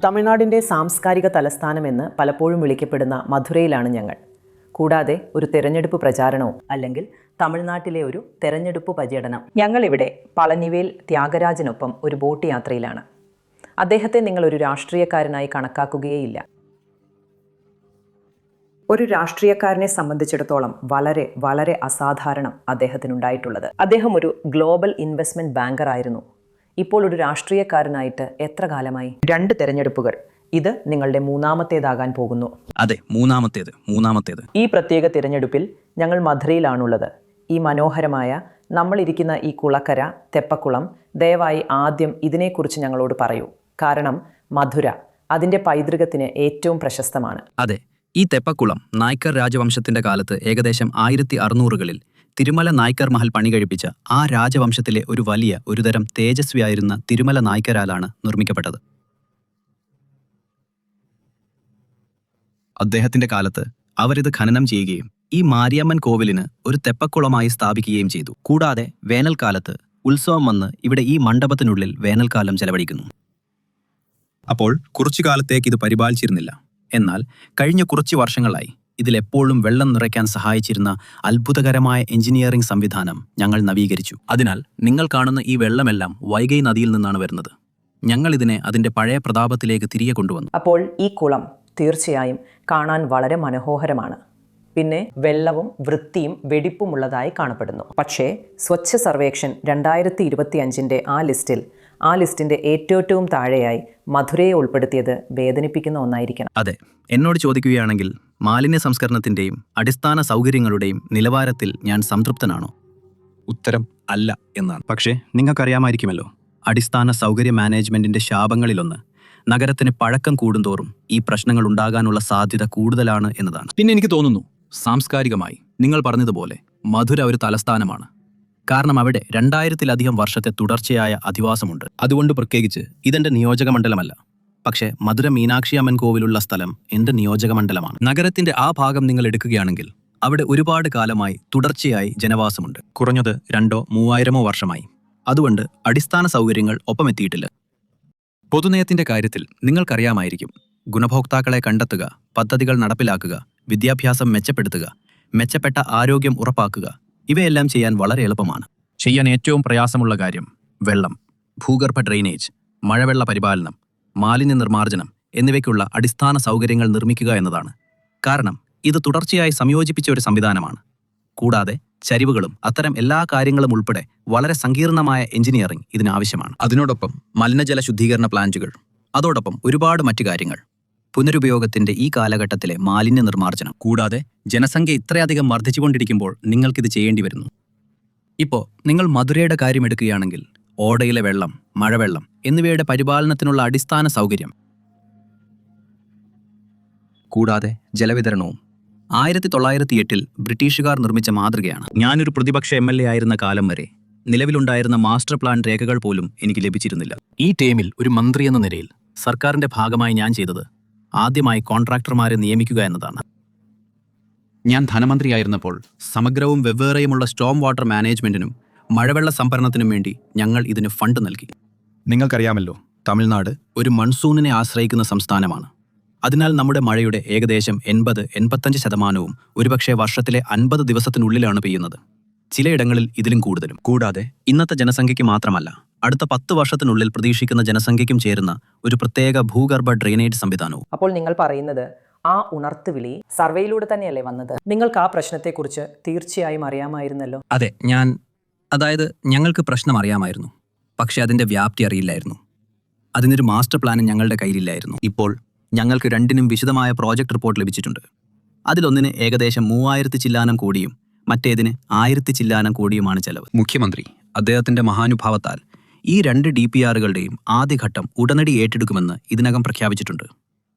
തമിഴ്നാടിൻ്റെ സാംസ്കാരിക തലസ്ഥാനമെന്ന് പലപ്പോഴും വിളിക്കപ്പെടുന്ന മധുരയിലാണ് ഞങ്ങൾ. കൂടാതെ ഒരു തെരഞ്ഞെടുപ്പ് പ്രചാരണവും അല്ലെങ്കിൽ തമിഴ്നാട്ടിലെ ഒരു തെരഞ്ഞെടുപ്പ് പര്യടനം. ഞങ്ങളിവിടെ പളനിവേൽ ത്യാഗരാജനൊപ്പം ഒരു ബോട്ട് യാത്രയിലാണ്. അദ്ദേഹത്തെ നിങ്ങളൊരു രാഷ്ട്രീയക്കാരനായി കണക്കാക്കുകയേയില്ല. ഒരു രാഷ്ട്രീയക്കാരനെ സംബന്ധിച്ചിടത്തോളം വളരെ വളരെ അസാധാരണം അദ്ദേഹത്തിനുണ്ടായിട്ടുള്ളത്. അദ്ദേഹം ഒരു ഗ്ലോബൽ ഇൻവെസ്റ്റ്മെൻറ്റ് ബാങ്കർ ആയിരുന്നു. ഇപ്പോൾ ഒരു രാഷ്ട്രീയക്കാരനായിട്ട് എത്ര കാലമായി? 2 തെരഞ്ഞെടുപ്പുകൾ. ഇത് നിങ്ങളുടെ മൂന്നാമത്തേതാകാൻ പോകുന്നു. അതെ, മൂന്നാമത്തേത്. ഈ പ്രത്യേക തിരഞ്ഞെടുപ്പിൽ ഞങ്ങൾ മധുരയിലാണുള്ളത്. ഈ മനോഹരമായ നമ്മളിരിക്കുന്ന ഈ കുളക്കര തെപ്പക്കുളം, ദയവായി ആദ്യം ഇതിനെക്കുറിച്ച് ഞങ്ങളോട് പറയൂ. കാരണം മധുര അതിൻ്റെ പൈതൃകത്തിന് ഏറ്റവും പ്രശസ്തമാണ്. അതെ, ഈ തെപ്പക്കുളം നായ്ക്കർ രാജവംശത്തിന്റെ കാലത്ത് ഏകദേശം 1600കളിൽ തിരുമല നായ്ക്കർ മഹൽ പണി കഴിപ്പിച്ച ആ രാജവംശത്തിലെ ഒരുതരം തേജസ്വിയായിരുന്ന തിരുമല നായ്ക്കരാലാണ് നിർമ്മിക്കപ്പെട്ടത്. അദ്ദേഹത്തിന്റെ കാലത്ത് അവരിത് ഖനനം ചെയ്യുകയും ഈ മാരിയമ്മൻ കോവിലിന് ഒരു തെപ്പക്കുളമായി സ്ഥാപിക്കുകയും ചെയ്തു. കൂടാതെ വേനൽക്കാലത്ത് ഉത്സവം വന്ന് ഇവിടെ ഈ മണ്ഡപത്തിനുള്ളിൽ വേനൽക്കാലം ചെലവഴിക്കുന്നു. അപ്പോൾ കുറച്ചു കാലത്തേക്ക് ഇത് പരിപാലിച്ചിരുന്നില്ല. എന്നാൽ കഴിഞ്ഞ കുറച്ച് വർഷങ്ങളായി ഇതിലെപ്പോഴും വെള്ളം നിറയ്ക്കാൻ സഹായിച്ചിരുന്ന അത്ഭുതകരമായ എഞ്ചിനീയറിംഗ് സംവിധാനം ഞങ്ങൾ നവീകരിച്ചു. അതിനാൽ നിങ്ങൾ കാണുന്ന ഈ വെള്ളമെല്ലാം വൈഗൈ നദിയിൽ നിന്നാണ് വരുന്നത്. ഞങ്ങൾ ഇതിനെ അതിന്റെ പഴയ പ്രതാപത്തിലേക്ക് തിരികെ കൊണ്ടുവന്നു. അപ്പോൾ ഈ കുളം തീർച്ചയായും കാണാൻ വളരെ മനോഹരമാണ്. പിന്നെ വെള്ളവും വൃത്തിയും വെടിപ്പുമുള്ളതായി കാണപ്പെടുന്നു. പക്ഷേ സ്വച്ഛ സർവേക്ഷൺ 2025 ആ ലിസ്റ്റിന്റെ ഏറ്റവും താഴെയായി മധുരയെ ഉൾപ്പെടുത്തിയത് വേദനിപ്പിക്കുന്ന ഒന്നായിരിക്കണം. അതെ, എന്നോട് ചോദിക്കുകയാണെങ്കിൽ മാലിന്യ സംസ്കരണത്തിന്റെയും അടിസ്ഥാന സൗകര്യങ്ങളുടെയും നിലവാരത്തിൽ ഞാൻ സംതൃപ്തനാണോ? ഉത്തരം അല്ല എന്നാണ്. പക്ഷേ നിങ്ങൾക്കറിയാമായിരിക്കുമല്ലോ, അടിസ്ഥാന സൗകര്യ മാനേജ്മെന്റിന്റെ ശാപങ്ങളിലൊന്ന് നഗരത്തിന് പഴക്കം കൂടുന്തോറും ഈ പ്രശ്നങ്ങൾ ഉണ്ടാകാനുള്ള സാധ്യത കൂടുതലാണ് എന്നതാണ്. പിന്നെ എനിക്ക് തോന്നുന്നു, സാംസ്കാരികമായി നിങ്ങൾ പറഞ്ഞതുപോലെ മധുര ഒരു തലസ്ഥാനമാണ്. കാരണം അവിടെ 2000-ലധികം വർഷത്തെ തുടർച്ചയായ അധിവാസമുണ്ട്. അതുകൊണ്ട് പ്രത്യേകിച്ച് ഇതെന്റെ നിയോജക മണ്ഡലമല്ല. പക്ഷേ മധുര മീനാക്ഷി അമ്മൻ കോവിലുള്ള സ്ഥലം എന്റെ നിയോജക മണ്ഡലമാണ്. നഗരത്തിന്റെ ആ ഭാഗം നിങ്ങൾ എടുക്കുകയാണെങ്കിൽ അവിടെ ഒരുപാട് കാലമായി തുടർച്ചയായി ജനവാസമുണ്ട്. കുറഞ്ഞത് 2,000-3,000 വർഷമായി. അതുകൊണ്ട് അടിസ്ഥാന സൗകര്യങ്ങൾ ഒപ്പമെത്തിയിട്ടില്ല. പൊതുനയത്തിന്റെ കാര്യത്തിൽ നിങ്ങൾക്കറിയാമായിരിക്കും, ഗുണഭോക്താക്കളെ കണ്ടെത്തുക, പദ്ധതികൾ നടപ്പിലാക്കുക, വിദ്യാഭ്യാസം മെച്ചപ്പെടുത്തുക, മെച്ചപ്പെട്ട ആരോഗ്യം ഉറപ്പാക്കുക, ഇവയെല്ലാം ചെയ്യാൻ വളരെ എളുപ്പമാണ്. ചെയ്യാൻ ഏറ്റവും പ്രയാസമുള്ള കാര്യം വെള്ളം, ഭൂഗർഭ ഡ്രെയിനേജ്, മഴവെള്ള പരിപാലനം, മാലിന്യ നിർമ്മാർജ്ജനം എന്നിവയ്ക്കുള്ള അടിസ്ഥാന സൗകര്യങ്ങൾ നിർമ്മിക്കുക എന്നതാണ്. കാരണം ഇത് തുടർച്ചയായി സംയോജിപ്പിച്ച ഒരു സംവിധാനമാണ്. കൂടാതെ ചരിവുകളും അത്തരം എല്ലാ കാര്യങ്ങളും ഉൾപ്പെടെ വളരെ സങ്കീർണമായ എഞ്ചിനീയറിംഗ് ഇതിനാവശ്യമാണ്. അതിനോടൊപ്പം മലിനജല ശുദ്ധീകരണ പ്ലാന്റുകൾ, അതോടൊപ്പം ഒരുപാട് മറ്റു കാര്യങ്ങൾ. പുനരുപയോഗത്തിന്റെ ഈ കാലഘട്ടത്തിലെ മാലിന്യ നിർമ്മാർജ്ജനം. കൂടാതെ ജനസംഖ്യ ഇത്രയധികം വർദ്ധിച്ചുകൊണ്ടിരിക്കുമ്പോൾ നിങ്ങൾക്കിത് ചെയ്യേണ്ടി വരുന്നു. ഇപ്പോൾ നിങ്ങൾ മധുരയുടെ കാര്യം എടുക്കുകയാണെങ്കിൽ ഓടയിലെ വെള്ളം, മഴവെള്ളം എന്നിവയുടെ പരിപാലനത്തിനുള്ള അടിസ്ഥാന സൗകര്യം, കൂടാതെ ജലവിതരണവും 1908-ൽ ബ്രിട്ടീഷുകാർ നിർമ്മിച്ച മാതൃകയാണ്. ഞാനൊരു പ്രതിപക്ഷ MLA ആയിരുന്ന കാലം വരെ നിലവിലുണ്ടായിരുന്ന മാസ്റ്റർ പ്ലാൻ രേഖകൾ പോലും എനിക്ക് ലഭിച്ചിരുന്നില്ല. ഈ ടേമിൽ ഒരു മന്ത്രി എന്ന നിലയിൽ സർക്കാരിന്റെ ഭാഗമായി ഞാൻ ചെയ്തത് ആദ്യമായി കോൺട്രാക്ടർമാരെ നിയമിക്കുക എന്നതാണ്. ഞാൻ ധനമന്ത്രിയായിരുന്നപ്പോൾ സമഗ്രവും വെവ്വേറെയുമുള്ള സ്റ്റോം വാട്ടർ മാനേജ്മെന്റിനും മഴവെള്ള സംഭരണത്തിനും വേണ്ടി ഞങ്ങൾ ഇതിന് ഫണ്ട് നൽകി. നിങ്ങൾക്കറിയാമല്ലോ, തമിഴ്നാട് ഒരു മൺസൂണിനെ ആശ്രയിക്കുന്ന സംസ്ഥാനമാണ്. അതിനാൽ നമ്മുടെ മഴയുടെ ഏകദേശം 80-85% ഒരുപക്ഷെ വർഷത്തിലെ 50 ദിവസത്തിനുള്ളിലാണ് പെയ്യുന്നത്. ചിലയിടങ്ങളിൽ ഇതിലും കൂടുതലും. കൂടാതെ ഇന്നത്തെ ജനസംഖ്യയ്ക്ക് മാത്രമല്ല, അടുത്ത 10 വർഷത്തിനുള്ളിൽ പ്രതീക്ഷിക്കുന്ന ജനസംഖ്യയ്ക്കും ചേരുന്ന ഒരു പ്രത്യേക ഭൂഗർഭ ഡ്രെയിനേജ് സംവിധാനവും. അപ്പോൾ നിങ്ങൾ പറയുന്നത് ആ ഉണർത്തുവിളി സർവേയിലൂടെ തന്നെയല്ലേ വന്നത്? നിങ്ങൾക്ക് ആ പ്രശ്നത്തെക്കുറിച്ച് തീർച്ചയായും അറിയാമായിരുന്നല്ലോ. അതെ, ഞങ്ങൾക്ക് പ്രശ്നം അറിയാമായിരുന്നു. പക്ഷെ അതിന്റെ വ്യാപ്തി അറിയില്ലായിരുന്നു. അതിനൊരു മാസ്റ്റർ പ്ലാൻ ഞങ്ങളുടെ കയ്യിലില്ലായിരുന്നു. ഇപ്പോൾ ഞങ്ങൾക്ക് 2നും വിശദമായ പ്രോജക്റ്റ് റിപ്പോർട്ട് ലഭിച്ചിട്ടുണ്ട്. അതിലൊന്നിന് ഏകദേശം 3000 ചില്ലാനം കോടിയും മറ്റേതിന് 1000 ചില്ലാനം കോടിയുമാണ് ചെലവ്. മുഖ്യമന്ത്രി അദ്ദേഹത്തിന്റെ മഹാനുഭാവത്താൽ ഈ 2 DPRകളുടെയും ആദ്യഘട്ടം ഉടനടി ഏറ്റെടുക്കുമെന്ന് ഇതിനകം പ്രഖ്യാപിച്ചിട്ടുണ്ട്.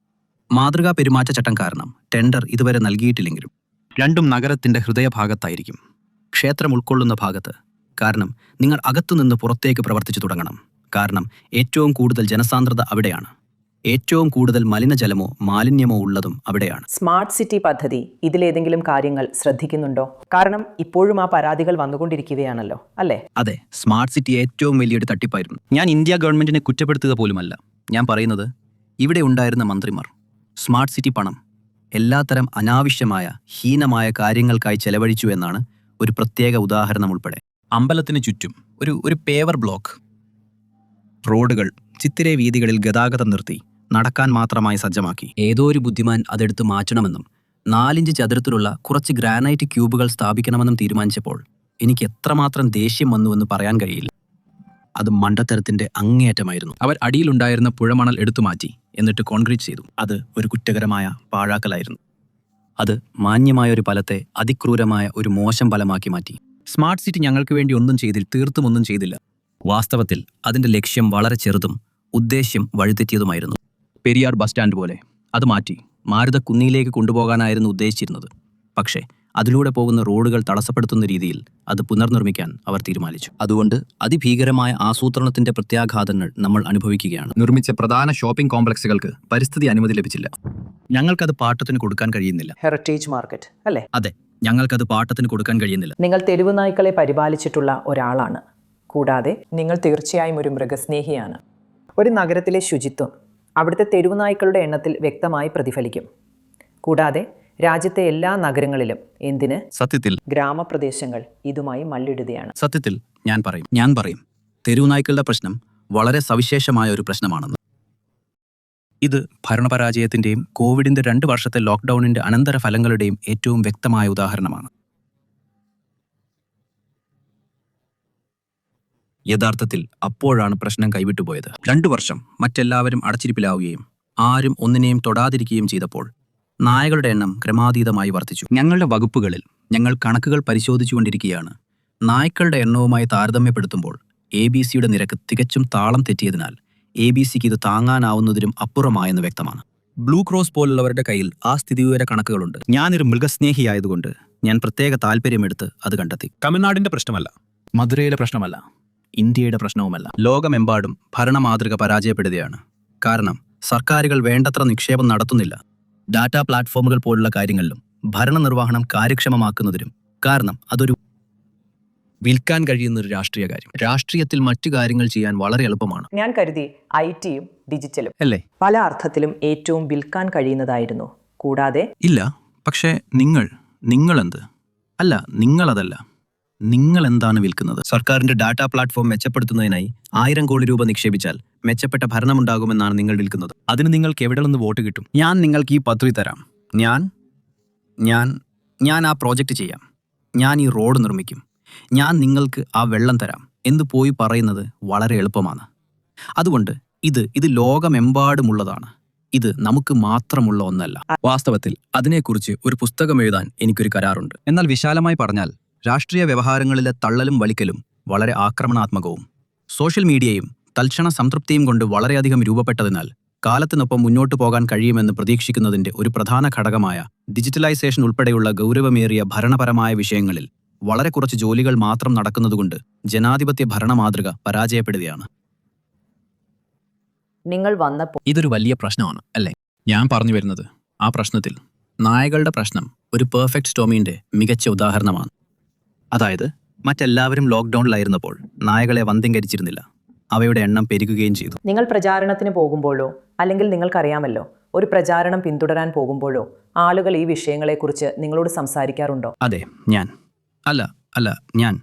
മാതൃകാ പെരുമാറ്റച്ചട്ടം കാരണം ടെൻഡർ ഇതുവരെ നൽകിയിട്ടില്ലെങ്കിലും 2ഉം നഗരത്തിന്റെ ഹൃദയഭാഗത്തായിരിക്കും, ക്ഷേത്രം ഉൾക്കൊള്ളുന്ന ഭാഗത്ത്. കാരണം നിങ്ങൾ അകത്തുനിന്ന് പുറത്തേക്ക് പ്രവർത്തിച്ചു തുടങ്ങണം. കാരണം ഏറ്റവും കൂടുതൽ ജനസാന്ദ്രത അവിടെയാണ്. ഏറ്റവും കൂടുതൽ മലിനജലമോ മാലിന്യമോ ഉള്ളതും അവിടെയാണ്. സ്മാർട്ട് സിറ്റി പദ്ധതി ഇതിലേതെങ്കിലും കാര്യങ്ങൾ ശ്രദ്ധിക്കുന്നുണ്ടോ? കാരണം ഇപ്പോഴും ആ പരാതികൾ വന്നുകൊണ്ടിരിക്കുകയാണല്ലോ, അല്ലേ? അതെ, സ്മാർട്ട് സിറ്റി ഏറ്റവും വലിയൊരു തട്ടിപ്പായിരുന്നു. ഞാൻ ഇന്ത്യ ഗവൺമെന്റിനെ കുറ്റപ്പെടുത്തുക പോലുമല്ല. ഞാൻ പറയുന്നത് ഇവിടെ ഉണ്ടായിരുന്ന മന്ത്രിമാർ സ്മാർട്ട് സിറ്റി പണം എല്ലാത്തരം അനാവശ്യമായ ഹീനമായ കാര്യങ്ങൾക്കായി ചെലവഴിച്ചു എന്നാണ് ഒരു പ്രത്യേക ഉദാഹരണം ഉൾപ്പെടെ. അമ്പലത്തിന് ചുറ്റും ഒരു പേവർ ബ്ലോക്ക്, റോഡുകൾ ചിത്തിരെ വീതികളിൽ ഗതാഗതം നിർത്തി നടക്കാൻ മാത്രമായി സജ്ജമാക്കി. ഏതോ ഒരു ബുദ്ധിമാൻ അതെടുത്ത് മാറ്റണമെന്നും 4 ഇഞ്ച് ചതുരത്തിലുള്ള കുറച്ച് ഗ്രാനൈറ്റ് ക്യൂബുകൾ സ്ഥാപിക്കണമെന്നും തീരുമാനിച്ചപ്പോൾ എനിക്ക് എത്രമാത്രം ദേഷ്യം വന്നുവെന്ന് പറയാൻ കഴിയില്ല. അത് മണ്ടത്തരത്തിന്റെ അങ്ങേയറ്റമായിരുന്നു. അവർ അടിയിലുണ്ടായിരുന്ന പുഴമണൽ എടുത്തു മാറ്റി, എന്നിട്ട് കോൺക്രീറ്റ് ചെയ്തു. അത് ഒരു കുറ്റകരമായ പാഴാക്കലായിരുന്നു. അത് മാന്യമായ ഒരു ഫലത്തെ അതിക്രൂരമായ ഒരു മോശം ഫലമാക്കി മാറ്റി. സ്മാർട്ട് സിറ്റി ഞങ്ങൾക്ക് വേണ്ടി തീർത്തും ഒന്നും ചെയ്തില്ല. വാസ്തവത്തിൽ അതിന്റെ ലക്ഷ്യം വളരെ ചെറുതും ഉദ്ദേശ്യം വഴിതെറ്റിയതുമായിരുന്നു. പെരിയാർ ബസ് സ്റ്റാൻഡ് പോലെ അത് മാറ്റി മാരുതക്കുന്നിയിലേക്ക് കൊണ്ടുപോകാനായിരുന്നു ഉദ്ദേശിച്ചിരുന്നത്. പക്ഷേ അതിലൂടെ പോകുന്ന റോഡുകൾ തടസ്സപ്പെടുത്തുന്ന രീതിയിൽ അത് പുനർനിർമ്മിക്കാൻ അവർ തീരുമാനിച്ചു. അതുകൊണ്ട് അതിഭീകരമായ ആസൂത്രണത്തിന്റെ പ്രത്യാഘാതങ്ങൾ നമ്മൾ അനുഭവിക്കുകയാണ്. നിർമ്മിച്ച പ്രധാന ഷോപ്പിംഗ് കോംപ്ലക്സുകൾക്ക് പരിസ്ഥിതി അനുമതി ലഭിച്ചില്ല. ഞങ്ങൾക്കത് പാട്ടത്തിന് കൊടുക്കാൻ കഴിയുന്നില്ല. ഹെറിറ്റേജ് മാർക്കറ്റ് അല്ലേ? അതെ, ഞങ്ങൾക്കത് പാട്ടത്തിന് കൊടുക്കാൻ കഴിയുന്നില്ല. നിങ്ങൾ തെരുവ് നായ്ക്കളെ പരിപാലിച്ചിട്ടുള്ള ഒരാളാണ്. കൂടാതെ നിങ്ങൾ തീർച്ചയായും ഒരു മൃഗസ്നേഹിയാണ്. ഒരു നഗരത്തിലെ ശുചിത്വം അവിടുത്തെ തെരുവ് നായ്ക്കളുടെ എണ്ണത്തിൽ വ്യക്തമായി പ്രതിഫലിക്കും. കൂടാതെ രാജ്യത്തെ എല്ലാ നഗരങ്ങളിലും, എന്തിന് സത്യത്തിൽ ഗ്രാമപ്രദേശങ്ങൾ ഇതുമായി മല്ലിടുകയാണ്. സത്യത്തിൽ ഞാൻ പറയും തെരുവ് നായ്ക്കളുടെ പ്രശ്നം വളരെ സവിശേഷമായ ഒരു പ്രശ്നമാണെന്ന്. ഇത് ഭരണപരാജയത്തിന്റെയും കോവിഡിന്റെ 2 വർഷത്തെ ലോക്ക്ഡൌണിന്റെ അനന്തരഫലങ്ങളുടെയും ഏറ്റവും വ്യക്തമായ ഉദാഹരണമാണ്. യഥാർത്ഥത്തിൽ അപ്പോഴാണ് പ്രശ്നം കൈവിട്ടുപോയത്. 2 വർഷം മറ്റെല്ലാവരും അടച്ചിരിപ്പിലാവുകയും ആരും ഒന്നിനെയും തൊടാതിരിക്കുകയും ചെയ്തപ്പോൾ നായകളുടെ എണ്ണം ക്രമാതീതമായി വർദ്ധിച്ചു. ഞങ്ങളുടെ വകുപ്പുകളിൽ ഞങ്ങൾ കണക്കുകൾ പരിശോധിച്ചുകൊണ്ടിരിക്കുകയാണ്. നായ്ക്കളുടെ എണ്ണവുമായി താരതമ്യപ്പെടുത്തുമ്പോൾ ABC-യുടെ നിരക്ക് തികച്ചും താളം തെറ്റിയതിനാൽ ABC-ക്ക് ഇത് താങ്ങാനാവുന്നതിലും അപ്പുറമായെന്ന് വ്യക്തമാണ്. ബ്ലൂ ക്രോസ് പോലുള്ളവരുടെ കയ്യിൽ ആ സ്ഥിതിവിവര കണക്കുകളുണ്ട്. ഞാനൊരു മൃഗസ്നേഹിയായതുകൊണ്ട് ഞാൻ പ്രത്യേക താല്പര്യമെടുത്ത് അത് കണ്ടെത്തി. തമിഴ്നാടിന്റെ പ്രശ്നമല്ല, മധുരയിലെ പ്രശ്നമല്ല, ഇന്ത്യയുടെ പ്രശ്നവുമല്ല. ലോകമെമ്പാടും ഭരണമാതൃക പരാജയപ്പെടുകയാണ്. കാരണം സർക്കാരുകൾ വേണ്ടത്ര നിക്ഷേപം നടത്തുന്നില്ല. ഡാറ്റാ പ്ലാറ്റ്ഫോമുകൾ പോലുള്ള കാര്യങ്ങളിലും ഭരണനിർവഹണം കാര്യക്ഷമമാക്കുന്നതിനും. കാരണം അതൊരു വിൽക്കാൻ കഴിയുന്നൊരു രാഷ്ട്രീയ കാര്യം. രാഷ്ട്രീയത്തിൽ മറ്റു കാര്യങ്ങൾ ചെയ്യാൻ വളരെ എളുപ്പമാണ്. ഞാൻ കരുതി IT-യും ഡിജിറ്റലും അല്ലേ? പല അർത്ഥത്തിലും ഏറ്റവും വിൽക്കാൻ കഴിയുന്നതായിരുന്നു. കൂടാതെ ഇല്ല, പക്ഷേ നിങ്ങളെന്ത്? അല്ല, നിങ്ങളതല്ല. നിങ്ങൾ എന്താണ് വിൽക്കുന്നത്? സർക്കാരിന്റെ ഡാറ്റാ പ്ലാറ്റ്ഫോം മെച്ചപ്പെടുത്തുന്നതിനായി 1000 കോടി രൂപ നിക്ഷേപിച്ചാൽ മെച്ചപ്പെട്ട ഭരണമുണ്ടാകുമെന്നാണ് നിങ്ങൾ വിൽക്കുന്നത്. അതിന് നിങ്ങൾക്ക് എവിടെ നിന്ന് വോട്ട് കിട്ടും? ഞാൻ നിങ്ങൾക്ക് ഈ പദ്ധതി തരാം. ഞാൻ ആ പ്രോജക്റ്റ് ചെയ്യാം. ഞാൻ ഈ റോഡ് നിർമ്മിക്കും. ഞാൻ നിങ്ങൾക്ക് ആ വെള്ളം തരാം എന്ന് പോയി പറയുന്നത് വളരെ എളുപ്പമാണ്. അതുകൊണ്ട് ഇത് ലോകമെമ്പാടുമുള്ളതാണ്. ഇത് നമുക്ക് മാത്രമുള്ള ഒന്നല്ല. വാസ്തവത്തിൽ അതിനെക്കുറിച്ച് ഒരു പുസ്തകം എഴുതാൻ എനിക്കൊരു കരാറുണ്ട്. എന്നാൽ വിശാലമായി പറഞ്ഞാൽ രാഷ്ട്രീയ വ്യവഹാരങ്ങളിലെ തള്ളലും വലിക്കലും വളരെ ആക്രമണാത്മകവും സോഷ്യൽ മീഡിയയും തൽക്ഷണ സംതൃപ്തിയും കൊണ്ട് വളരെയധികം രൂപപ്പെട്ടതിനാൽ കാലത്തിനൊപ്പം മുന്നോട്ടു പോകാൻ കഴിയുമെന്ന് പ്രതീക്ഷിക്കുന്നതിന്റെ ഒരു പ്രധാന ഘടകമായ ഡിജിറ്റലൈസേഷൻ ഉൾപ്പെടെയുള്ള ഗൗരവമേറിയ ഭരണപരമായ വിഷയങ്ങളിൽ വളരെ കുറച്ച് ജോലികൾ മാത്രം നടക്കുന്നതുകൊണ്ട് ജനാധിപത്യ ഭരണമാതൃക പരാജയപ്പെടുകയാണ്. നിങ്ങൾ വന്നപ്പോൾ ഇതൊരു വലിയ പ്രശ്നമാണ്, അല്ലേ? ഞാൻ പറഞ്ഞു വരുന്നത് ആ പ്രശ്നത്തിൽ നായകളുടെ പ്രശ്നം ഒരു പെർഫെക്റ്റ് സ്റ്റോമിന്റെ മികച്ച ഉദാഹരണമാണ്. അതായത് മറ്റെല്ലാവരും ലോക്ക്ഡൌണിലായിരുന്നപ്പോൾ നായകളെ വന്ധ്യംകരിച്ചിരുന്നില്ല. അവയുടെ എണ്ണം പെരുകുകയും ചെയ്തു. നിങ്ങൾ പ്രചാരണത്തിന് പോകുമ്പോഴോ അല്ലെങ്കിൽ നിങ്ങൾക്കറിയാമല്ലോ ഒരു പ്രചാരണം പിന്തുടരാൻ പോകുമ്പോഴോ ആളുകൾ ഈ വിഷയങ്ങളെക്കുറിച്ച് നിങ്ങളോട് സംസാരിക്കാറുണ്ടോ? അതെ, ഞാൻ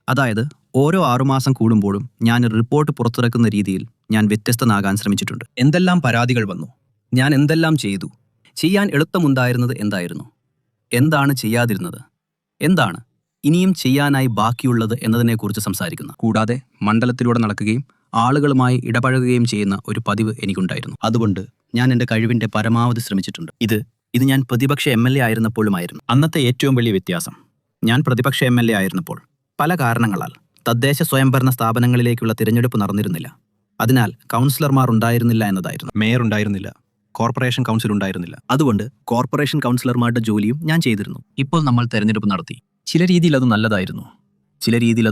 അതായത് ഓരോ 6 മാസം കൂടുമ്പോഴും ഞാൻ റിപ്പോർട്ട് പുറത്തിറക്കുന്ന രീതിയിൽ ഞാൻ വ്യത്യസ്തനാകാൻ ശ്രമിച്ചിട്ടുണ്ട്. എന്തെല്ലാം പരാതികൾ വന്നു, ഞാൻ എന്തെല്ലാം ചെയ്തു, ചെയ്യാൻ എളുപ്പമുണ്ടായിരുന്നത് എന്തായിരുന്നു, എന്താണ് ചെയ്യാതിരുന്നത്, എന്താണ് ഇനിയും ചെയ്യാനായി ബാക്കിയുള്ളത് എന്നതിനെക്കുറിച്ച് സംസാരിക്കുന്ന. കൂടാതെ മണ്ഡലത്തിലൂടെ നടക്കുകയും ആളുകളുമായി ഇടപഴകുകയും ചെയ്യുന്ന ഒരു പതിവ് എനിക്കുണ്ടായിരുന്നു. അതുകൊണ്ട് ഞാൻ എൻ്റെ കഴിവിൻ്റെ പരമാവധി ശ്രമിച്ചിട്ടുണ്ട്. ഇത് ഞാൻ പ്രതിപക്ഷ MLA ആയിരുന്നപ്പോഴുമായിരുന്നു. അന്നത്തെ ഏറ്റവും വലിയ വ്യത്യാസം, ഞാൻ പ്രതിപക്ഷ MLA ആയിരുന്നപ്പോൾ പല കാരണങ്ങളാൽ തദ്ദേശ സ്വയംഭരണ സ്ഥാപനങ്ങളിലേക്കുള്ള തിരഞ്ഞെടുപ്പ് നടന്നിരുന്നില്ല. അതിനാൽ കൗൺസിലർമാർ ഉണ്ടായിരുന്നില്ല എന്നതായിരുന്നു. മേയർ ഉണ്ടായിരുന്നില്ല, കോർപ്പറേഷൻ കൗൺസിൽ ഉണ്ടായിരുന്നില്ല. അതുകൊണ്ട് കോർപ്പറേഷൻ കൗൺസിലർമാരുടെ ജോലിയും ഞാൻ ചെയ്തിരുന്നു. ഇപ്പോൾ നമ്മൾ തെരഞ്ഞെടുപ്പ് നടത്തി. ചില രീതിയിൽ അത് നല്ലതായിരുന്നു, ചില രീതിയിൽ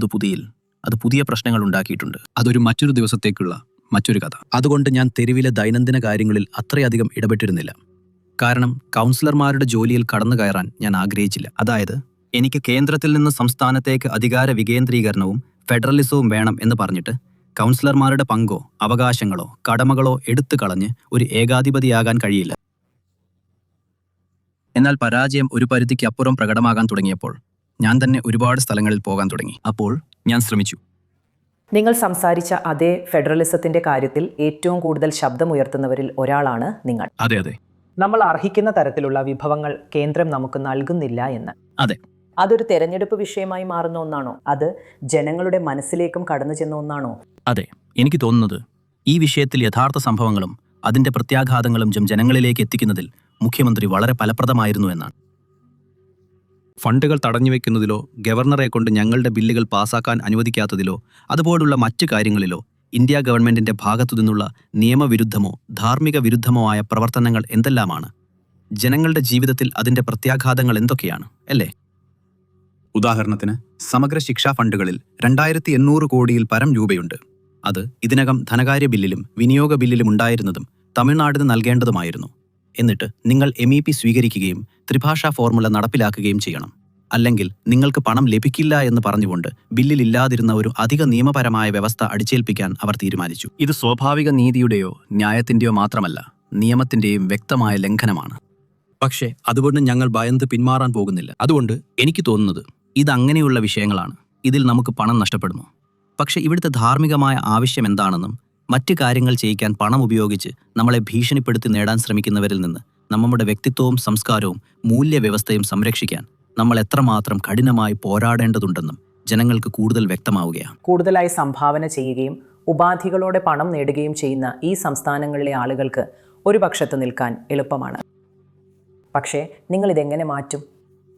അത് പുതിയ പ്രശ്നങ്ങൾ ഉണ്ടാക്കിയിട്ടുണ്ട്. അതൊരു മറ്റൊരു ദിവസത്തേക്കുള്ള മറ്റൊരു കഥ. അതുകൊണ്ട് ഞാൻ തെരുവിലെ ദൈനംദിന കാര്യങ്ങളിൽ അത്രയധികം ഇടപെട്ടിരുന്നില്ല. കാരണം കൗൺസിലർമാരുടെ ജോലിയിൽ കടന്നു കയറാൻ ഞാൻ ആഗ്രഹിച്ചില്ല. അതായത് എനിക്ക് കേന്ദ്രത്തിൽ നിന്ന് സംസ്ഥാനത്തേക്ക് അധികാര വികേന്ദ്രീകരണവും ഫെഡറലിസവും വേണം എന്ന് പറഞ്ഞിട്ട് കൗൺസിലർമാരുടെ പങ്കോ അവകാശങ്ങളോ കടമകളോ എടുത്തു കളഞ്ഞ് ഒരു ഏകാധിപതിയാകാൻ കഴിയില്ല. എന്നാൽ പരാജയം ഒരു പരിധിക്ക് അപ്പുറം പ്രകടമാകാൻ തുടങ്ങിയപ്പോൾ ഞാൻ തന്നെ ഒരുപാട് സ്ഥലങ്ങളിൽ പോകാൻ തുടങ്ങി. അപ്പോൾ ഞാൻ ശ്രമിച്ചു. നിങ്ങൾ സംസാരിച്ച അതേ ഫെഡറലിസത്തിന്റെ കാര്യത്തിൽ ഏറ്റവും കൂടുതൽ ശബ്ദമുയർത്തുന്നവരിൽ ഒരാളാണ് നിങ്ങൾ. അതെ അതെ നമ്മൾ അർഹിക്കുന്ന തരത്തിലുള്ള വിഭവങ്ങൾ കേന്ദ്രം നമുക്ക് നൽകുന്നില്ല എന്ന്. അതെ. അതൊരു തെരഞ്ഞെടുപ്പ് വിഷയമായി മാറുന്ന ഒന്നാണോ? അത് ജനങ്ങളുടെ മനസ്സിലേക്കും കടന്നു ചെന്ന ഒന്നാണോ? അതെ, എനിക്ക് തോന്നുന്നത് ഈ വിഷയത്തിൽ യഥാർത്ഥ സംഭവങ്ങളും അതിന്റെ പ്രത്യാഘാതങ്ങളും ജനങ്ങളിലേക്ക് എത്തിക്കുന്നതിൽ മുഖ്യമന്ത്രി വളരെ ഫലപ്രദമായിരുന്നു എന്നാണ്. ഫണ്ടുകൾ തടഞ്ഞുവെക്കുന്നതിലോ ഗവർണറെ കൊണ്ട് ഞങ്ങളുടെ ബില്ലുകൾ പാസാക്കാൻ അനുവദിക്കാത്തതിലോ അതുപോലുള്ള മറ്റു കാര്യങ്ങളിലോ ഇന്ത്യ ഗവൺമെന്റിന്റെ ഭാഗത്തുനിന്നുള്ള നിയമവിരുദ്ധമോ ധാർമ്മിക വിരുദ്ധമോ ആയ പ്രവർത്തനങ്ങൾ എന്തെല്ലാമാണ്? ജനങ്ങളുടെ ജീവിതത്തിൽ അതിന്റെ പ്രത്യാഘാതങ്ങൾ എന്തൊക്കെയാണ്, അല്ലേ? ഉദാഹരണത്തിന്, സമഗ്ര ശിക്ഷാ ഫണ്ടുകളിൽ 2800 കോടിയിൽ പരം രൂപയുണ്ട്. അത് ഇതിനകം ധനകാര്യ ബില്ലിലും വിനിയോഗ ബില്ലിലും ഉണ്ടായിരുന്നതും തമിഴ്നാടിന് നൽകേണ്ടതുമായിരുന്നു. എന്നിട്ട് നിങ്ങൾ MEP സ്വീകരിക്കുകയും ത്രിഭാഷാ ഫോർമുല നടപ്പിലാക്കുകയും ചെയ്യണം. അല്ലെങ്കിൽ നിങ്ങൾക്ക് പണം ലഭിക്കില്ല എന്ന് പറഞ്ഞുകൊണ്ട് ബില്ലിലില്ലാതിരുന്ന ഒരു അധിക നിയമപരമായ വ്യവസ്ഥ അടിച്ചേൽപ്പിക്കാൻ അവർ തീരുമാനിച്ചു. ഇത് സ്വാഭാവിക നീതിയുടെയോ ന്യായത്തിന്റെയോ മാത്രമല്ല, നിയമത്തിന്റെയും വ്യക്തമായ ലംഘനമാണ്. പക്ഷേ അതുകൊണ്ട് ഞങ്ങൾ ഭയന്ന് പിന്മാറാൻ പോകുന്നില്ല. അതുകൊണ്ട് എനിക്ക് തോന്നുന്നത് ഇതങ്ങനെയുള്ള വിഷയങ്ങളാണ്. ഇതിൽ നമുക്ക് പണം നഷ്ടപ്പെടുന്നു. പക്ഷെ ഇവിടുത്തെ ധാർമ്മികമായ ആവശ്യം എന്താണെന്നും മറ്റ് കാര്യങ്ങൾ ചെയ്യിക്കാൻ പണം ഉപയോഗിച്ച് നമ്മളെ ഭീഷണിപ്പെടുത്തി നേടാൻ ശ്രമിക്കുന്നവരിൽ നിന്ന് നമ്മുടെ വ്യക്തിത്വവും സംസ്കാരവും മൂല്യവ്യവസ്ഥയും സംരക്ഷിക്കാൻ നമ്മൾ എത്രമാത്രം കഠിനമായി പോരാടേണ്ടതുണ്ടെന്നും ജനങ്ങൾക്ക് കൂടുതൽ വ്യക്തമാവുകയാണ്. കൂടുതലായി സംഭാവന ചെയ്യുകയും ഉപാധികളോടെ പണം നേടുകയും ചെയ്യുന്ന ഈ സംസ്ഥാനങ്ങളിലെ ആളുകൾക്ക് ഒരു പക്ഷത്ത് നിൽക്കാൻ എളുപ്പമാണ്. പക്ഷേ നിങ്ങളിതെങ്ങനെ മാറ്റും?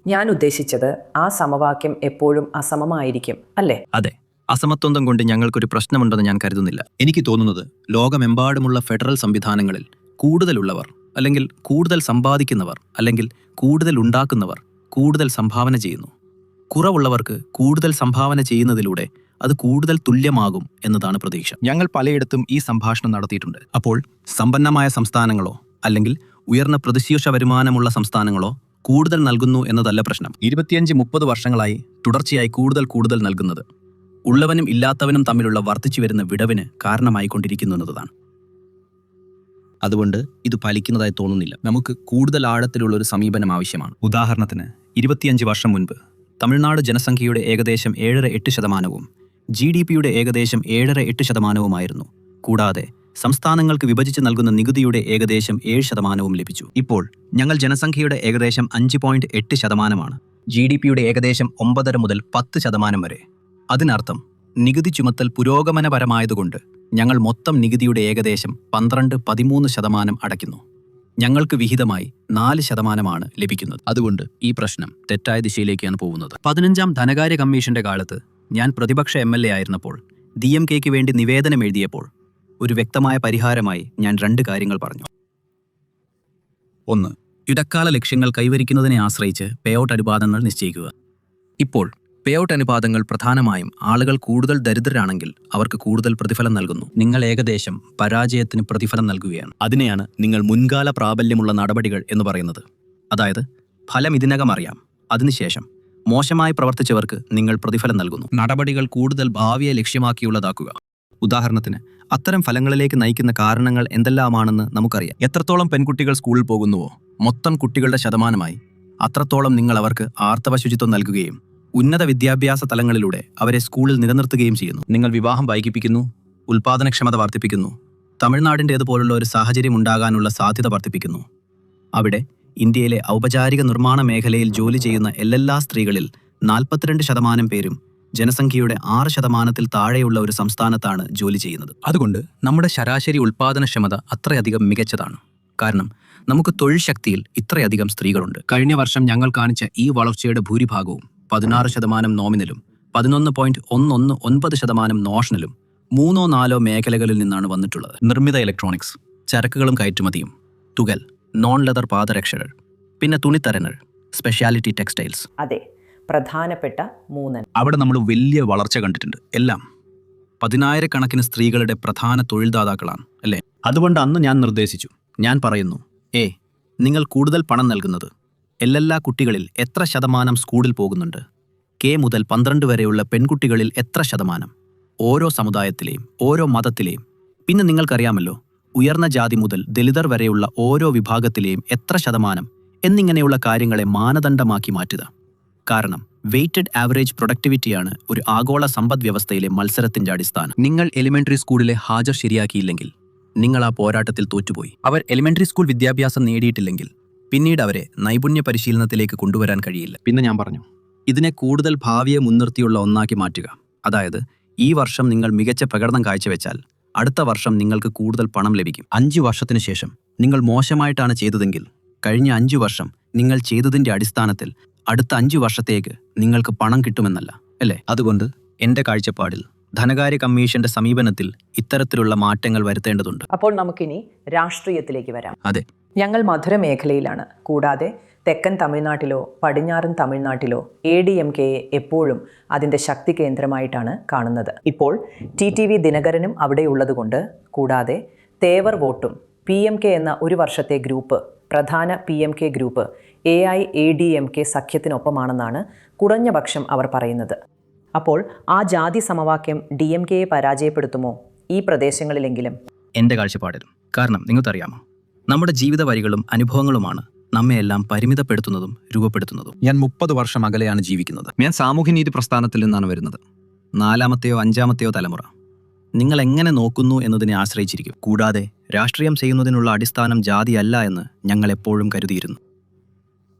ഞാൻ ഉദ്ദേശിച്ചത് ആ സമവാക്യം എപ്പോഴും അസമമായിരിക്കും, അല്ലേ? അതെ, അസമത്വം കൊണ്ട് ഞങ്ങൾക്കൊരു പ്രശ്നമുണ്ടെന്ന് ഞാൻ കരുതുന്നില്ല. എനിക്ക് തോന്നുന്നത് ലോകമെമ്പാടുമുള്ള ഫെഡറൽ സംവിധാനങ്ങളിൽ കൂടുതലുള്ളവർ, അല്ലെങ്കിൽ കൂടുതൽ സമ്പാദിക്കുന്നവർ, അല്ലെങ്കിൽ കൂടുതൽ ഉണ്ടാക്കുന്നവർ കൂടുതൽ സംഭാവന ചെയ്യുന്നു. കുറവുള്ളവർക്ക് കൂടുതൽ സംഭാവന ചെയ്യുന്നതിലൂടെ അത് കൂടുതൽ തുല്യമാകും എന്നതാണ് പ്രതീക്ഷ. ഞങ്ങൾ പലയിടത്തും ഈ സംഭാഷണം നടത്തിയിട്ടുണ്ട്. അപ്പോൾ സമ്പന്നമായ സംസ്ഥാനങ്ങളോ അല്ലെങ്കിൽ ഉയർന്ന പ്രതിശീർഷ വരുമാനമുള്ള സംസ്ഥാനങ്ങളോ കൂടുതൽ നൽകുന്നു എന്നതല്ല പ്രശ്നം. 25-30 വർഷങ്ങളായി തുടർച്ചയായി കൂടുതൽ നൽകുന്നത് ഉള്ളവനും ഇല്ലാത്തവനും തമ്മിലുള്ള വർദ്ധിച്ചു വരുന്ന വിടവിന് കാരണമായിക്കൊണ്ടിരിക്കുന്നു എന്നതാണ്. അതുകൊണ്ട് ഇത് ഫലിക്കുന്നതായി തോന്നുന്നില്ല. നമുക്ക് കൂടുതൽ ആഴത്തിലുള്ള ഒരു സമീപനം ആവശ്യമാണ്. ഉദാഹരണത്തിന്, 25 വർഷം മുൻപ് തമിഴ്നാട് ജനസംഖ്യയുടെ ഏകദേശം 7-8%, GDPയുടെ ഏകദേശം 7-8%, കൂടാതെ സംസ്ഥാനങ്ങൾക്ക് വിഭജിച്ച് നൽകുന്ന നികുതിയുടെ ഏകദേശം 7% ലഭിച്ചു. ഇപ്പോൾ ഞങ്ങൾ ജനസംഖ്യയുടെ ഏകദേശം 5.8%, GDPയുടെ ഏകദേശം 9.5 മുതൽ 10% വരെ. അതിനർത്ഥം നികുതി ചുമത്തൽ പുരോഗമനപരമായതുകൊണ്ട് ഞങ്ങൾ മൊത്തം നികുതിയുടെ ഏകദേശം 12-13% അടയ്ക്കുന്നു. ഞങ്ങൾക്ക് വിഹിതമായി 4% ലഭിക്കുന്നത്. അതുകൊണ്ട് ഈ പ്രശ്നം തെറ്റായ ദിശയിലേക്കാണ് പോകുന്നത്. 15ാം ധനകാര്യ കമ്മീഷന്റെ കാലത്ത് ഞാൻ പ്രതിപക്ഷ MLA ആയിരുന്നപ്പോൾ DMKയ്ക്ക് വേണ്ടി നിവേദനം എഴുതിയപ്പോൾ ഒരു വ്യക്തമായ പരിഹാരമായി ഞാൻ 2 കാര്യങ്ങൾ പറഞ്ഞു. 1. ഇടക്കാല ലക്ഷ്യങ്ങൾ കൈവരിക്കുന്നതിനെ ആശ്രയിച്ച് പേഔട്ട് അനുപാതങ്ങൾ നിശ്ചയിക്കുക. ഇപ്പോൾ പേഔട്ട് അനുപാതങ്ങൾ പ്രധാനമായും ആളുകൾ കൂടുതൽ ദരിദ്രരാണെങ്കിൽ അവർക്ക് കൂടുതൽ പ്രതിഫലം നൽകുന്നു. നിങ്ങൾ ഏകദേശം പരാജയത്തിന് പ്രതിഫലം നൽകുകയാണ്. അതിനെയാണ് നിങ്ങൾ മുൻകാല പ്രാബല്യമുള്ള നടപടികൾ എന്ന് പറയുന്നത്. അതായത് ഫലം ഇതിനകം അറിയാം, അതിനുശേഷം മോശമായി പ്രവർത്തിച്ചവർക്ക് നിങ്ങൾ പ്രതിഫലം നൽകുന്നു. നടപടികൾ കൂടുതൽ ഭാവിയെ ലക്ഷ്യമാക്കിയുള്ളതാക്കുക. ഉദാഹരണത്തിന്, അത്തരം ഫലങ്ങളിലേക്ക് നയിക്കുന്ന കാരണങ്ങൾ എന്തെല്ലാമാണെന്ന് നമുക്കറിയാം. എത്രത്തോളം പെൺകുട്ടികൾ സ്കൂളിൽ പോകുന്നുവോ മൊത്തം കുട്ടികളുടെ ശതമാനമായി അത്രത്തോളം നിങ്ങൾ അവർക്ക് ആർത്തവ ശുചിത്വം നൽകുകയും ഉന്നത വിദ്യാഭ്യാസ തലങ്ങളിലൂടെ അവരെ സ്കൂളിൽ നിലനിർത്തുകയും ചെയ്യുന്നു. നിങ്ങൾ വിവാഹം വൈകിപ്പിക്കുന്നു, ഉൽപാദനക്ഷമത വർദ്ധിപ്പിക്കുന്നു, തമിഴ്നാടിൻ്റേതുപോലുള്ള ഒരു സാഹചര്യം ഉണ്ടാകാനുള്ള സാധ്യത വർദ്ധിപ്പിക്കുന്നു. അവിടെ ഇന്ത്യയിലെ ഔപചാരിക നിർമ്മാണ മേഖലയിൽ ജോലി ചെയ്യുന്ന എല്ലാ സ്ത്രീകളിൽ 42% പേരും ജനസംഖ്യയുടെ 6% താഴെയുള്ള ഒരു സംസ്ഥാനത്താണ് ജോലി ചെയ്യുന്നത്. അതുകൊണ്ട് നമ്മുടെ ശരാശരി ഉൽപാദനക്ഷമത അത്രയധികം മികച്ചതാണ്. കാരണം നമുക്ക് തൊഴിൽ ശക്തിയിൽ ഇത്രയധികം സ്ത്രീകളുണ്ട്. കഴിഞ്ഞ വർഷം ഞങ്ങൾ കാണിച്ച ഈ വളർച്ചയുടെ ഭൂരിഭാഗവും 16% നോമിനലും 11.19% നോഷണലും 3-4 മേഖലകളിൽ നിന്നാണ് വന്നിട്ടുള്ളത്. നിർമ്മിത ഇലക്ട്രോണിക്സ്, ചരക്കുകളും കയറ്റുമതിയും, തുകൽ, നോൺ ലെതർ പാദരക്ഷകൾ, പിന്നെ തുണിത്തരങ്ങൾ, സ്പെഷ്യാലിറ്റി ടെക്സ്റ്റൈൽസ്. അതെ, പ്രധാനപ്പെട്ട 3. അവിടെ നമ്മൾ വലിയ വളർച്ച കണ്ടിട്ടുണ്ട്. എല്ലാം 10,000 സ്ത്രീകളുടെ പ്രധാന തൊഴിൽദാതാക്കളാണ്, അല്ലേ? അതുകൊണ്ട് അന്ന് ഞാൻ നിർദ്ദേശിച്ചു, ഞാൻ പറയുന്നു, നിങ്ങൾ കൂടുതൽ പണം നൽകുന്നത് എല്ലാ കുട്ടികളിൽ എത്ര ശതമാനം സ്കൂളിൽ പോകുന്നുണ്ട്? K മുതൽ 12 വരെയുള്ള പെൺകുട്ടികളിൽ എത്ര ശതമാനം? ഓരോ സമുദായത്തിലെയും ഓരോ മതത്തിലെയും പിന്നെ നിങ്ങൾക്കറിയാമല്ലോ ഉയർന്ന ജാതി മുതൽ ദലിതർ വരെയുള്ള ഓരോ വിഭാഗത്തിലെയും എത്ര ശതമാനം എന്നിങ്ങനെയുള്ള കാര്യങ്ങളെ മാനദണ്ഡമാക്കി മാറ്റുക. കാരണം വെയ്റ്റഡ് ആവറേജ് പ്രൊഡക്ടിവിറ്റിയാണ് ഒരു ആഗോള സമ്പദ് വ്യവസ്ഥയിലെ മത്സരത്തിന്റെ അടിസ്ഥാനം. നിങ്ങൾ എലിമെന്ററി സ്കൂളിലെ ഹാജർ ശരിയാക്കിയില്ലെങ്കിൽ നിങ്ങൾ ആ പോരാട്ടത്തിൽ തോറ്റുപോയി. അവർ എലിമെന്ററി സ്കൂൾ വിദ്യാഭ്യാസം നേടിയിട്ടില്ലെങ്കിൽ പിന്നീട് അവരെ നൈപുണ്യ പരിശീലനത്തിലേക്ക് കൊണ്ടുവരാൻ കഴിയില്ല. പിന്നെ ഞാൻ പറഞ്ഞു, ഇതിനെ കൂടുതൽ ഭാവിയെ മുൻനിർത്തിയുള്ള ഒന്നാക്കി മാറ്റുക. അതായത് ഈ വർഷം നിങ്ങൾ മികച്ച പ്രകടനം കാഴ്ചവെച്ചാൽ അടുത്ത വർഷം നിങ്ങൾക്ക് കൂടുതൽ പണം ലഭിക്കും. 5 വർഷത്തിനു ശേഷം നിങ്ങൾ മോശമായിട്ടാണ് ചെയ്തതെങ്കിൽ കഴിഞ്ഞ 5 വർഷം നിങ്ങൾ ചെയ്തതിന്റെ അടിസ്ഥാനത്തിൽ അടുത്ത 5 വർഷത്തേക്ക് നിങ്ങൾക്ക് പണം കിട്ടുമെന്നല്ല, അല്ലേ? അതുകൊണ്ട് എൻ്റെ കാഴ്ചപ്പാടിൽ ധനകാര്യ കമ്മീഷന്റെ സമീപനത്തിൽ ഇത്തരത്തിലുള്ള മാറ്റങ്ങൾ വരുത്തേണ്ടതുണ്ട്. അപ്പോൾ നമുക്കിനി രാഷ്ട്രീയത്തിലേക്ക് വരാം. അതെ, ഞങ്ങൾ മധുര മേഖലയിലാണ്. കൂടാതെ തെക്കൻ തമിഴ്നാട്ടിലോ പടിഞ്ഞാറൻ തമിഴ്നാട്ടിലോ ADMKയെ എപ്പോഴും അതിൻ്റെ ശക്തി കേന്ദ്രമായിട്ടാണ് കാണുന്നത്. ഇപ്പോൾ TTV ദിനകരനും അവിടെയുള്ളതുകൊണ്ട്, കൂടാതെ തേവർ വോട്ടും PMK എന്ന ഒരു വർഷത്തെ ഗ്രൂപ്പ്, പ്രധാന PMK ഗ്രൂപ്പ് AIADMK സഖ്യത്തിനൊപ്പമാണെന്നാണ് കുറഞ്ഞപക്ഷം അവർ പറയുന്നത്. അപ്പോൾ ആ ജാതി സമവാക്യം DMKയെ പരാജയപ്പെടുത്തുമോ ഈ പ്രദേശങ്ങളിലെങ്കിലും? എൻ്റെ കാഴ്ചപ്പാടിൽ. കാരണം നിങ്ങൾക്കറിയാമോ, നമ്മുടെ ജീവിത വരികളും അനുഭവങ്ങളുമാണ് നമ്മയെല്ലാം പരിമിതപ്പെടുത്തുന്നതും രൂപപ്പെടുത്തുന്നതും. ഞാൻ 30 വർഷം അകലെയാണ് ജീവിക്കുന്നത്. ഞാൻ സാമൂഹ്യനീതി പ്രസ്ഥാനത്തിൽ നിന്നാണ് വരുന്നത്. 4-ാമത്തെയോ 5-ാമത്തെയോ തലമുറ. നിങ്ങൾ എങ്ങനെ നോക്കുന്നു എന്നതിനെ ആശ്രയിച്ചിരിക്കും. കൂടാതെ രാഷ്ട്രീയം ചെയ്യുന്നതിനുള്ള അടിസ്ഥാനം ജാതിയല്ല എന്ന് ഞങ്ങൾ എപ്പോഴും കരുതിയിരുന്നു.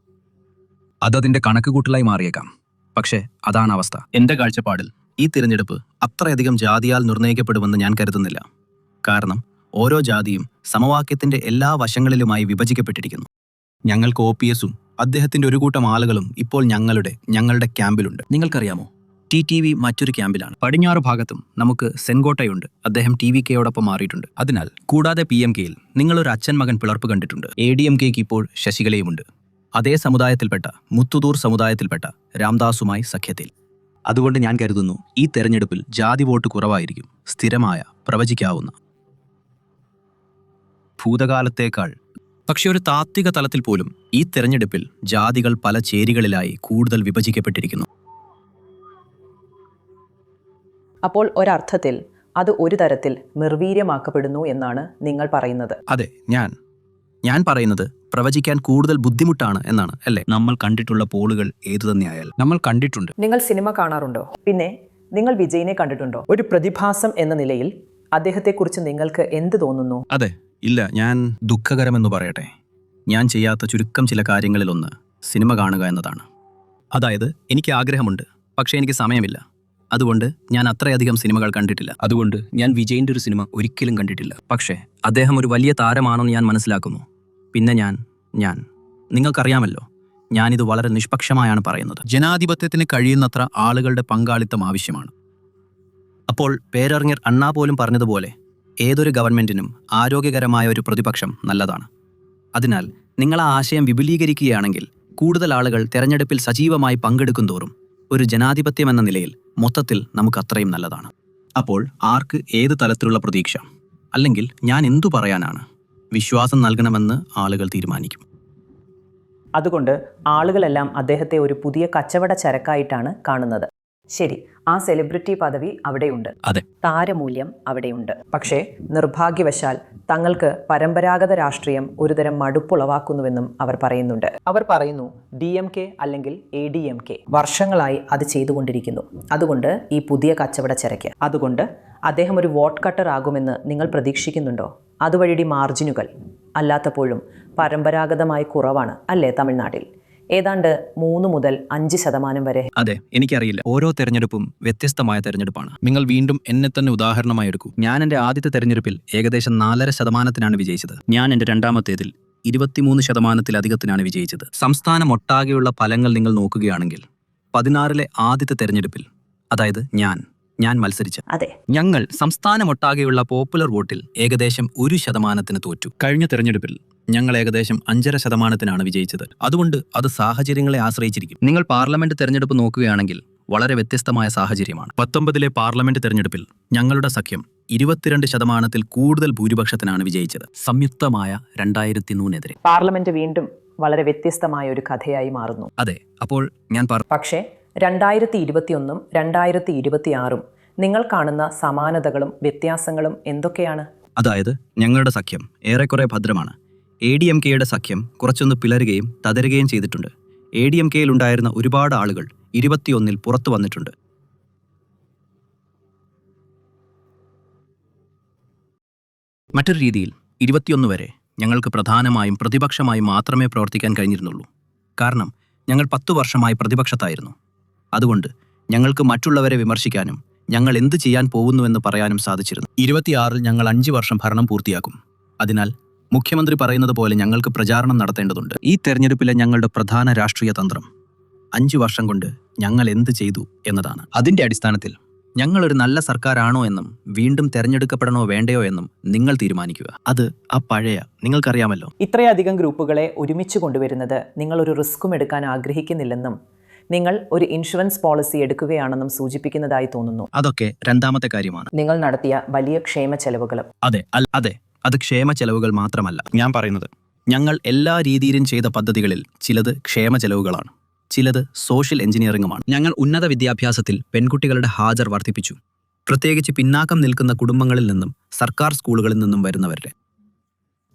അതതിൻ്റെ കണക്കുകൂട്ടലായി മാറിയേക്കാം, പക്ഷേ അതാണ് അവസ്ഥ. എൻ്റെ കാഴ്ചപ്പാടിൽ ഈ തിരഞ്ഞെടുപ്പ് അത്രയധികം ജാതിയാൽ നിർണ്ണയിക്കപ്പെടുമെന്ന് ഞാൻ കരുതുന്നില്ല. കാരണം ഓരോ ജാതിയും സമവാക്യത്തിന്റെ എല്ലാ വശങ്ങളിലുമായി വിഭജിക്കപ്പെട്ടിരിക്കുന്നു. ഞങ്ങൾക്ക് OPSഉം അദ്ദേഹത്തിന്റെ ഒരു കൂട്ടം ആളുകളും ഇപ്പോൾ ഞങ്ങളുടെ ക്യാമ്പിലുണ്ട്. നിങ്ങൾക്കറിയാമോ, TTV മറ്റൊരു ക്യാമ്പിലാണ്. പടിഞ്ഞാറ് ഭാഗത്തും നമുക്ക് സെൻഗോട്ടയുണ്ട്. അദ്ദേഹം TVKയോടൊപ്പം മാറിയിട്ടുണ്ട്. അതിനാൽ കൂടാതെ PMKയിൽ നിങ്ങളൊരു അച്ഛൻ മകൻ പിളർപ്പ് കണ്ടിട്ടുണ്ട്. ADMKയ്ക്ക് ഇപ്പോൾ ശശികലയുമുണ്ട്. അതേ സമുദായത്തിൽപ്പെട്ട മുത്തുതൂർ സമുദായത്തിൽപ്പെട്ട രാംദാസുമായി സഖ്യത്തിൽ. അതുകൊണ്ട് ഞാൻ കരുതുന്നു ഈ തെരഞ്ഞെടുപ്പിൽ ജാതി വോട്ട് കുറവായിരിക്കും. സ്ഥിരമായ, പ്രവചിക്കാവുന്ന, ഭൂതകാലത്തേക്കാൾ. പക്ഷെ ഒരു താത്വിക തലത്തിൽ പോലും ഈ തെരഞ്ഞെടുപ്പിൽ ജാതികൾ പല ചേരികളിലായി കൂടുതൽ വിഭജിക്കപ്പെട്ടിരിക്കുന്നു. അപ്പോൾ ഒരർത്ഥത്തിൽ അത് ഒരു തരത്തിൽ നിർവീര്യമാക്കപ്പെടുന്നു എന്നാണ് നിങ്ങൾ പറയുന്നത്. അതെ, ഞാൻ പറയുന്നത് പ്രവചിക്കാൻ കൂടുതൽ ബുദ്ധിമുട്ടാണ് എന്നാണ്, അല്ലേ? നമ്മൾ കണ്ടിട്ടുള്ള പോളുകൾ ഏതു തന്നെയായാൽ നമ്മൾ കണ്ടിട്ടുണ്ട്. നിങ്ങൾ സിനിമ കാണാറുണ്ടോ? പിന്നെ നിങ്ങൾ വിജയിനെ കണ്ടിട്ടുണ്ടോ? ഒരു പ്രതിഭാസം എന്ന നിലയിൽ അദ്ദേഹത്തെക്കുറിച്ച് നിങ്ങൾക്ക് എന്ത് തോന്നുന്നു? അതെ, ഇല്ല, ഞാൻ ദുഃഖകരമെന്ന് പറയട്ടെ. ഞാൻ ചെയ്യാത്ത ചുരുക്കം ചില കാര്യങ്ങളിലൊന്ന് സിനിമ കാണുക എന്നതാണ്. അതായത് എനിക്ക് ആഗ്രഹമുണ്ട്, പക്ഷേ എനിക്ക് സമയമില്ല. അതുകൊണ്ട് ഞാൻ അത്രയധികം സിനിമകൾ കണ്ടിട്ടില്ല. അതുകൊണ്ട് ഞാൻ വിജയിൻ്റെ ഒരു സിനിമ ഒരിക്കലും കണ്ടിട്ടില്ല. പക്ഷേ അദ്ദേഹം ഒരു വലിയ താരമാണെന്ന് ഞാൻ മനസ്സിലാക്കുന്നു. പിന്നെ ഞാൻ നിങ്ങൾക്കറിയാമല്ലോ, ഞാനിത് വളരെ നിഷ്പക്ഷമായാണ് പറയുന്നത്. ജനാധിപത്യത്തിന് കഴിയുന്നത്ര ആളുകളുടെ പങ്കാളിത്തം ആവശ്യമാണ്. അപ്പോൾ പേരറിஞർ അണ്ണാ പോലും പറഞ്ഞതുപോലെ ഏതൊരു ഗവൺമെന്റിനും ആരോഗ്യകരമായ ഒരു പ്രതിപക്ഷം നല്ലതാണ്. അതിനാൽ നിങ്ങൾ ആ ആശയം വിപുലീകരിക്കുകയാണെങ്കിൽ കൂടുതൽ ആളുകൾ തെരഞ്ഞെടുപ്പിൽ സജീവമായി പങ്കെടുക്കും തോറും ഒരു ജനാധിപത്യം എന്ന നിലയിൽ മൊത്തത്തിൽ നമുക്ക് അത്രയും നല്ലതാണ്. അപ്പോൾ ആർക്ക് ഏത് തലത്തിലുള്ള പ്രതീക്ഷ, അല്ലെങ്കിൽ ഞാൻ എന്തു പറയാനാണ്, വിശ്വാസം നൽകണമെന്ന് ആളുകൾ തീരുമാനിക്കും. അതുകൊണ്ട് ആളുകളെല്ലാം അദ്ദേഹത്തെ ഒരു പുതിയ കച്ചവട ചരക്കായിട്ടാണ് കാണുന്നത്. ശരി, ആ സെലിബ്രിറ്റി പദവി അവിടെയുണ്ട്, അതെ, താരമൂല്യം അവിടെയുണ്ട്. പക്ഷേ നിർഭാഗ്യവശാൽ തങ്ങൾക്ക് പരമ്പരാഗത രാഷ്ട്രീയം ഒരുതരം മടുപ്പുളവാക്കുന്നുവെന്നും അവർ പറയുന്നുണ്ട്. അവർ പറയുന്നു DMK അല്ലെങ്കിൽ ADMK വർഷങ്ങളായി അത് ചെയ്തുകൊണ്ടിരിക്കുന്നു. അതുകൊണ്ട് ഈ പുതിയ കച്ചവട ചരക്ക്, അതുകൊണ്ട് അദ്ദേഹം ഒരു വോട്ട് കട്ടർ ആകുമെന്ന് നിങ്ങൾ പ്രതീക്ഷിക്കുന്നുണ്ടോ? അതുവഴി മാർജിനുകൾ അല്ലാത്തപ്പോഴും പരമ്പരാഗതമായി കുറവാണ്, അല്ലേ? തമിഴ്നാട്ടിൽ ഏതാണ്ട് 3 മുതൽ 5% വരെ. അതെ, എനിക്കറിയില്ല. ഓരോ തെരഞ്ഞെടുപ്പും വ്യത്യസ്തമായ തെരഞ്ഞെടുപ്പാണ്. നിങ്ങൾ വീണ്ടും എന്നെ തന്നെ ഉദാഹരണമായി എടുക്കൂ. ഞാൻ എൻ്റെ ആദ്യത്തെ തെരഞ്ഞെടുപ്പിൽ ഏകദേശം 4.5% വിജയിച്ചത്. ഞാൻ എൻ്റെ രണ്ടാമത്തേതിൽ 23%-ലധികത്തിനാണ് വിജയിച്ചത്. സംസ്ഥാനമൊട്ടാകെയുള്ള ഫലങ്ങൾ നിങ്ങൾ നോക്കുകയാണെങ്കിൽ 16-ലെ ആദ്യത്തെ തെരഞ്ഞെടുപ്പിൽ, അതായത് ഞാൻ മത്സരിച്ച, അതെ, ഞങ്ങൾ സംസ്ഥാനമൊട്ടാകെയുള്ള പോപ്പുലർ വോട്ടിൽ ഏകദേശം 1% തോറ്റു. കഴിഞ്ഞ തെരഞ്ഞെടുപ്പിൽ ഞങ്ങൾ ഏകദേശം 5.5%-നാണ് വിജയിച്ചത്. അതുകൊണ്ട് അത് സാഹചര്യങ്ങളെ ആശ്രയിച്ചിരിക്കും. നിങ്ങൾ പാർലമെന്റ് തെരഞ്ഞെടുപ്പ് നോക്കുകയാണെങ്കിൽ വളരെ വ്യത്യസ്തമായ സാഹചര്യമാണ്. 19-ലെ പാർലമെന്റ് തെരഞ്ഞെടുപ്പിൽ ഞങ്ങളുടെ സഖ്യം 22%-ൽ കൂടുതൽ ഭൂരിപക്ഷത്തിനാണ് വിജയിച്ചത്, സംയുക്തമായ 2003-നെതിരെ. പാർലമെന്റ് വീണ്ടും വളരെ വ്യത്യസ്തമായ ഒരു കഥയായി മാറുന്നു. അതെ, അപ്പോൾ ഞാൻ പക്ഷേ 2021-ഉം 2026-ഉം നിങ്ങൾ കാണുന്ന സമാനതകളും വ്യത്യാസങ്ങളും എന്തൊക്കെയാണ്? അതായത് ഞങ്ങളുടെ സഖ്യം ഏറെക്കുറെ ഭദ്രമാണ്. ADMKയുടെ സഖ്യം കുറച്ചൊന്ന് പിളരുകയും തകരുകയും ചെയ്തിട്ടുണ്ട്. ADMKയിൽ ഉണ്ടായിരുന്ന ഒരുപാട് ആളുകൾ 21-ൽ പുറത്തു വന്നിട്ടുണ്ട്. മറ്റൊരു രീതിയിൽ 21 വരെ ഞങ്ങൾക്ക് പ്രധാനമായും പ്രതിപക്ഷമായി മാത്രമേ പ്രവർത്തിക്കാൻ കഴിഞ്ഞിരുന്നുള്ളൂ. കാരണം ഞങ്ങൾ 10 വർഷമായി പ്രതിപക്ഷത്തായിരുന്നു. അതുകൊണ്ട് ഞങ്ങൾക്ക് മറ്റുള്ളവരെ വിമർശിക്കാനും ഞങ്ങൾ എന്ത് ചെയ്യാൻ പോകുന്നുവെന്ന് പറയാനും സാധിച്ചിരുന്നു. 26-ൽ ഞങ്ങൾ 5 വർഷം ഭരണം പൂർത്തിയാക്കും. അതിനാൽ മുഖ്യമന്ത്രി പറയുന്നത് പോലെ ഞങ്ങൾക്ക് പ്രചാരണം നടത്തേണ്ടതുണ്ട്. ഈ തെരഞ്ഞെടുപ്പിലെ ഞങ്ങളുടെ പ്രധാന രാഷ്ട്രീയ തന്ത്രം 5 വർഷം കൊണ്ട് ഞങ്ങൾ എന്ത് ചെയ്തു എന്നതാണ്. അതിന്റെ അടിസ്ഥാനത്തിൽ ഞങ്ങളൊരു നല്ല സർക്കാരാണോ എന്നും വീണ്ടും തെരഞ്ഞെടുക്കപ്പെടണോ വേണ്ടയോ എന്നും നിങ്ങൾ തീരുമാനിക്കുക. അത് ആ പഴയ നിങ്ങൾക്കറിയാമല്ലോ. ഇത്രയധികം ഗ്രൂപ്പുകളെ ഒരുമിച്ച് കൊണ്ടുവരുന്നത് നിങ്ങളൊരു റിസ്ക്കും എടുക്കാൻ ആഗ്രഹിക്കുന്നില്ലെന്നും നിങ്ങൾ ഒരു ഇൻഷുറൻസ് പോളിസി എടുക്കുകയാണെന്നും സൂചിപ്പിക്കുന്നതായി തോന്നുന്നു. അതൊക്കെ രണ്ടാമത്തെ കാര്യമാണ്. നിങ്ങൾ നടത്തിയ വലിയ ക്ഷേമ ചെലവുകളും. അതെ, അത് ക്ഷേമ ചെലവുകൾ മാത്രമല്ല ഞാൻ പറയുന്നത്. ഞങ്ങൾ എല്ലാ രീതിയിലും ചെയ്ത പദ്ധതികളിൽ ചിലത് ക്ഷേമ ചെലവുകളാണ്, ചിലത് സോഷ്യൽ എഞ്ചിനീയറിംഗുമാണ്. ഞങ്ങൾ ഉന്നത വിദ്യാഭ്യാസത്തിൽ പെൺകുട്ടികളുടെ ഹാജർ വർദ്ധിപ്പിച്ചു, പ്രത്യേകിച്ച് പിന്നാക്കം നിൽക്കുന്ന കുടുംബങ്ങളിൽ നിന്നും സർക്കാർ സ്കൂളുകളിൽ നിന്നും വരുന്നവരുടെ.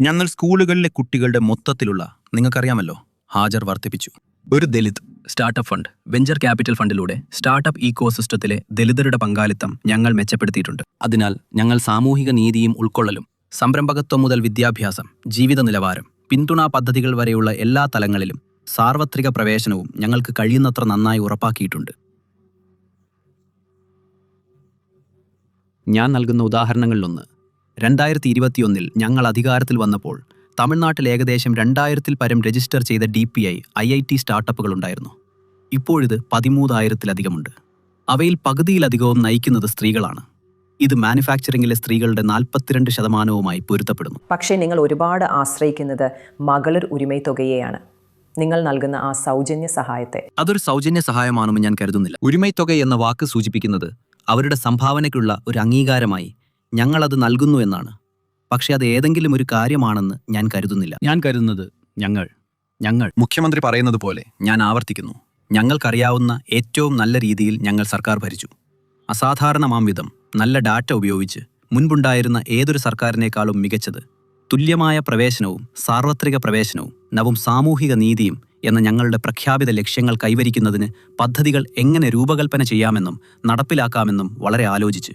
ഞങ്ങൾ സ്കൂളുകളിലെ കുട്ടികളുടെ മൊത്തത്തിലുള്ള നിങ്ങൾക്കറിയാമല്ലോ ഹാജർ വർദ്ധിപ്പിച്ചു. ഒരു Dalit startup fund, venture capital ഫണ്ടിലൂടെ സ്റ്റാർട്ടപ്പ് ഈക്കോസിസ്റ്റത്തിലെ ദലിതരുടെ പങ്കാളിത്തം ഞങ്ങൾ മെച്ചപ്പെടുത്തിയിട്ടുണ്ട്. അതിനാൽ ഞങ്ങൾ സാമൂഹിക നീതിയും ഉൾക്കൊള്ളലും, സംരംഭകത്വം മുതൽ വിദ്യാഭ്യാസം, ജീവിത നിലവാരം, പിന്തുണാ പദ്ധതികൾ വരെയുള്ള എല്ലാ തലങ്ങളിലും സാർവത്രിക പ്രവേശനവും ഞങ്ങൾക്ക് കഴിയുന്നത്ര നന്നായി ഉറപ്പാക്കിയിട്ടുണ്ട്. ഞാൻ നൽകുന്ന ഉദാഹരണങ്ങളിലൊന്ന്, 2021-ൽ ഞങ്ങൾ അധികാരത്തിൽ വന്നപ്പോൾ തമിഴ്നാട്ടിൽ ഏകദേശം 2000-ൽ പരം രജിസ്റ്റർ ചെയ്ത DPI IIT സ്റ്റാർട്ടപ്പുകൾ ഉണ്ടായിരുന്നു. ഇപ്പോഴിത് 13,000-ലധികമുണ്ട്. അവയിൽ പകുതിയിലധികവും നയിക്കുന്നത് സ്ത്രീകളാണ്. ഇത് മാനുഫാക്ചറിംഗിലെ സ്ത്രീകളുടെ 42%വുമായി പൊരുത്തപ്പെടുന്നു. പക്ഷേ നിങ്ങൾ ഒരുപാട് ആശ്രയിക്കുന്നത് മകളിർ ഉരിമൈ തുകയെയാണ്. നിങ്ങൾ നൽകുന്ന ആ സൗജന്യ സഹായത്തെ. അതൊരു സൗജന്യ സഹായമാണെന്ന് ഞാൻ കരുതുന്നില്ല. ഉരിമൈത്തുക എന്ന വാക്ക് സൂചിപ്പിക്കുന്നത് അവരുടെ സംഭാവനയ്ക്കുള്ള ഒരു അംഗീകാരമായി ഞങ്ങളത് നൽകുന്നു എന്നാണ്. പക്ഷേ അത് ഏതെങ്കിലും ഒരു കാര്യമാണെന്ന് ഞാൻ കരുതുന്നില്ല. ഞാൻ കരുതുന്നത് ഞങ്ങൾ മുഖ്യമന്ത്രി പറയുന്നത് പോലെ ഞാൻ ആവർത്തിക്കുന്നു, ഞങ്ങൾക്കറിയാവുന്ന ഏറ്റവും നല്ല രീതിയിൽ ഞങ്ങൾ സർക്കാർ ഭരിച്ചു. അസാധാരണമാം വിധം നല്ല ഡാറ്റ ഉപയോഗിച്ച് മുൻപുണ്ടായിരുന്ന ഏതൊരു സർക്കാരിനേക്കാളും മികച്ചത്, തുല്യമായ പ്രവേശനവും സാർവത്രിക പ്രവേശനവും നവും സാമൂഹിക നീതിയും എന്ന ഞങ്ങളുടെ പ്രഖ്യാപിത ലക്ഷ്യങ്ങൾ കൈവരിക്കുന്നതിന് പദ്ധതികൾ എങ്ങനെ രൂപകൽപ്പന ചെയ്യാമെന്നും നടപ്പിലാക്കാമെന്നും വളരെ ആലോചിച്ച്,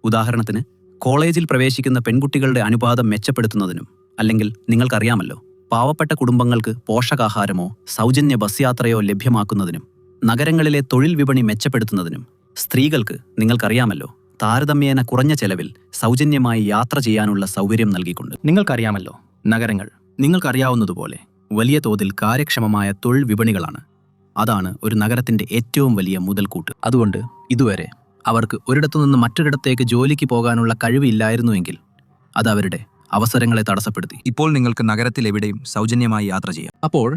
ഉദാഹരണത്തിന് കോളേജിൽ പ്രവേശിക്കുന്ന പെൺകുട്ടികളുടെ അനുപാതം മെച്ചപ്പെടുത്തുന്നതിനും, അല്ലെങ്കിൽ നിങ്ങൾക്കറിയാമല്ലോ പാവപ്പെട്ട കുടുംബങ്ങൾക്ക് പോഷകാഹാരമോ സൗജന്യ ബസ് യാത്രയോ ലഭ്യമാക്കുന്നതിനും, നഗരങ്ങളിലെ തൊഴിൽ വിപണി മെച്ചപ്പെടുത്തുന്നതിനും, സ്ത്രീകൾക്ക് നിങ്ങൾക്കറിയാമല്ലോ താരതമ്യേന കുറഞ്ഞ ചെലവിൽ സൗജന്യമായി യാത്ര ചെയ്യാനുള്ള സൗകര്യം നൽകിക്കൊണ്ട്. നിങ്ങൾക്കറിയാമല്ലോ നഗരങ്ങൾ നിങ്ങൾക്കറിയാവുന്നതുപോലെ വലിയ തോതിൽ കാര്യക്ഷമമായ തൊഴിൽ വിപണികളാണ്. അതാണ് ഒരു നഗരത്തിന്റെ ഏറ്റവും വലിയ മുതൽക്കൂട്ട്. അതുകൊണ്ട് ഇതുവരെ അവർക്ക് ഒരിടത്തുനിന്ന് മറ്റൊരിടത്തേക്ക് ജോലിക്ക് പോകാനുള്ള കഴിവില്ലായിരുന്നുവെങ്കിൽ അത് അവരുടെ അവസരങ്ങളെ തടസ്സപ്പെടുത്തി. ഇപ്പോൾ നിങ്ങൾക്ക് നഗരത്തിൽ എവിടെയും സൗജന്യമായി യാത്ര ചെയ്യാം. അപ്പോൾ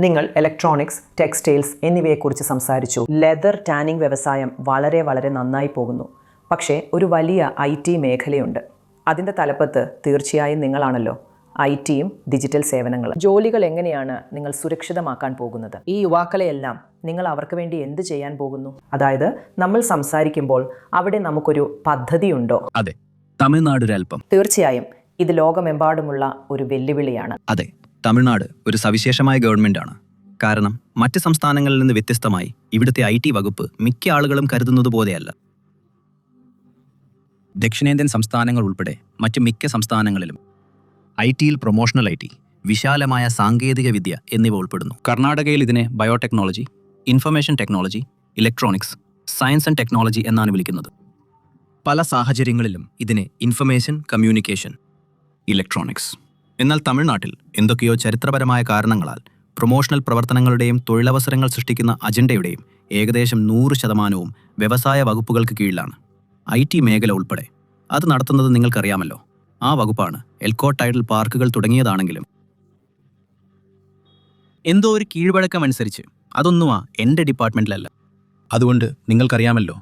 നിങ്ങൾ ഇലക്ട്രോണിക്സ്, ടെക്സ്റ്റൈൽസ് എന്നിവയെക്കുറിച്ച് സംസാരിച്ചു. ലെതർ ടാനിംഗ് വ്യവസായം വളരെ വളരെ നന്നായി പോകുന്നു. പക്ഷേ ഒരു വലിയ IT മേഖലയുണ്ട്. അതിൻ്റെ തലപ്പത്ത് തീർച്ചയായും നിങ്ങളാണല്ലോ. IT-യും ഡിജിറ്റൽ സേവനങ്ങളും. ജോലികൾ എങ്ങനെയാണ് നിങ്ങൾ സുരക്ഷിതമാക്കാൻ പോകുന്നത്? ഈ യുവാക്കളെയെല്ലാം നിങ്ങൾ അവർക്ക് വേണ്ടി എന്ത് ചെയ്യാൻ പോകുന്നു? അതായത് നമ്മൾ സംസാരിക്കുമ്പോൾ അവിടെ നമുക്കൊരു പദ്ധതിയുണ്ടോ? അതെ, തമിഴ്നാട് ഒരൽപ്പം. തീർച്ചയായും ഇത് ലോകമെമ്പാടുമുള്ള ഒരു വെല്ലുവിളിയാണ്. അതെ, തമിഴ്നാട് ഒരു സവിശേഷമായ ഗവൺമെന്റാണ്. കാരണം മറ്റ് സംസ്ഥാനങ്ങളിൽ നിന്ന് വ്യത്യസ്തമായി ഇവിടുത്തെ IT വകുപ്പ് മിക്ക ആളുകളും കരുതുന്നത് പോലെയല്ല. ദക്ഷിണേന്ത്യൻ സംസ്ഥാനങ്ങൾ ഉൾപ്പെടെ മറ്റ് മിക്ക സംസ്ഥാനങ്ങളിലും IT-യിൽ പ്രൊമോഷണൽ IT, വിശാലമായ സാങ്കേതിക വിദ്യ എന്നിവ ഉൾപ്പെടുന്നു. കർണാടകയിൽ ഇതിനെ biotechnology, information technology, electronics, science and technology എന്നാണ് വിളിക്കുന്നത്. പല സാഹചര്യങ്ങളിലും ഇതിനെ ഇൻഫർമേഷൻ കമ്മ്യൂണിക്കേഷൻ, ഇലക്ട്രോണിക്സ്. എന്നാൽ തമിഴ്നാട്ടിൽ എന്തൊക്കെയോ ചരിത്രപരമായ കാരണങ്ങളാൽ പ്രൊമോഷണൽ പ്രവർത്തനങ്ങളുടെയും തൊഴിലവസരങ്ങൾ സൃഷ്ടിക്കുന്ന അജണ്ടയുടെയും ഏകദേശം 100%വും വ്യവസായ വകുപ്പുകൾക്ക് കീഴിലാണ്. IT മേഖല ഉൾപ്പെടെ അത് നടത്തുന്നത് നിങ്ങൾക്കറിയാമല്ലോ. ആ വകുപ്പാണ് എൽക്കോ ടൈഡൽ പാർക്കുകൾ തുടങ്ങിയതാണെങ്കിലും എന്തോ ഒരു കീഴ്വഴക്കമനുസരിച്ച് അതൊന്നും എൻ്റെ ഡിപ്പാർട്ട്മെൻറ്റിലല്ല. അതുകൊണ്ട് നിങ്ങൾക്കറിയാമല്ലോ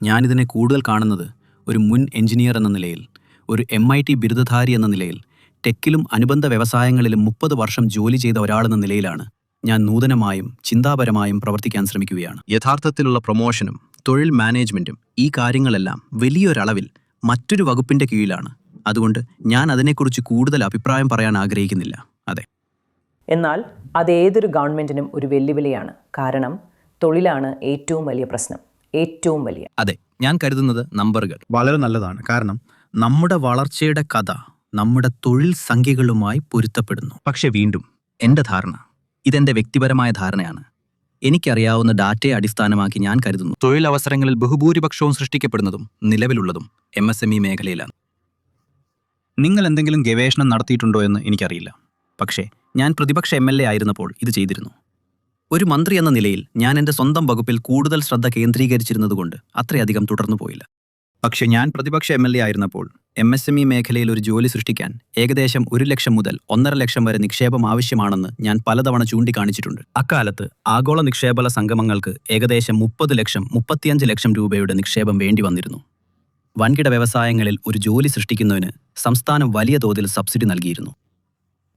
ഞാനിതിനെ കൂടുതൽ കാണുന്നത് ഒരു മുൻ എഞ്ചിനീയർ എന്ന നിലയിൽ, ഒരു MIT ബിരുദധാരി എന്ന നിലയിൽ, ടെക്കിലും അനുബന്ധ വ്യവസായങ്ങളിലും 30 വർഷം ജോലി ചെയ്ത ഒരാളെന്ന നിലയിലാണ് ഞാൻ നൂതനമായും ചിന്താപരമായും പ്രവർത്തിക്കാൻ ശ്രമിക്കുകയാണ്. യഥാർത്ഥത്തിലുള്ള പ്രൊമോഷനും തൊഴിൽ മാനേജ്മെൻറ്റും ഈ കാര്യങ്ങളെല്ലാം വലിയൊരളവിൽ മറ്റൊരു വകുപ്പിൻ്റെ കീഴിലാണ്. അതുകൊണ്ട് ഞാൻ അതിനെക്കുറിച്ച് കൂടുതൽ അഭിപ്രായം പറയാൻ ആഗ്രഹിക്കുന്നില്ല. അതെ. എന്നാൽ അതേതൊരു ഗവൺമെൻറ്റിനും ഒരു വെല്ലുവിളിയാണ്. കാരണം തൊഴിലാണ് ഏറ്റവും വലിയ പ്രശ്നം, ഏറ്റവും വലിയ. അതെ, ഞാൻ കരുതുന്നത് നമ്പറുകൾ വളരെ നല്ലതാണ്. കാരണം നമ്മുടെ വളർച്ചയുടെ കഥ നമ്മുടെ തൊഴിൽ സംഖ്യകളുമായി പൊരുത്തപ്പെടുന്നു. പക്ഷെ വീണ്ടും എൻ്റെ ധാരണ, ഇതെൻ്റെ വ്യക്തിപരമായ ധാരണയാണ്. എനിക്കറിയാവുന്ന ഡാറ്റയെ അടിസ്ഥാനമാക്കി ഞാൻ കരുതുന്നു തൊഴിലവസരങ്ങളിൽ ബഹുഭൂരിപക്ഷവും സൃഷ്ടിക്കപ്പെടുന്നതും നിലവിലുള്ളതും MSME മേഖലയിലാണ്. നിങ്ങൾ എന്തെങ്കിലും ഗവേഷണം നടത്തിയിട്ടുണ്ടോ എന്ന് എനിക്കറിയില്ല. പക്ഷേ ഞാൻ പ്രതിപക്ഷ MLA ആയിരുന്നപ്പോൾ ഇത് ചെയ്തിരുന്നു. ഒരു മന്ത്രി എന്ന നിലയിൽ ഞാൻ എൻ്റെ സ്വന്തം വകുപ്പിൽ കൂടുതൽ ശ്രദ്ധ കേന്ദ്രീകരിച്ചിരുന്നതുകൊണ്ട് അത്രയധികം തുടർന്നു പോയില്ല. പക്ഷേ ഞാൻ പ്രതിപക്ഷ MLA ആയിരുന്നപ്പോൾ MSME മേഖലയിൽ ഒരു ജോലി സൃഷ്ടിക്കാൻ ഏകദേശം 1 ലക്ഷം മുതൽ 1.5 ലക്ഷം വരെ നിക്ഷേപം ആവശ്യമാണെന്ന് ഞാൻ പലതവണ ചൂണ്ടിക്കാണിച്ചിട്ടുണ്ട്. അക്കാലത്ത് ആഗോള നിക്ഷേപക സംഗമങ്ങൾക്ക് ഏകദേശം 30 ലക്ഷം 35 ലക്ഷം രൂപയുടെ നിക്ഷേപം വേണ്ടി വന്നിരുന്നു. വൻകിട വ്യവസായങ്ങളിൽ ഒരു ജോലി സൃഷ്ടിക്കുന്നതിന് സംസ്ഥാനം വലിയ തോതിൽ സബ്സിഡി നൽകിയിരുന്നു.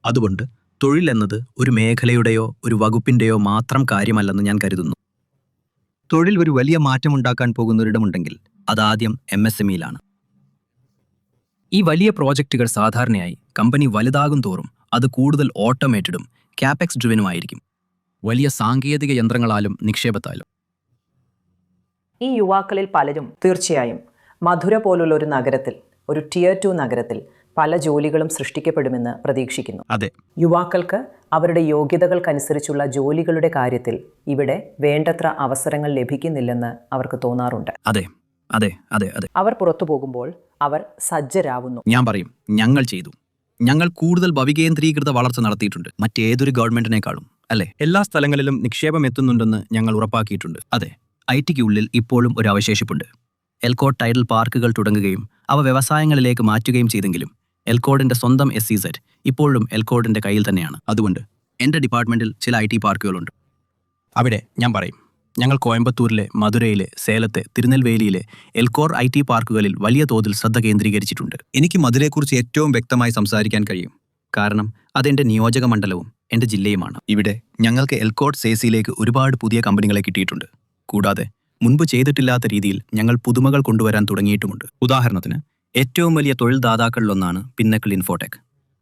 അതുകൊണ്ട് തൊഴിൽ എന്നത് ഒരു മേഖലയുടെയോ ഒരു വകുപ്പിൻ്റെയോ മാത്രം കാര്യമല്ലെന്ന് ഞാൻ കരുതുന്നു. തൊഴിൽ ഒരു വലിയ മാറ്റമുണ്ടാക്കാൻ പോകുന്നൊരിടമുണ്ടെങ്കിൽ അതാദ്യം MSMEയിലാണ്. ഈ വലിയ പ്രോജക്റ്റുകൾ സാധാരണയായി കമ്പനി വലുതാകും തോറും അത് കൂടുതൽ ഓട്ടോമേറ്റഡും ക്യാപെക്സ് ഡ്രിവനുമായിരിക്കും, വലിയ സാങ്കേതിക യന്ത്രങ്ങളാലും നിക്ഷേപത്താലും. ഈ യുവാക്കളിൽ പലരും തീർച്ചയായും മധുര പോലുള്ള ഒരു നഗരത്തിൽ, ഒരു Tier 2 നഗരത്തിൽ പല ജോലികളും സൃഷ്ടിക്കപ്പെടുമെന്ന് പ്രതീക്ഷിക്കുന്നു. അതെ, യുവാക്കൾക്ക് അവരുടെ യോഗ്യതകൾക്കനുസരിച്ചുള്ള ജോലികളുടെ കാര്യത്തിൽ ഇവിടെ വേണ്ടത്ര അവസരങ്ങൾ ലഭിക്കുന്നില്ലെന്ന് അവർക്ക് തോന്നാറുണ്ട്. അതെ അതെ അതെ അതെ അവർ പുറത്തു പോകുമ്പോൾ അവർ സജ്ജരാവുന്നു. ഞാൻ പറയും, ഞങ്ങൾ ചെയ്തു. ഞങ്ങൾ കൂടുതൽ ഭവികേന്ദ്രീകൃത വളർച്ച നടത്തിയിട്ടുണ്ട് മറ്റേതൊരു ഗവൺമെന്റിനേക്കാളും. അല്ലേ? എല്ലാ സ്ഥലങ്ങളിലും നിക്ഷേപം എത്തുന്നുണ്ടെന്ന് ഞങ്ങൾ ഉറപ്പാക്കിയിട്ടുണ്ട്. അതെ, IT-ക്ക് ഉള്ളിൽ ഇപ്പോഴും ഒരു അവശേഷിപ്പുണ്ട്. എൽകോഡ് ടൈഡൽ പാർക്കുകൾ തുടങ്ങുകയും അവ വ്യവസായങ്ങളിലേക്ക് മാറ്റുകയും ചെയ്തെങ്കിലും എൽകോഡിന്റെ സ്വന്തം SEZ ഇപ്പോഴും എൽകോഡിന്റെ കയ്യിൽ തന്നെയാണ്. അതുകൊണ്ട് എൻ്റെ ഡിപ്പാർട്ട്മെന്റിൽ ചില IT പാർക്കുകളുണ്ട്. അവിടെ ഞാൻ പറയും, ഞങ്ങൾ കോയമ്പത്തൂരിലെ, മധുരയിലെ, സേലത്തെ, തിരുനെൽവേലിയിലെ എൽകോർ IT പാർക്കുകളിൽ വലിയ തോതിൽ ശ്രദ്ധ കേന്ദ്രീകരിച്ചിട്ടുണ്ട്. എനിക്ക് മധുരയെക്കുറിച്ച് ഏറ്റവും വ്യക്തമായി സംസാരിക്കാൻ കഴിയും. കാരണം അതെൻ്റെ നിയോജക മണ്ഡലവും എൻ്റെ ജില്ലയുമാണ്. ഇവിടെ ഞങ്ങൾക്ക് എൽകോഡ് സേസിയിലേക്ക് ഒരുപാട് പുതിയ കമ്പനികളെ കിട്ടിയിട്ടുണ്ട്. കൂടാതെ മുൻപ് ചെയ്തിട്ടില്ലാത്ത രീതിയിൽ ഞങ്ങൾ പുതുമകൾ കൊണ്ടുവരാൻ തുടങ്ങിയിട്ടുമുണ്ട്. ഉദാഹരണത്തിന് ഏറ്റവും വലിയ തൊഴിൽ ദാതാക്കളിലൊന്നാണ് പിന്നക്കിൾ ഇൻഫോടെക്.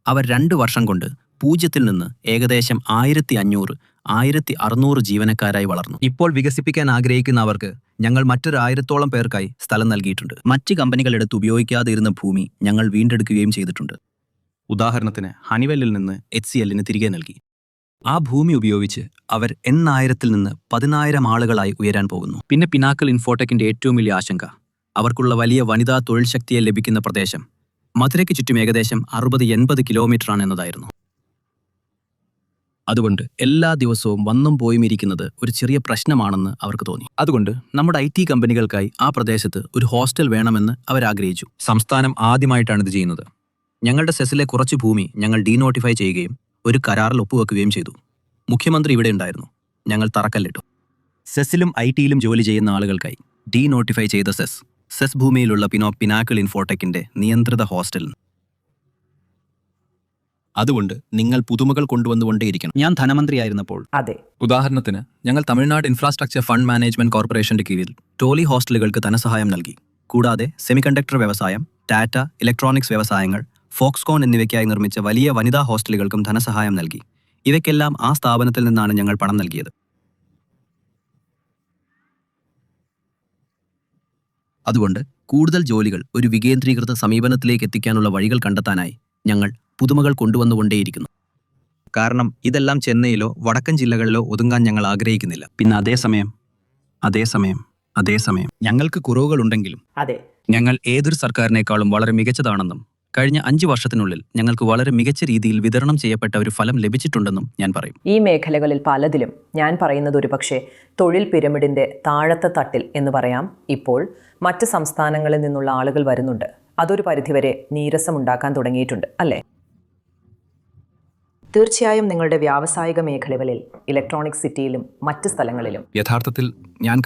അവർ 2 വർഷം കൊണ്ട് 0 നിന്ന് ഏകദേശം 1500-1600 ജീവനക്കാരായി വളർന്നു. ഇപ്പോൾ വികസിപ്പിക്കാൻ ആഗ്രഹിക്കുന്ന അവർക്ക് ഞങ്ങൾ മറ്റൊരു 1000-ഓളം പേർക്കായി സ്ഥലം നൽകിയിട്ടുണ്ട്. മറ്റ് കമ്പനികളെടുത്ത് ഉപയോഗിക്കാതെ ഇരുന്ന ഭൂമി ഞങ്ങൾ വീണ്ടെടുക്കുകയും ചെയ്തിട്ടുണ്ട്. ഉദാഹരണത്തിന് ഹണിവെല്ലിൽ നിന്ന് HCLന് തിരികെ നൽകി. ആ ഭൂമി ഉപയോഗിച്ച് അവർ 1000-ൽ നിന്ന് 10,000 ആളുകളായി ഉയരാൻ പോകുന്നു. പിന്നെ പിനാക്കിൾ ഇൻഫോടെക്കിന്റെ ഏറ്റവും വലിയ ആശങ്ക അവർക്കുള്ള വലിയ വനിതാ തൊഴിൽ ശക്തിയെ ലഭിക്കുന്ന പ്രദേശം മധുരയ്ക്ക് ചുറ്റും ഏകദേശം 60-80 കിലോമീറ്ററാണ് എന്നതായിരുന്നു. അതുകൊണ്ട് എല്ലാ ദിവസവും വന്നും പോയും ഇരിക്കുന്നത് ഒരു ചെറിയ പ്രശ്നമാണെന്ന് അവർക്ക് തോന്നി. അതുകൊണ്ട് നമ്മുടെ IT കമ്പനികൾക്കായി ആ പ്രദേശത്ത് ഒരു ഹോസ്റ്റൽ വേണമെന്ന് അവരാഗ്രഹിച്ചു. സംസ്ഥാനം ആദ്യമായിട്ടാണ് ഇത് ചെയ്യുന്നത്. ഞങ്ങളുടെ സെസ്സിലെ കുറച്ച് ഭൂമി ഞങ്ങൾ ഡീനോട്ടിഫൈ ചെയ്യുകയും ഒരു കരാറിൽ ഒപ്പുവെക്കുകയും ചെയ്തു. മുഖ്യമന്ത്രി ഇവിടെ ഉണ്ടായിരുന്നു. ഞങ്ങൾ തറക്കല്ലിട്ടു. സെസ്സിലും IT-യിലും ജോലി ചെയ്യുന്ന ആളുകൾക്കായി ഡീനോട്ടിഫൈ ചെയ്ത സെസ് ഭൂമിയിലുള്ള പിനാക്കിൾ ഇൻഫോടെക്കിന്റെ നിയന്ത്രിത ഹോസ്റ്റൽ. അതുകൊണ്ട് നിങ്ങൾ പുതുമകൾ കൊണ്ടുവന്നുകൊണ്ടേയിരിക്കണം. ഞാൻ ധനമന്ത്രിയായിരുന്നപ്പോൾ, അതെ, ഉദാഹരണത്തിന് ഞങ്ങൾ തമിഴ്നാട് ഇൻഫ്രാസ്ട്രക്ചർ ഫണ്ട് മാനേജ്മെന്റ് കോർപ്പറേഷന്റെ കീഴിൽ ടോലി ഹോസ്റ്റലുകൾക്ക് ധനസഹായം നൽകി. കൂടാതെ സെമികണ്ടക്ടർ വ്യവസായം, ടാറ്റ ഇലക്ട്രോണിക്സ് വ്യവസായങ്ങൾ, ഫോക്സ്കോൺ എന്നിവയ്ക്കായി നിർമ്മിച്ച വലിയ വനിതാ ഹോസ്റ്റലുകൾക്കും ധനസഹായം നൽകി. ഇവയ്ക്കെല്ലാം ആ സ്ഥാപനത്തിൽ നിന്നാണ് ഞങ്ങൾ പണം നൽകിയത്. അതുകൊണ്ട് കൂടുതൽ ജോലികൾ ഒരു വികേന്ദ്രീകൃത സമീപനത്തിലേക്ക് എത്തിക്കാനുള്ള വഴികൾ കണ്ടെത്താനായി ഞങ്ങൾ പുതുമകൾ കൊണ്ടുവന്നുകൊണ്ടേയിരിക്കുന്നു. കാരണം ഇതെല്ലാം ചെന്നൈയിലോ വടക്കൻ ജില്ലകളിലോ ഒതുങ്ങാൻ ഞങ്ങൾ ആഗ്രഹിക്കുന്നില്ല. പിന്നെ അതേസമയം ഞങ്ങൾക്ക് കുറവുകളുണ്ടെങ്കിലും അതെ, ഞങ്ങൾ ഏതൊരു സർക്കാരിനേക്കാളും വളരെ മികച്ചതാണെന്നും കഴിഞ്ഞ 5 വർഷത്തിനുള്ളിൽ ഞങ്ങൾക്ക് വളരെ മികച്ച രീതിയിൽ വിതരണം ചെയ്യപ്പെട്ട ഒരു ഫലം ലഭിച്ചിട്ടുണ്ടെന്നും ഞാൻ പറയും. ഈ മേഖലകളിൽ പലതിലും ഞാൻ പറയുന്നത് ഒരുപക്ഷെ തൊഴിൽ പിരമിഡിന്റെ താഴത്തെ തട്ടിൽ എന്ന് പറയാം. ഇപ്പോൾ മറ്റ് സംസ്ഥാനങ്ങളിൽ നിന്നുള്ള ആളുകൾ വരുന്നുണ്ട്. അതൊരു പരിധിവരെ നീരസമുണ്ടാക്കാൻ തുടങ്ങിയിട്ടുണ്ട്, അല്ലേ? തീർച്ചയായും നിങ്ങളുടെ വ്യാവസായിക മേഖലകളിൽ, ഇലക്ട്രോണിക് സിറ്റിയിലും മറ്റ് സ്ഥലങ്ങളിലും യഥാർത്ഥത്തിൽ ഞാനും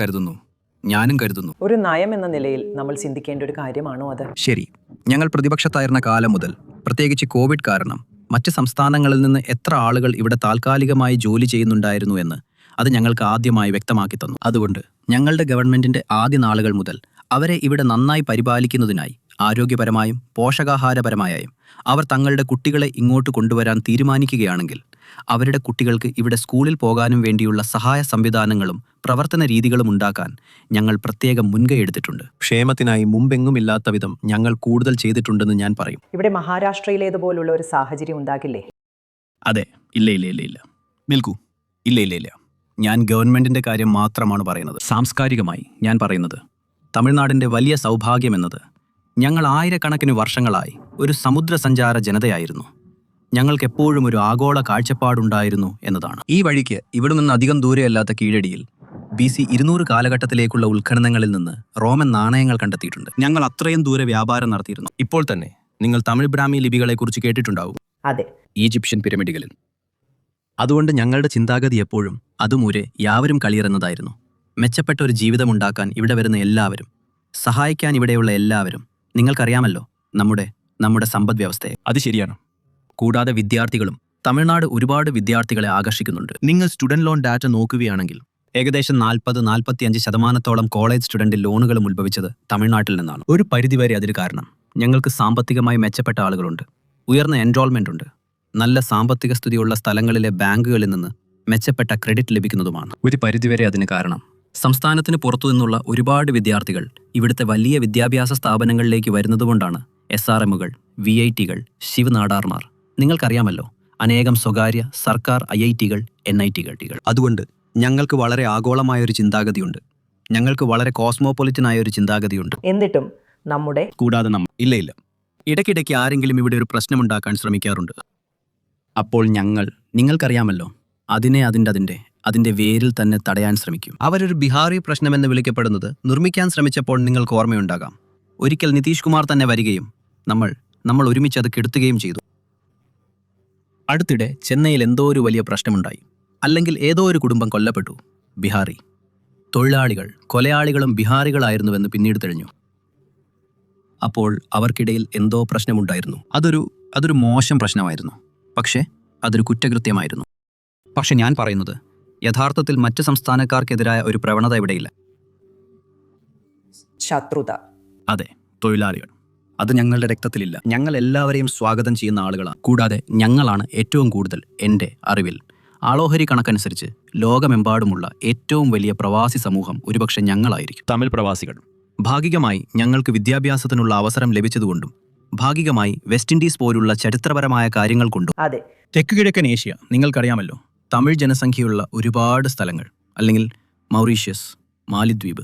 കരുതുന്നു ഒരു നയം എന്ന നിലയിൽ നമ്മൾ ചിന്തിക്കേണ്ട ഒരു കാര്യമാണോ അത്? ശരി, ഞങ്ങൾ പ്രതിപക്ഷത്തായിരുന്ന കാലം മുതൽ, പ്രത്യേകിച്ച് കോവിഡ് കാരണം, മറ്റ് സംസ്ഥാനങ്ങളിൽ നിന്ന് എത്ര ആളുകൾ ഇവിടെ താൽക്കാലികമായി ജോലി ചെയ്യുന്നുണ്ടായിരുന്നു എന്ന് അത് ഞങ്ങൾക്ക് ആദ്യമായി വ്യക്തമാക്കി തന്നു. അതുകൊണ്ട് ഞങ്ങളുടെ ഗവൺമെന്റിന്റെ ആദ്യ നാളുകൾ മുതൽ അവരെ ഇവിടെ നന്നായി പരിപാലിക്കുന്നതിനായി ആരോഗ്യപരമായും പോഷകാഹാരപരമായും അവർ തങ്ങളുടെ കുട്ടികളെ ഇങ്ങോട്ട് കൊണ്ടുവരാൻ തീരുമാനിക്കുകയാണെങ്കിൽ അവരുടെ കുട്ടികൾക്ക് ഇവിടെ സ്കൂളിൽ പോകാനും വേണ്ടിയുള്ള സഹായ സംവിധാനങ്ങളും പ്രവർത്തന രീതികളും ഉണ്ടാക്കാൻ ഞങ്ങൾ പ്രത്യേകം മുൻകൈ എടുത്തിട്ടുണ്ട്. ക്ഷേമത്തിനായി മുമ്പെങ്ങുമില്ലാത്ത വിധം ഞങ്ങൾ കൂടുതൽ ചെയ്തിട്ടുണ്ടെന്ന് ഞാൻ പറയും. ഇവിടെ മഹാരാഷ്ട്രയിലേതുപോലുള്ള ഒരു സാഹചര്യം ഉണ്ടാകില്ലേ? അതെ, ഇല്ല. നിൽക്കൂ, ഇല്ല. ഞാൻ ഗവൺമെന്റിന്റെ കാര്യം മാത്രമാണ് പറയുന്നത്. സാംസ്കാരികമായി ഞാൻ പറയുന്നത് തമിഴ്നാടിന്റെ വലിയ സൗഭാഗ്യമെന്നത് ഞങ്ങൾ ആയിരക്കണക്കിന് വർഷങ്ങളായി ഒരു സമുദ്രസഞ്ചാര ജനതയായിരുന്നു. ഞങ്ങൾക്ക് എപ്പോഴും ഒരു ആഗോള കാഴ്ചപ്പാടുണ്ടായിരുന്നു എന്നതാണ്. ഈ വഴിക്ക് ഇവിടെ നിന്ന് അധികം ദൂരെയല്ലാത്ത കീഴടിയിൽ BC 200 കാലഘട്ടത്തിലേക്കുള്ള ഉത്ഖനനങ്ങളിൽ നിന്ന് റോമൻ നാണയങ്ങൾ കണ്ടെത്തിയിട്ടുണ്ട്. ഞങ്ങൾ അത്രയും ദൂരെ വ്യാപാരം നടത്തിയിരുന്നു. ഇപ്പോൾ തന്നെ നിങ്ങൾ തമിഴ് ബ്രാഹ്മി ലിപികളെക്കുറിച്ച് കേട്ടിട്ടുണ്ടാവും. അതെ, ഈജിപ്ഷ്യൻ പിരമിഡുകളിൽ. അതുകൊണ്ട് ഞങ്ങളുടെ ചിന്താഗതി എപ്പോഴും അതുമൂരെ യാവരും കളിയറെന്നതായിരുന്നു. മെച്ചപ്പെട്ട ഒരു ജീവിതമുണ്ടാക്കാൻ ഇവിടെ വരുന്ന എല്ലാവരും, സഹായിക്കാൻ ഇവിടെയുള്ള എല്ലാവരും. നിങ്ങൾക്കറിയാമല്ലോ നമ്മുടെ സമ്പദ് വ്യവസ്ഥയെ. അത് ശരിയാണ്. കൂടാതെ വിദ്യാർത്ഥികളും. തമിഴ്നാട് ഒരുപാട് വിദ്യാർത്ഥികളെ ആകർഷിക്കുന്നുണ്ട്. നിങ്ങൾ സ്റ്റുഡന്റ് ലോൺ ഡാറ്റ നോക്കുകയാണെങ്കിൽ ഏകദേശം 40-45% കോളേജ് സ്റ്റുഡന്റ് ലോണുകളും ഉത്ഭവിച്ചത് തമിഴ്നാട്ടിൽ നിന്നാണ്. ഒരു പരിധിവരെ അതിന് കാരണം ഞങ്ങൾക്ക് സാമ്പത്തികമായി മെച്ചപ്പെട്ട ആളുകളുണ്ട്, ഉയർന്ന എൻറോൾമെന്റ് ഉണ്ട്, നല്ല സാമ്പത്തിക സ്ഥിതിയുള്ള സ്ഥലങ്ങളിലെ ബാങ്കുകളിൽ നിന്ന് മെച്ചപ്പെട്ട ക്രെഡിറ്റ് ലഭിക്കുന്നതുമാണ്. ഒരു പരിധിവരെ അതിന് കാരണം സംസ്ഥാനത്തിന് പുറത്തുനിന്നുള്ള ഒരുപാട് വിദ്യാർത്ഥികൾ ഇവിടുത്തെ വലിയ വിദ്യാഭ്യാസ സ്ഥാപനങ്ങളിലേക്ക് വരുന്നതുകൊണ്ടാണ്. SRMകൾ, VITകൾ, ശിവനാടാർമാർ. നിങ്ങൾക്കറിയാമല്ലോ, അനേകം സ്വകാര്യ സർക്കാർ IITകൾ, NITകൾ. അതുകൊണ്ട് ഞങ്ങൾക്ക് വളരെ ആഗോളമായൊരു ചിന്താഗതിയുണ്ട്. ഞങ്ങൾക്ക് വളരെ കോസ്മോപൊളിറ്റനായൊരു ചിന്താഗതിയുണ്ട്. എന്നിട്ടും കൂടാതെ ഇല്ല. ഇടയ്ക്കിടയ്ക്ക് ആരെങ്കിലും ഇവിടെ ഒരു പ്രശ്നമുണ്ടാക്കാൻ ശ്രമിക്കാറുണ്ട്. അപ്പോൾ നിങ്ങൾക്കറിയാമല്ലോ, അതിനെ അതിന്റെ വേരിൽ തന്നെ തടയാൻ ശ്രമിക്കും. അവരൊരു ബിഹാറി പ്രശ്നമെന്ന് വിളിക്കപ്പെടുന്നത് നിർമ്മിക്കാൻ ശ്രമിച്ചപ്പോൾ നിങ്ങൾക്ക് ഓർമ്മയുണ്ടാകാം. ഒരിക്കൽ നിതീഷ് കുമാർ തന്നെ വരികയും നമ്മൾ ഒരുമിച്ച് അത് കെടുത്തുകയും ചെയ്തു. അടുത്തിടെ ചെന്നൈയിൽ എന്തോ ഒരു വലിയ പ്രശ്നമുണ്ടായി. അല്ലെങ്കിൽ ഏതോ ഒരു കുടുംബം കൊല്ലപ്പെട്ടു. ബിഹാറി തൊഴിലാളികൾ കൊലയാളികളും ബിഹാറികളായിരുന്നുവെന്ന് പിന്നീട് തെളിഞ്ഞു. അപ്പോൾ അവർക്കിടയിൽ എന്തോ പ്രശ്നമുണ്ടായിരുന്നു. അതൊരു മോശം പ്രശ്നമായിരുന്നു. പക്ഷേ അതൊരു കുറ്റകൃത്യമായിരുന്നു. പക്ഷെ ഞാൻ പറയുന്നത് യഥാർത്ഥത്തിൽ മറ്റ് സംസ്ഥാനക്കാർക്കെതിരായ ഒരു പ്രവണത ഇവിടെയില്ല. ശത്രുത. അതെ, തൊഴിലാളികൾ. അത് ഞങ്ങളുടെ രക്തത്തിലില്ല. ഞങ്ങൾ എല്ലാവരെയും സ്വാഗതം ചെയ്യുന്ന ആളുകളാണ്. കൂടാതെ ഞങ്ങളാണ് ഏറ്റവും കൂടുതൽ, എൻ്റെ അറിവിൽ, ആളോഹരി കണക്കനുസരിച്ച് ലോകമെമ്പാടുമുള്ള ഏറ്റവും വലിയ പ്രവാസി സമൂഹം ഒരുപക്ഷെ ഞങ്ങളായിരിക്കും. തമിഴ് പ്രവാസികൾ. ഭാഗികമായി ഞങ്ങൾക്ക് വിദ്യാഭ്യാസത്തിനുള്ള അവസരം ലഭിച്ചതുകൊണ്ടും ഭാഗികമായി വെസ്റ്റ് ഇൻഡീസ് പോലുള്ള ചരിത്രപരമായ കാര്യങ്ങൾ കൊണ്ടും. അതെ, തെക്കുകിഴക്കൻ ഏഷ്യ നിങ്ങൾക്കറിയാമല്ലോ, തമിഴ് ജനസംഖ്യയുള്ള ഒരുപാട് സ്ഥലങ്ങൾ. അല്ലെങ്കിൽ മൗറീഷ്യസ്, മാലിദ്വീപ്,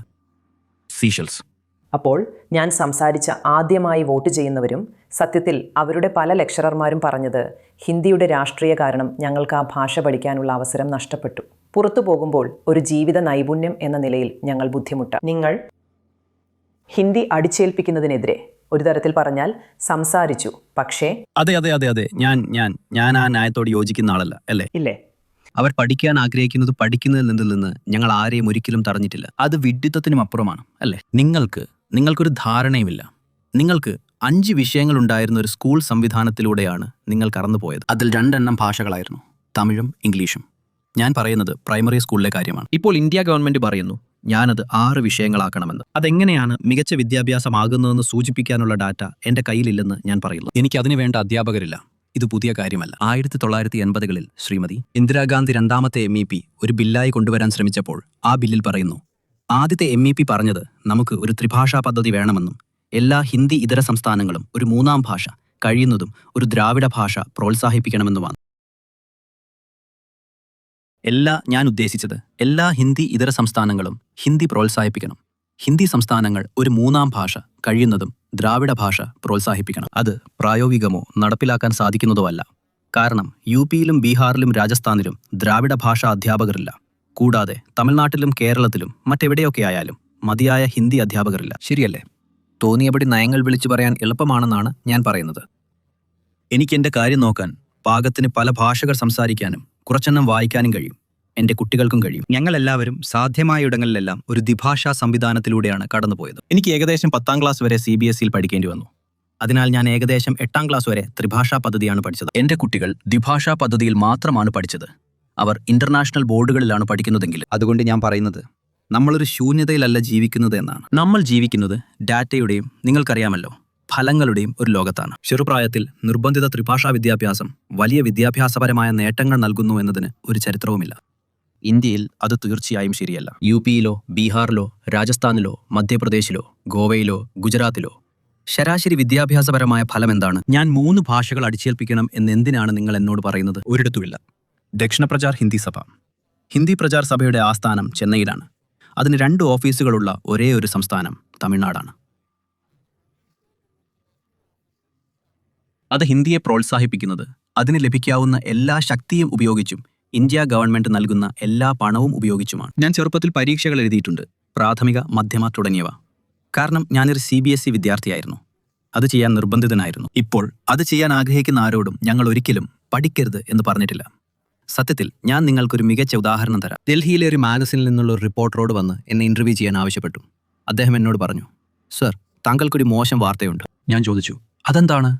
സീഷൽസ്. അപ്പോൾ ഞാൻ സംസാരിച്ച ആദ്യമായി വോട്ട് ചെയ്യുന്നവരും സത്യത്തിൽ അവരുടെ പല ലെക്ചറർമാരും പറഞ്ഞത് ഹിന്ദിയുടെ രാഷ്ട്രീയ കാരണം ഞങ്ങൾക്ക് ആ ഭാഷ പഠിക്കാനുള്ള അവസരം നഷ്ടപ്പെട്ടു. പുറത്തു പോകുമ്പോൾ ഒരു ജീവിത നൈപുണ്യം എന്ന നിലയിൽ ഞങ്ങൾ ബുദ്ധിമുട്ട. നിങ്ങൾ ഹിന്ദി അടിച്ചേൽപ്പിക്കുന്നതിനെതിരെ ഒരു തരത്തിൽ പറഞ്ഞാൽ സംസാരിച്ചു. പക്ഷേ അതെ ഞാൻ ആ ന്യായത്തോട് യോജിക്കുന്ന ആളല്ല, അല്ലേ? ഇല്ലേ? അവർ പഠിക്കാൻ ആഗ്രഹിക്കുന്നത് പഠിക്കുന്നതിൽ നിന്ന് ഞങ്ങൾ ആരെയും ഒരിക്കലും തടഞ്ഞിട്ടില്ല. അത് വിഡ്ഢിത്തത്തിനും അപ്പുറമാണ്, അല്ലേ? നിങ്ങൾക്കൊരു ധാരണയുമില്ല. നിങ്ങൾക്ക് 5 വിഷയങ്ങളുണ്ടായിരുന്ന ഒരു സ്കൂൾ സംവിധാനത്തിലൂടെയാണ് നിങ്ങൾ കടന്നുപോയത്. അതിൽ 2 ഭാഷകളായിരുന്നു, തമിഴും ഇംഗ്ലീഷും. ഞാൻ പറയുന്നത് പ്രൈമറി സ്കൂളിലെ കാര്യമാണ്. ഇപ്പോൾ ഇന്ത്യ ഗവൺമെന്റ് പറയുന്നു ഞാനത് 6 വിഷയങ്ങളാക്കണമെന്ന്. അതെങ്ങനെയാണ് മികച്ച വിദ്യാഭ്യാസമാകുന്നതെന്ന് സൂചിപ്പിക്കാനുള്ള ഡാറ്റ എൻ്റെ കയ്യിലില്ലെന്ന് ഞാൻ പറയുന്നു. എനിക്ക് അതിനു വേണ്ട അധ്യാപകരില്ല. ഇത് പുതിയ കാര്യമല്ല. 1980കളിൽ ശ്രീമതി ഇന്ദിരാഗാന്ധി 2ാമത്തെ MEP ഒരു ബില്ലായി കൊണ്ടുവരാൻ ശ്രമിച്ചപ്പോൾ ആ ബില്ലിൽ പറയുന്നു, ആദ്യത്തെ MEP പറഞ്ഞത് നമുക്ക് ഒരു ത്രിഭാഷാ പദ്ധതി വേണമെന്നും എല്ലാ ഹിന്ദി ഇതര സംസ്ഥാനങ്ങളും ഒരു 3ാം ഭാഷ, കഴിയുന്നതും ഒരു ദ്രാവിഡ ഭാഷ പ്രോത്സാഹിപ്പിക്കണമെന്നുമാണ്. ഞാൻ ഉദ്ദേശിച്ചത് എല്ലാ ഹിന്ദി ഇതര സംസ്ഥാനങ്ങളും ഹിന്ദി പ്രോത്സാഹിപ്പിക്കണം. ഹിന്ദി സംസ്ഥാനങ്ങൾ ഒരു 3ാം ഭാഷ, കഴിയുന്നതും ദ്രാവിഡ ഭാഷ പ്രോത്സാഹിപ്പിക്കണം. അത് പ്രായോഗികമോ നടപ്പിലാക്കാൻ സാധിക്കുന്നതോ അല്ല. കാരണം UPയിലും ബീഹാറിലും രാജസ്ഥാനിലും ദ്രാവിഡ ഭാഷാ അധ്യാപകരില്ല. കൂടാതെ തമിഴ്നാട്ടിലും കേരളത്തിലും മറ്റെവിടെയൊക്കെ ആയാലും മതിയായ ഹിന്ദി അധ്യാപകരില്ല. ശരിയല്ലേ? തോന്നിയപടി നയങ്ങൾ വിളിച്ചു പറയാൻ എളുപ്പമാണെന്നാണ് ഞാൻ പറയുന്നത്. എനിക്കെൻ്റെ കാര്യം നോക്കാൻ പാകത്തിന് പല ഭാഷകൾ സംസാരിക്കാനും കുറച്ചെണ്ണം വായിക്കാനും കഴിയും. എൻ്റെ കുട്ടികൾക്കും കഴിയും. ഞങ്ങളെല്ലാവരും സാധ്യമായ ഇടങ്ങളിലെല്ലാം ഒരു ദ്വിഭാഷാ സംവിധാനത്തിലൂടെയാണ് കടന്നുപോയത്. എനിക്ക് ഏകദേശം 10ാം ക്ലാസ് വരെ CBSEയിൽ പഠിക്കേണ്ടി വന്നു. അതിനാൽ ഞാൻ ഏകദേശം 8ാം ക്ലാസ് വരെ ത്രിഭാഷാ പദ്ധതിയാണ് പഠിച്ചത്. എൻ്റെ കുട്ടികൾ ദ്വിഭാഷാ പദ്ധതിയിൽ മാത്രമാണ് പഠിച്ചത്. അവർ ഇന്റർനാഷണൽ ബോർഡുകളിലാണ് പഠിക്കുന്നതെങ്കിൽ അതുകൊണ്ട് ഞാൻ പറയുന്നത് നമ്മളൊരു ശൂന്യതയിലല്ല ജീവിക്കുന്നത് എന്നാണ്. നമ്മൾ ജീവിക്കുന്നത് ഡാറ്റയുടെയും നിങ്ങൾക്കറിയാമല്ലോ ഫലങ്ങളുടെയും ഒരു ലോകത്താണ്. ചെറുപ്രായത്തിൽ നിർബന്ധിത ത്രിഭാഷാ വിദ്യാഭ്യാസം വലിയ വിദ്യാഭ്യാസപരമായ നേട്ടങ്ങൾ നൽകുന്നു എന്നതിന് ഒരു ചരിത്രവുമില്ല. ഇന്ത്യയിൽ അത് തീർച്ചയായും ശരിയല്ല. UP-യിലോ ബീഹാറിലോ രാജസ്ഥാനിലോ മധ്യപ്രദേശിലോ ഗോവയിലോ ഗുജറാത്തിലോ ശരാശരി വിദ്യാഭ്യാസപരമായ ഫലം എന്താണ്? ഞാൻ 3 ഭാഷകൾ അടിച്ചേൽപ്പിക്കണം എന്നെന്തിനാണ് നിങ്ങൾ എന്നോട് പറയുന്നത്? ഒരിടത്തുമില്ല. ദക്ഷിണ പ്രചാർ ഹിന്ദി സഭ. ഹിന്ദി പ്രചാർ സഭയുടെ ആസ്ഥാനം ചെന്നൈയിലാണ്. അതിന് 2 ഓഫീസുകളുള്ള ഒരേ ഒരു സംസ്ഥാനം തമിഴ്നാടാണ്. അത് ഹിന്ദിയെ പ്രോത്സാഹിപ്പിക്കുന്നത് അതിന് ലഭിക്കാവുന്ന എല്ലാ ശക്തിയും ഉപയോഗിച്ചും ഇന്ത്യ ഗവൺമെന്റ് നൽകുന്ന എല്ലാ പണവും ഉപയോഗിച്ചുമാണ്. ഞാൻ ചെറുപ്പത്തിൽ പരീക്ഷകൾ എഴുതിയിട്ടുണ്ട്, പ്രാഥമിക, മധ്യമ തുടങ്ങിയവ. കാരണം ഞാനൊരു CBSE വിദ്യാർത്ഥിയായിരുന്നു. അത് ചെയ്യാൻ നിർബന്ധിതനായിരുന്നു. ഇപ്പോൾ അത് ചെയ്യാൻ ആഗ്രഹിക്കുന്ന ആരോടും ഞങ്ങൾ ഒരിക്കലും പഠിക്കരുത് എന്ന് പറഞ്ഞിട്ടില്ല. സത്യത്തിൽ ഞാൻ നിങ്ങൾക്കൊരു മികച്ച ഉദാഹരണം തരാം. ഡൽഹിയിലെ ഒരു മാഗസിനിൽ നിന്നുള്ള ഒരു റിപ്പോർട്ടറോട് വന്ന് എന്നെ ഇന്റർവ്യൂ ചെയ്യാൻ ആവശ്യപ്പെട്ടു. അദ്ദേഹം എന്നോട് പറഞ്ഞു, സർ, താങ്കൾക്കൊരു മോശം വാർത്തയുണ്ട്. ഞാൻ ചോദിച്ചു, അതെന്താണ്?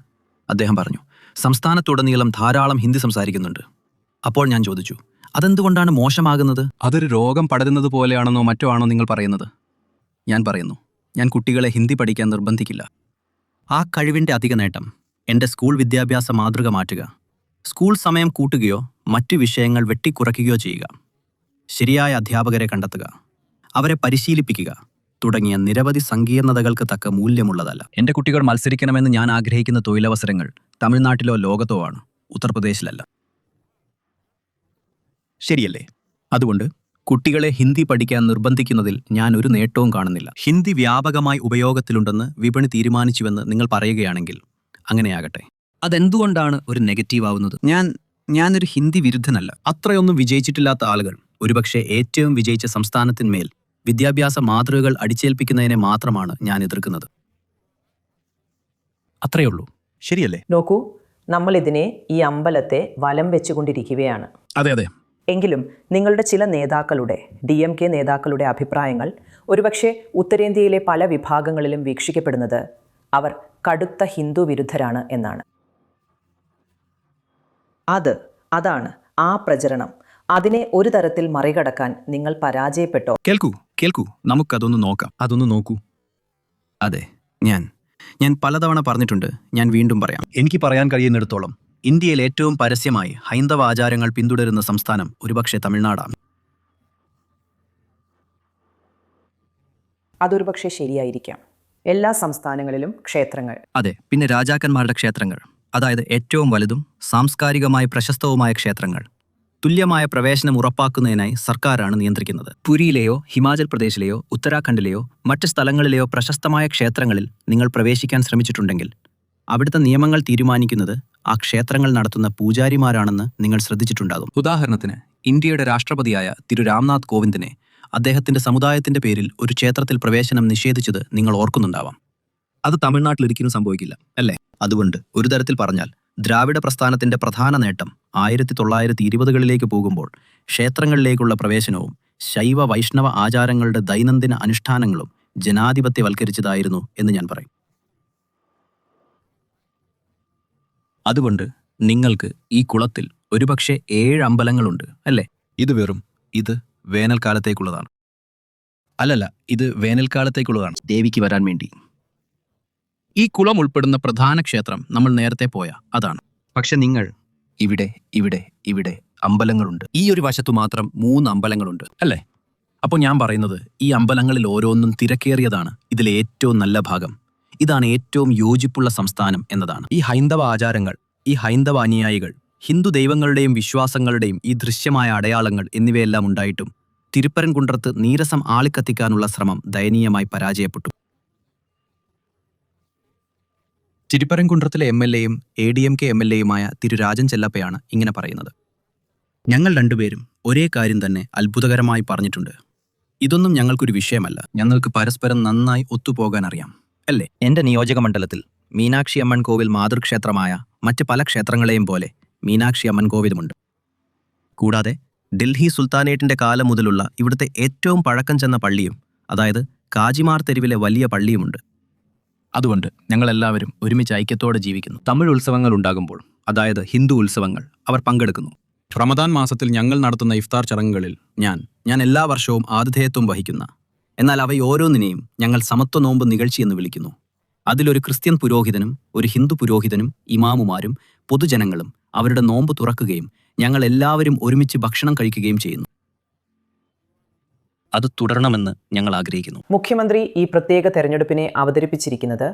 അദ്ദേഹം പറഞ്ഞു, സംസ്ഥാനത്തുടനീളം ധാരാളം ഹിന്ദി സംസാരിക്കുന്നുണ്ട്. അപ്പോൾ ഞാൻ ചോദിച്ചു, അതെന്തുകൊണ്ടാണ് മോശമാകുന്നത്? അതൊരു രോഗം പടരുന്നത് പോലെയാണെന്നോ മറ്റോ ആണോ നിങ്ങൾ പറയുന്നത്? ഞാൻ പറയുന്നു, ഞാൻ കുട്ടികളെ ഹിന്ദി പഠിക്കാൻ നിർബന്ധിക്കില്ല. ആ കഴിവിൻ്റെ അധിക നേട്ടം എൻ്റെ സ്കൂൾ വിദ്യാഭ്യാസ മാതൃക മാറ്റുക, സ്കൂൾ സമയം കൂട്ടുകയോ മറ്റു വിഷയങ്ങൾ വെട്ടിക്കുറയ്ക്കുകയോ ചെയ്യുക, ശരിയായ അധ്യാപകരെ കണ്ടെത്തുക, അവരെ പരിശീലിപ്പിക്കുക തുടങ്ങിയ നിരവധി സങ്കീർണതകൾക്ക് തക്ക മൂല്യമുള്ളതല്ല. എൻ്റെ കുട്ടികൾ മത്സരിക്കണമെന്ന് ഞാൻ ആഗ്രഹിക്കുന്ന തൊഴിലവസരങ്ങൾ തമിഴ്നാട്ടിലോ ലോകത്തോ ആണ്, ഉത്തർപ്രദേശിലല്ല. ശരിയല്ലേ? അതുകൊണ്ട് കുട്ടികളെ ഹിന്ദി പഠിക്കാൻ നിർബന്ധിക്കുന്നതിൽ ഞാൻ ഒരു നേട്ടവും കാണുന്നില്ല. ഹിന്ദി വ്യാപകമായി ഉപയോഗത്തിലുണ്ടെന്ന് വിപണി തീരുമാനിച്ചുവെന്ന് നിങ്ങൾ പറയുകയാണെങ്കിൽ അങ്ങനെയാകട്ടെ. അതെന്തുകൊണ്ടാണ് ഒരു നെഗറ്റീവ് ആവുന്നത്? ഞാനൊരു ഹിന്ദി വിരുദ്ധനല്ല. അത്രയൊന്നും വിജയിച്ചിട്ടില്ലാത്ത ആളുകൾ ഒരുപക്ഷെ ഏറ്റവും വിജയിച്ച സംസ്ഥാനത്തിന്മേൽ വിദ്യാഭ്യാസ മാതൃകകൾ അടിച്ചേൽപ്പിക്കുന്നതിനെ മാത്രമാണ് ഞാൻ എതിർക്കുന്നത്. അത്രയുള്ളൂ, ശരിയല്ലേ? നോക്കൂ, നമ്മൾ ഇതിനെ ഈ അമ്പലത്തെ വലം വെച്ചുകൊണ്ടിരിക്കുകയാണ്. അതെ. എങ്കിലും നിങ്ങളുടെ ചില നേതാക്കളുടെ DMK നേതാക്കളുടെ അഭിപ്രായങ്ങൾ ഒരുപക്ഷെ ഉത്തരേന്ത്യയിലെ പല വിഭാഗങ്ങളിലും വീക്ഷിക്കപ്പെടുന്നത് അവർ കടുത്ത ഹിന്ദു വിരുദ്ധരാണ് എന്നാണ്. അതാണ് ആ പ്രചരണം. അതിനെ ഒരു തരത്തിൽ മറികടക്കാൻ നിങ്ങൾ പരാജയപ്പെട്ടോ? കേൾക്കൂ, നമുക്കതൊന്ന് നോക്കാം. അതൊന്ന് നോക്കൂ. അതെ, ഞാൻ പലതവണ പറഞ്ഞിട്ടുണ്ട്, ഞാൻ വീണ്ടും പറയാം. എനിക്ക് പറയാൻ കഴിയുന്നിടത്തോളം ഇന്ത്യയിൽ ഏറ്റവും പരസ്യമായി ഹൈന്ദവ ആചാരങ്ങൾ പിന്തുടരുന്ന സംസ്ഥാനം ഒരുപക്ഷെ തമിഴ്നാടാണ്. അതൊരുപക്ഷെ ശരിയായിരിക്കാം. എല്ലാ സംസ്ഥാനങ്ങളിലും ക്ഷേത്രങ്ങൾ. അതെ, പിന്നെ രാജാക്കന്മാരുടെ ക്ഷേത്രങ്ങൾ, അതായത് ഏറ്റവും വലുതും സാംസ്കാരികമായി പ്രശസ്തവുമായ ക്ഷേത്രങ്ങൾ. തുല്യമായ പ്രവേശനം ഉറപ്പാക്കുന്നതിനായി സർക്കാരാണ് നിയന്ത്രിക്കുന്നത്. പുരിയിലെയോ ഹിമാചൽ പ്രദേശിലെയോ ഉത്തരാഖണ്ഡിലെയോ മറ്റ് സ്ഥലങ്ങളിലെയോ പ്രശസ്തമായ ക്ഷേത്രങ്ങളിൽ നിങ്ങൾ പ്രവേശിക്കാൻ ശ്രമിച്ചിട്ടുണ്ടെങ്കിൽ അവിടുത്തെ നിയമങ്ങൾ തീരുമാനിക്കുന്നത് ആ ക്ഷേത്രങ്ങൾ നടത്തുന്ന പൂജാരിമാരാണെന്ന് നിങ്ങൾ ശ്രദ്ധിച്ചിട്ടുണ്ടാകും. ഉദാഹരണത്തിന്, ഇന്ത്യയുടെ രാഷ്ട്രപതിയായ തിരു രാംനാഥ് കോവിന്ദിനെ അദ്ദേഹത്തിന്റെ സമുദായത്തിന്റെ പേരിൽ ഒരു ക്ഷേത്രത്തിൽ പ്രവേശനം നിഷേധിച്ചത് നിങ്ങൾ ഓർക്കുന്നുണ്ടാവാം. അത് തമിഴ്നാട്ടിൽ ഒരിക്കലും സംഭവിക്കില്ല, അല്ലേ? അതുകൊണ്ട് ഒരു തരത്തിൽ പറഞ്ഞാൽ ദ്രാവിഡ പ്രസ്ഥാനത്തിന്റെ പ്രധാന നേട്ടം 1920കളിലേക്ക് പോകുമ്പോൾ ക്ഷേത്രങ്ങളിലേക്കുള്ള പ്രവേശനവും ശൈവ വൈഷ്ണവ ആചാരങ്ങളുടെ ദൈനംദിന അനുഷ്ഠാനങ്ങളും ജനാധിപത്യവൽക്കരിച്ചതായിരുന്നു എന്ന് ഞാൻ പറയും. അതുകൊണ്ട് നിങ്ങൾക്ക് ഈ കുളത്തിൽ ഒരുപക്ഷെ 7 അമ്പലങ്ങളുണ്ട്, അല്ലേ? ഇത് വേനൽക്കാലത്തേക്കുള്ളതാണ്. അല്ലല്ല, ഇത് വേനൽക്കാലത്തേക്കുള്ളതാണ്, ദേവിക്ക് വരാൻ വേണ്ടി. ഈ കുളം ഉൾപ്പെടുന്ന പ്രധാന ക്ഷേത്രം നമ്മൾ നേരത്തെ പോയ അതാണ്. പക്ഷെ നിങ്ങൾ ഇവിടെ അമ്പലങ്ങളുണ്ട്. ഈ ഒരു വശത്തു മാത്രം 3 അമ്പലങ്ങളുണ്ട്, അല്ലേ? അപ്പോൾ ഞാൻ പറയുന്നത് ഈ അമ്പലങ്ങളിൽ ഓരോന്നും തിരക്കേറിയതാണ് ഇതിലെ ഏറ്റവും നല്ല ഭാഗം. ഇതാണ് ഏറ്റവും യോജിപ്പുള്ള സംസ്ഥാനം എന്നതാണ്. ഈ ഹൈന്ദവ ആചാരങ്ങൾ, ഈ ഹൈന്ദവ അനുയായികൾ, ഹിന്ദു ദൈവങ്ങളുടെയും വിശ്വാസങ്ങളുടെയും ഈ ദൃശ്യമായ അടയാളങ്ങൾ എന്നിവയെല്ലാം ഉണ്ടായിട്ടും തിരുപ്പരൻകുன்றത്ത് നീരസം ആളിക്കത്തിക്കാനുള്ള ശ്രമം ദയനീയമായി പരാജയപ്പെട്ടു. തിരുപ്പരൻകുன்றത്തിലെ MLA-യും ADMK MLA-യുമായ തിരു രാജൻ ചെല്ലപ്പയാണ് ഇങ്ങനെ പറയുന്നത്. ഞങ്ങൾ രണ്ടുപേരും ഒരേ കാര്യം തന്നെ അത്ഭുതകരമായി പറഞ്ഞിട്ടുണ്ട്. ഇതൊന്നും ഞങ്ങൾക്കൊരു വിഷയമല്ല, ഞങ്ങൾക്ക് പരസ്പരം നന്നായി ഒത്തുപോകാൻ അറിയാം, അല്ലേ? എൻ്റെ നിയോജക മണ്ഡലത്തിൽ മീനാക്ഷി അമ്മൻ കോവിൽ മാതൃക്ഷേത്രമായ മറ്റ് പല ക്ഷേത്രങ്ങളെയും പോലെ മീനാക്ഷി അമ്മൻ കോവിലുമുണ്ട്. കൂടാതെ ഡൽഹി സുൽത്താനേറ്റിന്റെ കാലം മുതലുള്ള ഇവിടുത്തെ ഏറ്റവും പഴക്കം ചെന്ന പള്ളിയും, അതായത് കാജിമാർ തെരുവിലെ വലിയ പള്ളിയുമുണ്ട്. അതുകൊണ്ട് ഞങ്ങളെല്ലാവരും ഒരുമിച്ച് ഐക്യത്തോടെ ജീവിക്കുന്നു. തമിഴ് ഉത്സവങ്ങൾ ഉണ്ടാകുമ്പോൾ, അതായത് ഹിന്ദു ഉത്സവങ്ങൾ, അവർ പങ്കെടുക്കുന്നു. റമദാൻ മാസത്തിൽ ഞങ്ങൾ നടത്തുന്ന ഇഫ്താർ ചടങ്ങുകളിൽ ഞാൻ എല്ലാ വർഷവും ആതിഥേയത്വം വഹിക്കുന്ന, എന്നാൽ അവയോരോന്നിനെയും ഞങ്ങൾ സമത്വ നോമ്പ് നികഴ്ച എന്ന് വിളിക്കുന്നു. അതിലൊരു ക്രിസ്ത്യൻ പുരോഹിതനും ഒരു ഹിന്ദു പുരോഹിതനും ഇമാമുമാരും പൊതുജനങ്ങളും അവരുടെ നോമ്പ് തുറക്കുകയും ഞങ്ങൾ എല്ലാവരും ഒരുമിച്ച് ഭക്ഷണം കഴിക്കുകയും ചെയ്യുന്നു. അത് തുടരണമെന്ന് ഞങ്ങൾ ആഗ്രഹിക്കുന്നു. മുഖ്യമന്ത്രി ഈ പ്രത്യേക തെരഞ്ഞെടുപ്പിനെ അവതരിപ്പിച്ചിരിക്കുന്നത്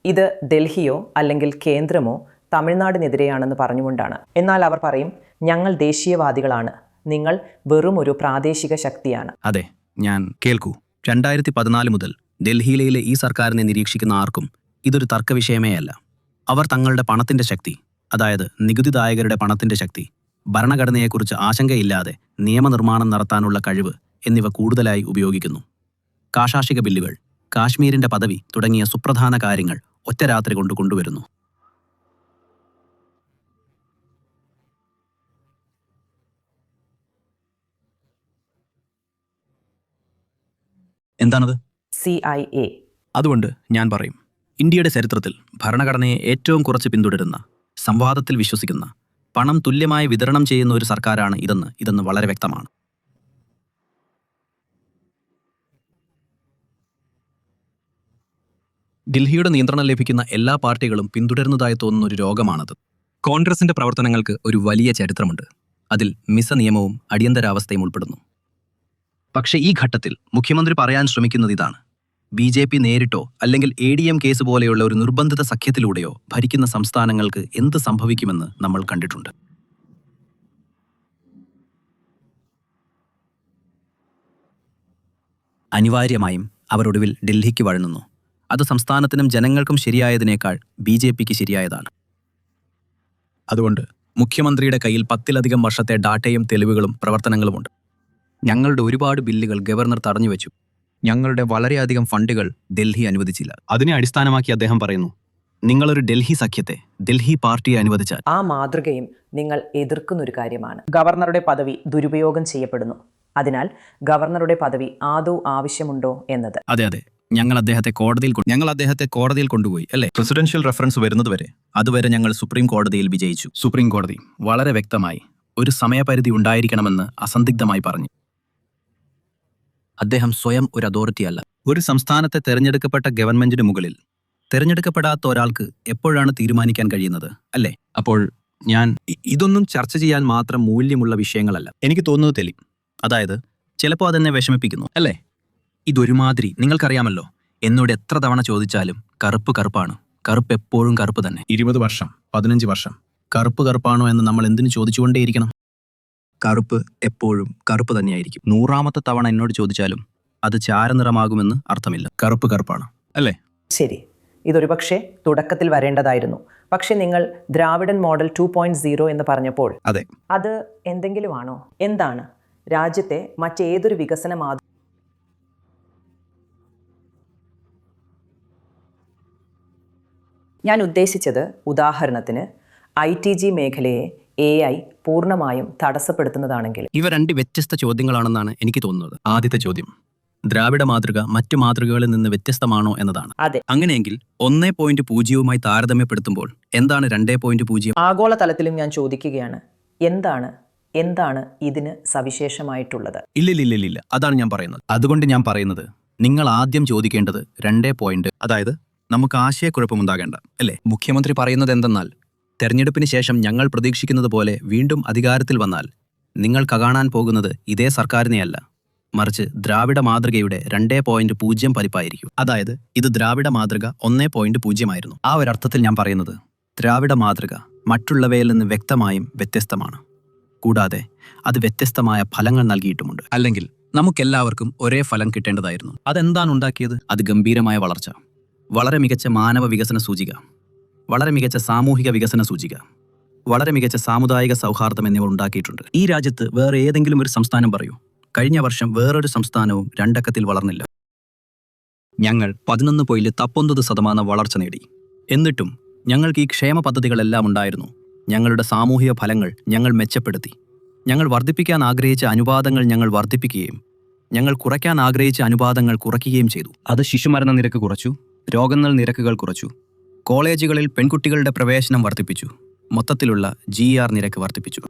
ഇത് ഡൽഹിയോ അല്ലെങ്കിൽ കേന്ദ്രമോ തമിഴ്നാടിനെതിരെയാണെന്ന് പറഞ്ഞുകൊണ്ടാണ്. എന്നാൽ അവർ പറയും, ഞങ്ങൾ ദേശീയവാദികളാണ്, നിങ്ങൾ വെറും ഒരു പ്രാദേശിക ശക്തിയാണ്. അതെ, ഞാൻ കേൾക്കൂ. 2014 മുതൽ ഡൽഹിയിലെ ഈ സർക്കാരിനെ നിരീക്ഷിക്കുന്ന ആർക്കും ഇതൊരു തർക്കവിഷയമേ അല്ല. അവർ തങ്ങളുടെ പണത്തിന്റെ ശക്തി, അതായത് നികുതിദായകരുടെ പണത്തിന്റെ ശക്തി, ഭരണഘടനയെക്കുറിച്ച് ആശങ്കയില്ലാതെ നിയമനിർമ്മാണം നടത്താനുള്ള കഴിവ് എന്നിവ കൂടുതലായി ഉപയോഗിക്കുന്നു. കാഷാഷിക ബില്ലുകൾ, കാശ്മീരിന്റെ പദവി തുടങ്ങിയ സുപ്രധാന കാര്യങ്ങൾ ഒറ്റ രാത്രി കൊണ്ട് കൊണ്ടുവരുന്നു. എന്താണത്? CIA. അതുകൊണ്ട് ഞാൻ പറയും, ഇന്ത്യയുടെ ചരിത്രത്തിൽ ഭരണഘടനയെ ഏറ്റവും കുറച്ച് പിന്തുടരുന്ന, സംവാദത്തിൽ വിശ്വസിക്കുന്ന, പണം തുല്യമായി വിതരണം ചെയ്യുന്ന ഒരു സർക്കാരാണ് ഇതെന്ന് വളരെ വ്യക്തമാണ്. ഡൽഹിയുടെ നിയന്ത്രണം ലഭിക്കുന്ന എല്ലാ പാർട്ടികളും പിന്തുടരുന്നതായി തോന്നുന്ന ഒരു രോഗമാണത്. കോൺഗ്രസിന്റെ പ്രവർത്തനങ്ങൾക്ക് ഒരു വലിയ ചരിത്രമുണ്ട്. അതിൽ മിസ നിയമവും അടിയന്തരാവസ്ഥയും ഉൾപ്പെടുന്നു. പക്ഷേ ഈ ഘട്ടത്തിൽ മുഖ്യമന്ത്രി പറയാൻ ശ്രമിക്കുന്നത് ഇതാണ്: BJP നേരിട്ടോ അല്ലെങ്കിൽ ADM കേസ് പോലെയുള്ള ഒരു നിർബന്ധിത സഖ്യത്തിലൂടെയോ ഭരിക്കുന്ന സംസ്ഥാനങ്ങൾക്ക് എന്ത് സംഭവിക്കുമെന്ന് നമ്മൾ കണ്ടിട്ടുണ്ട്. അനിവാര്യമായും അവരൊടുവിൽ ഡൽഹിക്ക് വഴങ്ങുന്നു. അത് സംസ്ഥാനത്തിനും ജനങ്ങൾക്കും ശരിയായതിനേക്കാൾ BJPക്ക് ശരിയായതാണ്. അതുകൊണ്ട് മുഖ്യമന്ത്രിയുടെ കയ്യിൽ 10-ലധികം വർഷത്തെ ഡാറ്റയും തെളിവുകളും പ്രവർത്തനങ്ങളുമുണ്ട്. ഞങ്ങളുടെ ഒരുപാട് ബില്ലുകൾ ഗവർണർ തടഞ്ഞുവെച്ചു. ഞങ്ങളുടെ വളരെയധികം ഫണ്ടുകൾ ഡൽഹി അനുവദിച്ചില്ല. അതിനെ അടിസ്ഥാനമാക്കി അദ്ദേഹം പറയുന്നു, നിങ്ങളൊരു ഡൽഹി സഖ്യത്തെ, ഡൽഹി പാർട്ടിയെ അനുവദിച്ചാൽ. ആ മാതൃകയും നിങ്ങൾ എതിർക്കുന്നൊരു കാര്യമാണ്. ഗവർണറുടെ പദവി ദുരുപയോഗം ചെയ്യപ്പെടുന്നു. അതിനാൽ ഗവർണറുടെ പദവി ആദൗ ആവശ്യമുണ്ടോ എന്നത്. അതെ, ഞങ്ങൾ അദ്ദേഹത്തെ കോടതിയിൽ കൊണ്ടുപോയി, അല്ലേ? പ്രസിഡൻഷ്യൽ റെഫറൻസ് വരുന്നതുവരെ അതുവരെ ഞങ്ങൾ സുപ്രീം കോടതിയിൽ വിജയിച്ചു. സുപ്രീം കോടതി വളരെ വ്യക്തമായി ഒരു സമയപരിധി ഉണ്ടായിരിക്കണമെന്ന് അസന്ദിഗ്ധമായി പറഞ്ഞു. അദ്ദേഹം സ്വയം ഒരു അതോറിറ്റി അല്ല. ഒരു സംസ്ഥാനത്തെ തെരഞ്ഞെടുക്കപ്പെട്ട ഗവൺമെന്റിന് മുകളിൽ തെരഞ്ഞെടുക്കപ്പെടാത്ത ഒരാൾക്ക് എപ്പോഴാണ് തീരുമാനിക്കാൻ കഴിയുന്നത്, അല്ലേ? അപ്പോൾ ഇതൊന്നും ചർച്ച ചെയ്യാൻ മാത്രം മൂല്യമുള്ള വിഷയങ്ങളല്ല. എനിക്ക് തോന്നുന്നത് തെളി, അതായത് ചിലപ്പോൾ അതെന്നെ വിഷമിപ്പിക്കുന്നു, അല്ലേ? ഇതൊരുമാതിരി, നിങ്ങൾക്കറിയാമല്ലോ, എന്നോട് എത്ര തവണ ചോദിച്ചാലും കറുപ്പാണ്. കറുപ്പ് എപ്പോഴും കറുപ്പ് തന്നെ. 20 വർഷം, 15 വർഷം കറുപ്പാണോ എന്ന് നമ്മൾ എന്തിനു ചോദിച്ചുകൊണ്ടേയിരിക്കണം? കറുപ്പ് എപ്പോഴും കറുപ്പ് തന്നെയായിരിക്കും. 100ാമത്തെ തവണ എന്നോട് ചോദിച്ചാലും അത് ചാരനിറമാകുമെന്ന് അർത്ഥമില്ല. കറുപ്പാണ്, അല്ലേ? ശരി, ഇതൊരുപക്ഷെ തുടക്കത്തിൽ വരേണ്ടതായിരുന്നു. പക്ഷെ നിങ്ങൾ ദ്രാവിഡൻ മോഡൽ 2.0 എന്ന് പറഞ്ഞപ്പോൾ അതെ, അത് എന്തെങ്കിലും ആണോ? എന്താണ് രാജ്യത്തെ മറ്റേതൊരു വികസന മാതൃക? ഞാൻ ഉദ്ദേശിച്ചത്, ഉദാഹരണത്തിന് ITG മേഖലയെ AI പൂർണ്ണമായും തടസ്സപ്പെടുത്തുന്നതാണെങ്കിൽ. ഇവ 2 വ്യത്യസ്ത ചോദ്യങ്ങളാണെന്നാണ് എനിക്ക് തോന്നുന്നത്. ആദ്യത്തെ ചോദ്യം, ദ്രാവിഡ മാതൃക മറ്റു മാതൃകകളിൽ നിന്ന് വ്യത്യസ്തമാണോ എന്നതാണ്. അതെ. അങ്ങനെയെങ്കിൽ 1.0 താരതമ്യപ്പെടുത്തുമ്പോൾ എന്താണ് 2.0? ആഗോളതലത്തിലും ഞാൻ ചോദിക്കുകയാണ്, എന്താണ് ഇതിന് സവിശേഷമായിട്ടുള്ളത്? ഇല്ല, അതാണ് ഞാൻ പറയുന്നത്. അതുകൊണ്ട് ഞാൻ പറയുന്നത്, നിങ്ങൾ ആദ്യം ചോദിക്കേണ്ടത് 2. അതായത് നമുക്ക് ആശയക്കുഴപ്പമുണ്ടാകേണ്ട, അല്ലേ? മുഖ്യമന്ത്രി പറയുന്നത് എന്തെന്നാൽ, തെരഞ്ഞെടുപ്പിന് ശേഷം ഞങ്ങൾ പ്രതീക്ഷിക്കുന്നത് പോലെ വീണ്ടും അധികാരത്തിൽ വന്നാൽ നിങ്ങൾ കാണാൻ പോകുന്നത് ഇതേ സർക്കാരിനെയല്ല, മറിച്ച് ദ്രാവിഡ മാതൃകയുടെ 2.0 പതിപ്പായിരിക്കും. അതായത് ഇത് ദ്രാവിഡ മാതൃക 1.0 ആയിരുന്നു. ആ ഒരർത്ഥത്തിൽ ഞാൻ പറയുന്നത്, ദ്രാവിഡ മാതൃക മറ്റുള്ളവയിൽ നിന്ന് വ്യക്തമായും വ്യത്യസ്തമാണ്. കൂടാതെ അത് വ്യത്യസ്തമായ ഫലങ്ങൾ നൽകിയിട്ടുമുണ്ട്. അല്ലെങ്കിൽ നമുക്കെല്ലാവർക്കും ഒരേ ഫലം കിട്ടേണ്ടതായിരുന്നു. അതെന്താണ് ഉണ്ടാക്കിയത്? അത് ഗംഭീരമായ വളർച്ച, വളരെ മികച്ച മാനവ വികസന സൂചിക, വളരെ മികച്ച സാമൂഹിക വികസന സൂചിക, വളരെ മികച്ച സാമുദായിക സൗഹാർദ്ദം എന്നിവ ഉണ്ടാക്കിയിട്ടുണ്ട്. ഈ രാജ്യത്ത് വേറെ ഏതെങ്കിലും ഒരു സംസ്ഥാനം പറയൂ, കഴിഞ്ഞ വർഷം വേറൊരു സംസ്ഥാനവും 2 അക്കത്തിൽ വളർന്നില്ല. ഞങ്ങൾ 11.9% വളർച്ച നേടി. എന്നിട്ടും ഞങ്ങൾക്ക് ഈ ക്ഷേമ പദ്ധതികളെല്ലാം ഉണ്ടായിരുന്നു. ഞങ്ങളുടെ സാമൂഹിക ഫലങ്ങൾ ഞങ്ങൾ മെച്ചപ്പെടുത്തി. ഞങ്ങൾ വർദ്ധിപ്പിക്കാൻ ആഗ്രഹിച്ച അനുപാതങ്ങൾ ഞങ്ങൾ വർദ്ധിപ്പിക്കുകയും ഞങ്ങൾ കുറയ്ക്കാൻ ആഗ്രഹിച്ച അനുപാതങ്ങൾ കുറയ്ക്കുകയും ചെയ്തു. അത് ശിശുമരണ നിരക്ക് കുറച്ചു, രോഗങ്ങൾ നിരക്കുകൾ കുറച്ചു, കോളേജുകളിൽ പെൺകുട്ടികളുടെ പ്രവേശനം വർദ്ധിപ്പിച്ചു, മൊത്തത്തിലുള്ള GR നിരക്ക് വർദ്ധിപ്പിച്ചു.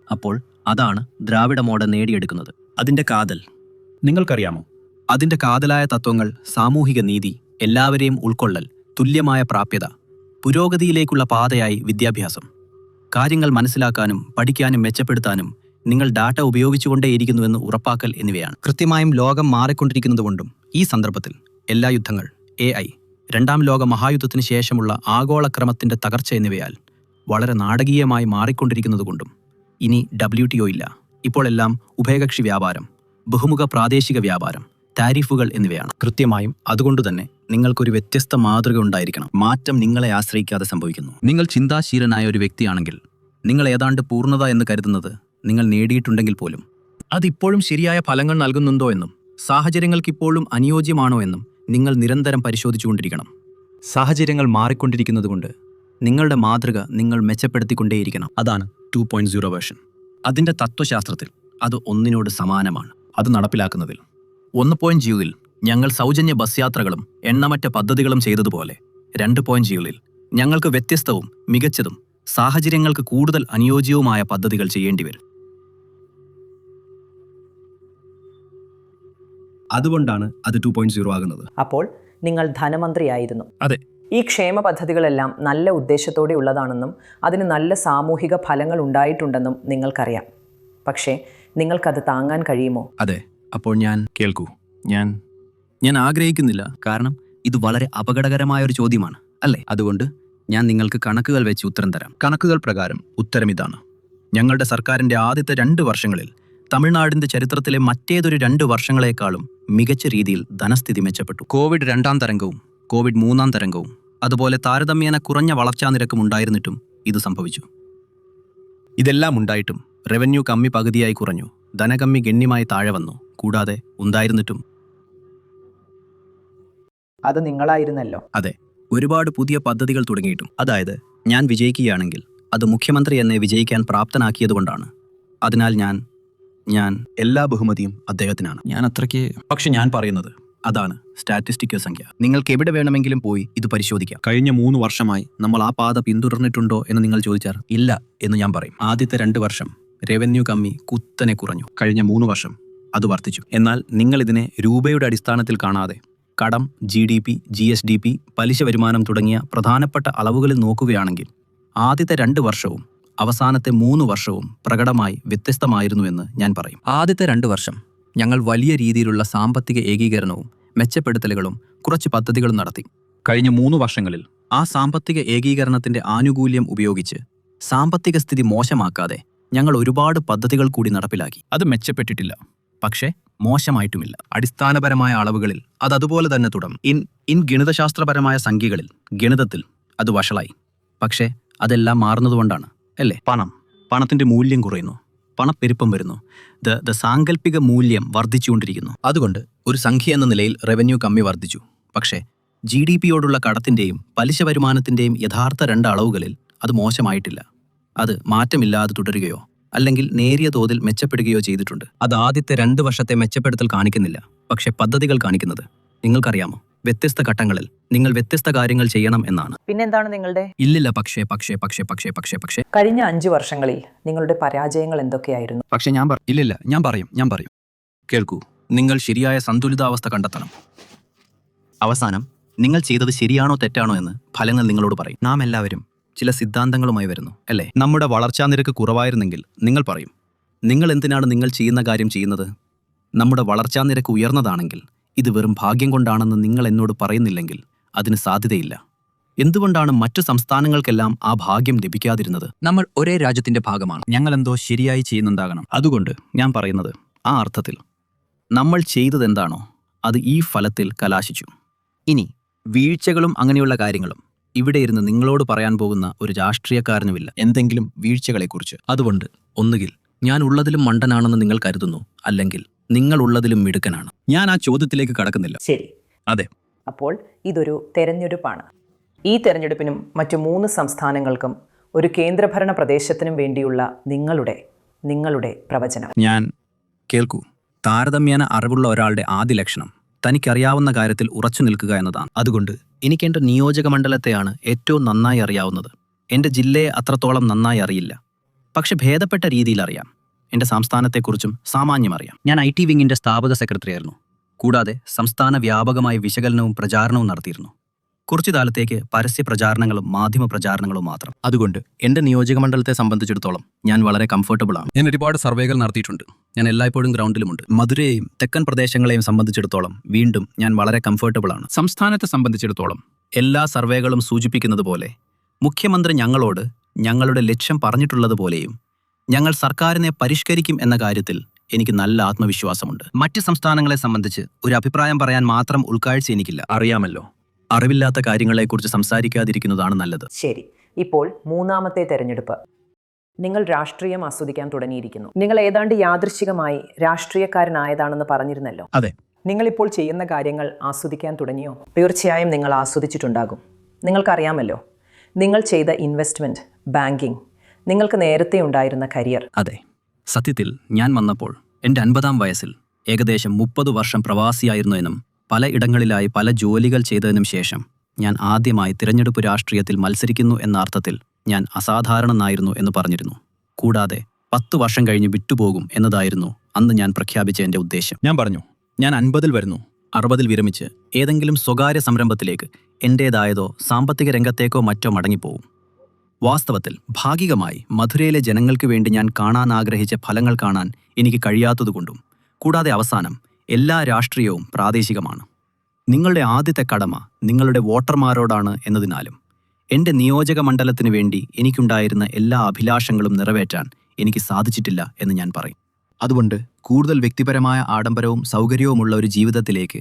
അപ്പോൾ അതാണ് ദ്രാവിഡ മോഡൽ നേടിയെടുക്കുന്നത്. അതിന്റെ കാതൽ നിങ്ങൾക്കറിയാമോ? അതിന്റെ കാതലായ തത്വങ്ങൾ സാമൂഹിക നീതി, എല്ലാവരെയും ഉൾക്കൊള്ളൽ, തുല്യമായ പ്രാപ്യത, പുരോഗതിയിലേക്കുള്ള പാതയായി വിദ്യാഭ്യാസം, കാര്യങ്ങൾ മനസ്സിലാക്കാനും പഠിക്കാനും മെച്ചപ്പെടുത്താനും നിങ്ങൾ ഡാറ്റ ഉപയോഗിച്ചുകൊണ്ടേയിരിക്കുന്നുവെന്ന് ഉറപ്പാക്കൽ എന്നിവയാണ്. കൃത്യമായും ലോകം മാറിക്കൊണ്ടിരിക്കുന്നതുകൊണ്ടും ഈ സന്ദർഭത്തിൽ എല്ലാ യുദ്ധങ്ങൾ, AI, രണ്ടാം ലോക മഹായുദ്ധത്തിന് ശേഷമുള്ള ആഗോളക്രമത്തിന്റെ തകർച്ച എന്നിവയാൽ വളരെ നാടകീയമായി മാറിക്കൊണ്ടിരിക്കുന്നതുകൊണ്ടും ഇനി WTO ഇല്ല. ഇപ്പോൾ എല്ലാം ഉഭയകക്ഷി വ്യാപാരം, ബഹുമുഖ പ്രാദേശിക വ്യാപാരം, താരിഫുകൾ എന്നിവയാണ്. കൃത്യമായും അതുകൊണ്ടുതന്നെ നിങ്ങൾക്കൊരു വ്യത്യസ്ത മാതൃക ഉണ്ടായിരിക്കണം. മാറ്റം നിങ്ങളെ ആശ്രയിക്കാതെ സംഭവിക്കുന്നു. നിങ്ങൾ ചിന്താശീലനായ ഒരു വ്യക്തിയാണെങ്കിൽ നിങ്ങൾ ഏതാണ്ട് പൂർണ്ണത എന്ന് കരുതുന്നത് നിങ്ങൾ നേടിയിട്ടുണ്ടെങ്കിൽ പോലും അതിപ്പോഴും ശരിയായ ഫലങ്ങൾ നൽകുന്നുണ്ടോ എന്നും സാഹചര്യങ്ങൾക്കിപ്പോഴും അനുയോജ്യമാണോ എന്നും നിങ്ങൾ നിരന്തരം പരിശോധിച്ചുകൊണ്ടിരിക്കണം. സാഹചര്യങ്ങൾ മാറിക്കൊണ്ടിരിക്കുന്നതുകൊണ്ട് നിങ്ങളുടെ മാതൃക നിങ്ങൾ മെച്ചപ്പെടുത്തിക്കൊണ്ടേയിരിക്കണം. അതാണ് 2.0 വേർഷൻ. അതിൻ്റെ തത്വശാസ്ത്രത്തിൽ അത് ഒന്നിനോട് സമാനമാണ്. അത് നടപ്പിലാക്കുന്നതിൽ 1.0-ൽ ഞങ്ങൾ സൗജന്യ ബസ് യാത്രകളും എണ്ണമറ്റ പദ്ധതികളും ചെയ്തതുപോലെ 2.0-ൽ ഞങ്ങൾക്ക് വ്യത്യസ്തവും മികച്ചതും സാഹചര്യങ്ങൾക്ക് കൂടുതൽ അനുയോജ്യവുമായ പദ്ധതികൾ ചെയ്യേണ്ടിവരും. അതുകൊണ്ടാണ് അത് 2.0 ആകുന്നത്. അപ്പോൾ നിങ്ങൾ ധനമന്ത്രിയായിരുന്നു. അതെ. ഈ ക്ഷേമ പദ്ധതികളെല്ലാം നല്ല ഉദ്ദേശത്തോടെ ഉള്ളതാണെന്നും അതിന് നല്ല സാമൂഹിക ഫലങ്ങൾ ഉണ്ടായിട്ടുണ്ടെന്നും നിങ്ങൾക്കറിയാം. പക്ഷേ നിങ്ങൾക്കത് താങ്ങാൻ കഴിയുമോ? അതെ. അപ്പോൾ കേൾക്കൂ, ഞാൻ ആഗ്രഹിക്കുന്നില്ല. കാരണം ഇത് വളരെ അപകടകരമായ ഒരു ചോദ്യമാണ്, അല്ലേ? അതുകൊണ്ട് ഞാൻ നിങ്ങൾക്ക് കണക്കുകൾ വെച്ച് ഉത്തരം തരാം. കണക്കുകൾ പ്രകാരം ഉത്തരം ഇതാണ്. ഞങ്ങളുടെ സർക്കാരിൻ്റെ ആദ്യത്തെ 2 വർഷങ്ങളിൽ തമിഴ്നാടിൻ്റെ ചരിത്രത്തിലെ മറ്റേതൊരു 2 വർഷങ്ങളെക്കാളും മികച്ച രീതിയിൽ ധനസ്ഥിതി മെച്ചപ്പെട്ടു. കോവിഡ് 2ാം തരംഗവും കോവിഡ് 3ാം തരംഗവും അതുപോലെ താരതമ്യേന കുറഞ്ഞ വളർച്ചാ നിരക്കും ഉണ്ടായിരുന്നിട്ടും ഇത് സംഭവിച്ചു. ഇതെല്ലാം ഉണ്ടായിട്ടും റവന്യൂ കമ്മി പകുതിയായി കുറഞ്ഞു, ധനകമ്മി ഗണ്യമായി താഴെ വന്നു. കൂടാതെ ഉണ്ടായിരുന്നിട്ടും അത് നിങ്ങളായിരുന്നല്ലോ. അതെ, ഒരുപാട് പുതിയ പദ്ധതികൾ തുടങ്ങിയിട്ടും. അതായത് ഞാൻ വിജയിക്കുകയാണെങ്കിൽ അത് മുഖ്യമന്ത്രി എന്നെ വിജയിക്കാൻ പ്രാപ്തനാക്കിയതുകൊണ്ടാണ്. അതിനാൽ ഞാൻ എല്ലാ ബഹുമതിയും അദ്ദേഹത്തിനാണ്. ഞാൻ അത്രയ്ക്ക്. പക്ഷെ ഞാൻ പറയുന്നത് അതാണ് സ്റ്റാറ്റിസ്റ്റിക്കൽ സംഖ്യ. നിങ്ങൾക്ക് എവിടെ വേണമെങ്കിലും പോയി ഇത് പരിശോധിക്കാം. കഴിഞ്ഞ 3 വർഷമായി നമ്മൾ ആ പാത പിന്തുടർന്നിട്ടുണ്ടോ എന്ന് നിങ്ങൾ ചോദിച്ചാൽ ഇല്ല എന്ന് ഞാൻ പറയും. ആദ്യത്തെ 2 വർഷം റവന്യൂ കമ്മി കുത്തനെ കുറഞ്ഞു. കഴിഞ്ഞ 3 വർഷം അത് വർദ്ധിച്ചു. എന്നാൽ നിങ്ങൾ ഇതിനെ രൂപയുടെ അടിസ്ഥാനത്തിൽ കാണാതെ കടം, GDP, GSDP, പലിശ വരുമാനം തുടങ്ങിയ പ്രധാനപ്പെട്ട അളവുകളിൽ നോക്കുകയാണെങ്കിൽ ആദ്യത്തെ 2 വർഷവും അവസാനത്തെ 3 വർഷവും പ്രകടമായി വ്യത്യസ്തമായിരുന്നുവെന്ന് ഞാൻ പറയും. ആദ്യത്തെ 2 വർഷം ഞങ്ങൾ വലിയ രീതിയിലുള്ള സാമ്പത്തിക ഏകീകരണവും മെച്ചപ്പെടുത്തലുകളും കുറച്ച് പദ്ധതികളും നടത്തി. കഴിഞ്ഞ 3 വർഷങ്ങളിൽ ആ സാമ്പത്തിക ഏകീകരണത്തിന്റെ ആനുകൂല്യം ഉപയോഗിച്ച് സാമ്പത്തിക സ്ഥിതി മോശമാക്കാതെ ഞങ്ങൾ ഒരുപാട് പദ്ധതികൾ കൂടി നടപ്പിലാക്കി. അത് മെച്ചപ്പെട്ടിട്ടില്ല, പക്ഷേ മോശമായിട്ടുമില്ല. അടിസ്ഥാനപരമായ അളവുകളിൽ അത് അതുപോലെ തന്നെ തുടർന്നു. ഇൻ ഗണിതശാസ്ത്രപരമായ സംഖ്യകളിൽ, ഗണിതത്തിൽ അത് വഷളായി. പക്ഷേ അതെല്ലാം മാറുന്നതുകൊണ്ടാണ്, അല്ലേ? പണത്തിന്റെ മൂല്യം കുറയുന്നു, പണപ്പെരുപ്പം വരുന്നു, സാങ്കല്പിക മൂല്യം വർദ്ധിച്ചുകൊണ്ടിരിക്കുന്നു. അതുകൊണ്ട് ഒരു സംഖ്യ എന്ന നിലയിൽ റവന്യൂ കമ്മി വർദ്ധിച്ചു. പക്ഷേ GDP-യോടുള്ള കടത്തിന്റെയും പലിശ വരുമാനത്തിന്റെയും യഥാർത്ഥ 2 അളവുകളിൽ അത് മോശമായിട്ടില്ല. അത് മാറ്റമില്ലാതെ തുടരുകയോ അല്ലെങ്കിൽ നേരിയ തോതിൽ മെച്ചപ്പെടുകയോ ചെയ്തിട്ടുണ്ട്. അത് ആദ്യത്തെ 2 വർഷത്തെ മെച്ചപ്പെടുത്തൽ കാണിക്കുന്നില്ല, പക്ഷെ പദ്ധതികൾ കാണിക്കുന്നത് നിങ്ങൾക്കറിയാമോ? വ്യത്യസ്ത ഘട്ടങ്ങളിൽ നിങ്ങൾ വ്യത്യസ്ത കാര്യങ്ങൾ ചെയ്യണം എന്നാണ്. പിന്നെന്താണ് നിങ്ങളുടെ? ഇല്ലില്ല, പക്ഷേ കഴിഞ്ഞ 5 വർഷങ്ങളിൽ നിങ്ങളുടെ പരാജയങ്ങൾ എന്തൊക്കെയായിരുന്നു? പക്ഷെ ഞാൻ പറയും. കേൾക്കൂ, നിങ്ങൾ ശരിയായ സന്തുലിതാവസ്ഥ കണ്ടെത്തണം. അവസാനം നിങ്ങൾ ചെയ്തത് ശരിയാണോ തെറ്റാണോ എന്ന് ഫലങ്ങൾ നിങ്ങളോട് പറയും. നാം എല്ലാവരും ചില സിദ്ധാന്തങ്ങളുമായി വരുന്നു, അല്ലേ? നമ്മുടെ വളർച്ചാ നിരക്ക് കുറവായിരുന്നെങ്കിൽ നിങ്ങൾ പറയും, നിങ്ങൾ എന്തിനാണ് നിങ്ങൾ ചെയ്യുന്ന കാര്യം ചെയ്യുന്നത്? നമ്മുടെ വളർച്ചാ നിരക്ക് ഉയർന്നതാണെങ്കിൽ ഇത് വെറും ഭാഗ്യം കൊണ്ടാണെന്ന് നിങ്ങൾ എന്നോട് പറയുന്നില്ലെങ്കിൽ അതിന് സാധ്യതയില്ല. എന്തുകൊണ്ടാണ് മറ്റു സംസ്ഥാനങ്ങൾക്കെല്ലാം ആ ഭാഗ്യം ലഭിക്കാതിരുന്നത്? നമ്മൾ ഒരേ രാജ്യത്തിന്റെ ഭാഗമാണ്. ഞങ്ങളെന്തോ ശരിയായി ചെയ്യുന്നുണ്ടാകണം. അതുകൊണ്ട് ഞാൻ പറയുന്നത് ആ അർത്ഥത്തിൽ നമ്മൾ ചെയ്തതെന്താണോ അത് ഈ ഫലത്തിൽ കലാശിച്ചു. ഇനി വീഴ്ചകളും അങ്ങനെയുള്ള കാര്യങ്ങളും ഇവിടെ ഇരുന്ന് നിങ്ങളോട് പറയാൻ പോകുന്ന ഒരു രാഷ്ട്രീയക്കാരനുമില്ല എന്തെങ്കിലും വീഴ്ചകളെക്കുറിച്ച്. അതുകൊണ്ട് ഒന്നുകിൽ ഞാൻ ഉള്ളതിലും മണ്ടനാണെന്ന് നിങ്ങൾ കരുതുന്നു, അല്ലെങ്കിൽ നിങ്ങൾ ഉള്ളതിലും മിടുക്കനാണ്. ഞാൻ ആ ചോദ്യത്തിലേക്ക് കടക്കുന്നില്ല. ശരി. അതെ. അപ്പോൾ ഇതൊരു തെരഞ്ഞെടുപ്പാണ്. ഈ തെരഞ്ഞെടുപ്പിനും മറ്റു 3 സംസ്ഥാനങ്ങൾക്കും ഒരു കേന്ദ്രഭരണ പ്രദേശത്തിനും വേണ്ടിയുള്ള നിങ്ങളുടെ പ്രവചനം. കേൾക്കൂ, താരതമ്യേന അറിവുള്ള ഒരാളുടെ ആദ്യ ലക്ഷണം തനിക്കറിയാവുന്ന കാര്യത്തിൽ ഉറച്ചു നിൽക്കുക എന്നതാണ്. അതുകൊണ്ട് എനിക്കെൻ്റെ നിയോജക മണ്ഡലത്തെയാണ് ഏറ്റവും നന്നായി അറിയാവുന്നത്. എൻ്റെ ജില്ലയെ അത്രത്തോളം നന്നായി അറിയില്ല. പക്ഷെ ഭേദപ്പെട്ട രീതിയിൽ അറിയാം. എൻ്റെ സംസ്ഥാനത്തെക്കുറിച്ചും സാമാന്യം അറിയാം. ഞാൻ IT വിങ്ങിൻ്റെ സ്ഥാപക സെക്രട്ടറി ആയിരുന്നു. കൂടാതെ സംസ്ഥാന വ്യാപകമായ വിശകലനവും പ്രചാരണവും നടത്തിയിരുന്നു. കുറച്ചു കാലത്തേക്ക് പരസ്യ പ്രചാരണങ്ങളും മാധ്യമ പ്രചാരണങ്ങളും മാത്രം. അതുകൊണ്ട് എൻ്റെ നിയോജക മണ്ഡലത്തെ സംബന്ധിച്ചിടത്തോളം ഞാൻ വളരെ കംഫർട്ടബിൾ ആണ്. ഞാൻ ഒരുപാട് സർവേകൾ നടത്തിയിട്ടുണ്ട്. ഞാൻ എല്ലായ്പ്പോഴും ഗ്രൗണ്ടിലുമുണ്ട്. മധുരയെയും തെക്കൻ പ്രദേശങ്ങളെയും സംബന്ധിച്ചിടത്തോളം വീണ്ടും ഞാൻ വളരെ കംഫർട്ടബിൾ ആണ്. സംസ്ഥാനത്തെ സംബന്ധിച്ചിടത്തോളം എല്ലാ സർവേകളും സൂചിപ്പിക്കുന്നത് പോലെ മുഖ്യമന്ത്രി ഞങ്ങളോട് ഞങ്ങളുടെ ലക്ഷ്യം പറഞ്ഞിട്ടുള്ളതുപോലെയും ഞങ്ങൾ സർക്കാരിനെ പരിഷ്കരിക്കും എന്ന കാര്യത്തിൽ എനിക്ക് നല്ല ആത്മവിശ്വാസമുണ്ട്. മറ്റ് സംസ്ഥാനങ്ങളെ സംബന്ധിച്ച് ഒരു അഭിപ്രായം പറയാൻ മാത്രം ഉൾക്കാഴ്ച എനിക്കില്ല. അറിയാമല്ലോ, അറിവില്ലാത്ത കാര്യങ്ങളെക്കുറിച്ച് സംസാരിക്കാതിരിക്കുന്നതാണ് നല്ലത്. ശരി, ഇപ്പോൾ മൂന്നാമത്തെ തെരഞ്ഞെടുപ്പ്. നിങ്ങൾ രാഷ്ട്രീയം ആസ്വദിക്കാൻ തുടങ്ങിയിരിക്കുന്നു. നിങ്ങൾ ഏതാണ്ട് യാദൃശ്ചികമായി രാഷ്ട്രീയക്കാരനായതാണെന്ന് പറഞ്ഞിരുന്നല്ലോ. അതെ. നിങ്ങളിപ്പോൾ ചെയ്യുന്ന കാര്യങ്ങൾ ആസ്വദിക്കാൻ തുടങ്ങിയോ? തീർച്ചയായും നിങ്ങൾ ആസ്വദിച്ചിട്ടുണ്ടാകും. നിങ്ങൾക്കറിയാമല്ലോ, നിങ്ങൾ ചെയ്ത ഇൻവെസ്റ്റ്മെൻറ്റ്, ബാങ്കിങ്, നിങ്ങൾക്ക് നേരത്തെ ഉണ്ടായിരുന്ന കരിയർ. അതെ, സത്യത്തിൽ ഞാൻ വന്നപ്പോൾ എൻ്റെ 50-ാം വയസ്സിൽ ഏകദേശം 30 വർഷം പ്രവാസിയായിരുന്നു എന്നും പല ഇടങ്ങളിലായി പല ജോലികൾ ചെയ്തതിനും ശേഷം ഞാൻ ആദ്യമായി തിരഞ്ഞെടുപ്പ് രാഷ്ട്രീയത്തിൽ മത്സരിക്കുന്നു എന്ന അർത്ഥത്തിൽ ഞാൻ അസാധാരണനായിരുന്നു എന്ന് പറഞ്ഞിരുന്നു. കൂടാതെ 10 വർഷം കഴിഞ്ഞ് വിട്ടുപോകും എന്നതായിരുന്നു അന്ന് ഞാൻ പ്രഖ്യാപിച്ച എൻ്റെ ഉദ്ദേശം. ഞാൻ പറഞ്ഞു, ഞാൻ 50-ൽ വരുന്നു, 60-ൽ വിരമിച്ച് ഏതെങ്കിലും സ്വകാര്യ സംരംഭത്തിലേക്ക് എൻ്റേതായതോ സാമ്പത്തിക രംഗത്തേക്കോ മറ്റോ മടങ്ങിപ്പോവും. വാസ്തവത്തിൽ ഭാഗികമായി മധുരയിലെ ജനങ്ങൾക്ക് വേണ്ടി ഞാൻ കാണാൻ ആഗ്രഹിച്ച ഫലങ്ങൾ കാണാൻ എനിക്ക് കഴിയാത്തതുകൊണ്ടും, കൂടാതെ അവസാനം എല്ലാ രാഷ്ട്രീയവും പ്രാദേശികമാണ്. നിങ്ങളുടെ ആദ്യത്തെ കടമ നിങ്ങളുടെ വോട്ടർമാരോടാണ് എന്നതിനാലും എൻ്റെ നിയോജക മണ്ഡലത്തിനു വേണ്ടി എനിക്കുണ്ടായിരുന്ന എല്ലാ അഭിലാഷങ്ങളും നിറവേറ്റാൻ എനിക്ക് സാധിച്ചിട്ടില്ല എന്ന് ഞാൻ പറയും. അതുകൊണ്ട് കൂടുതൽ വ്യക്തിപരമായ ആഡംബരവും സൗകര്യവുമുള്ള ഒരു ജീവിതത്തിലേക്ക്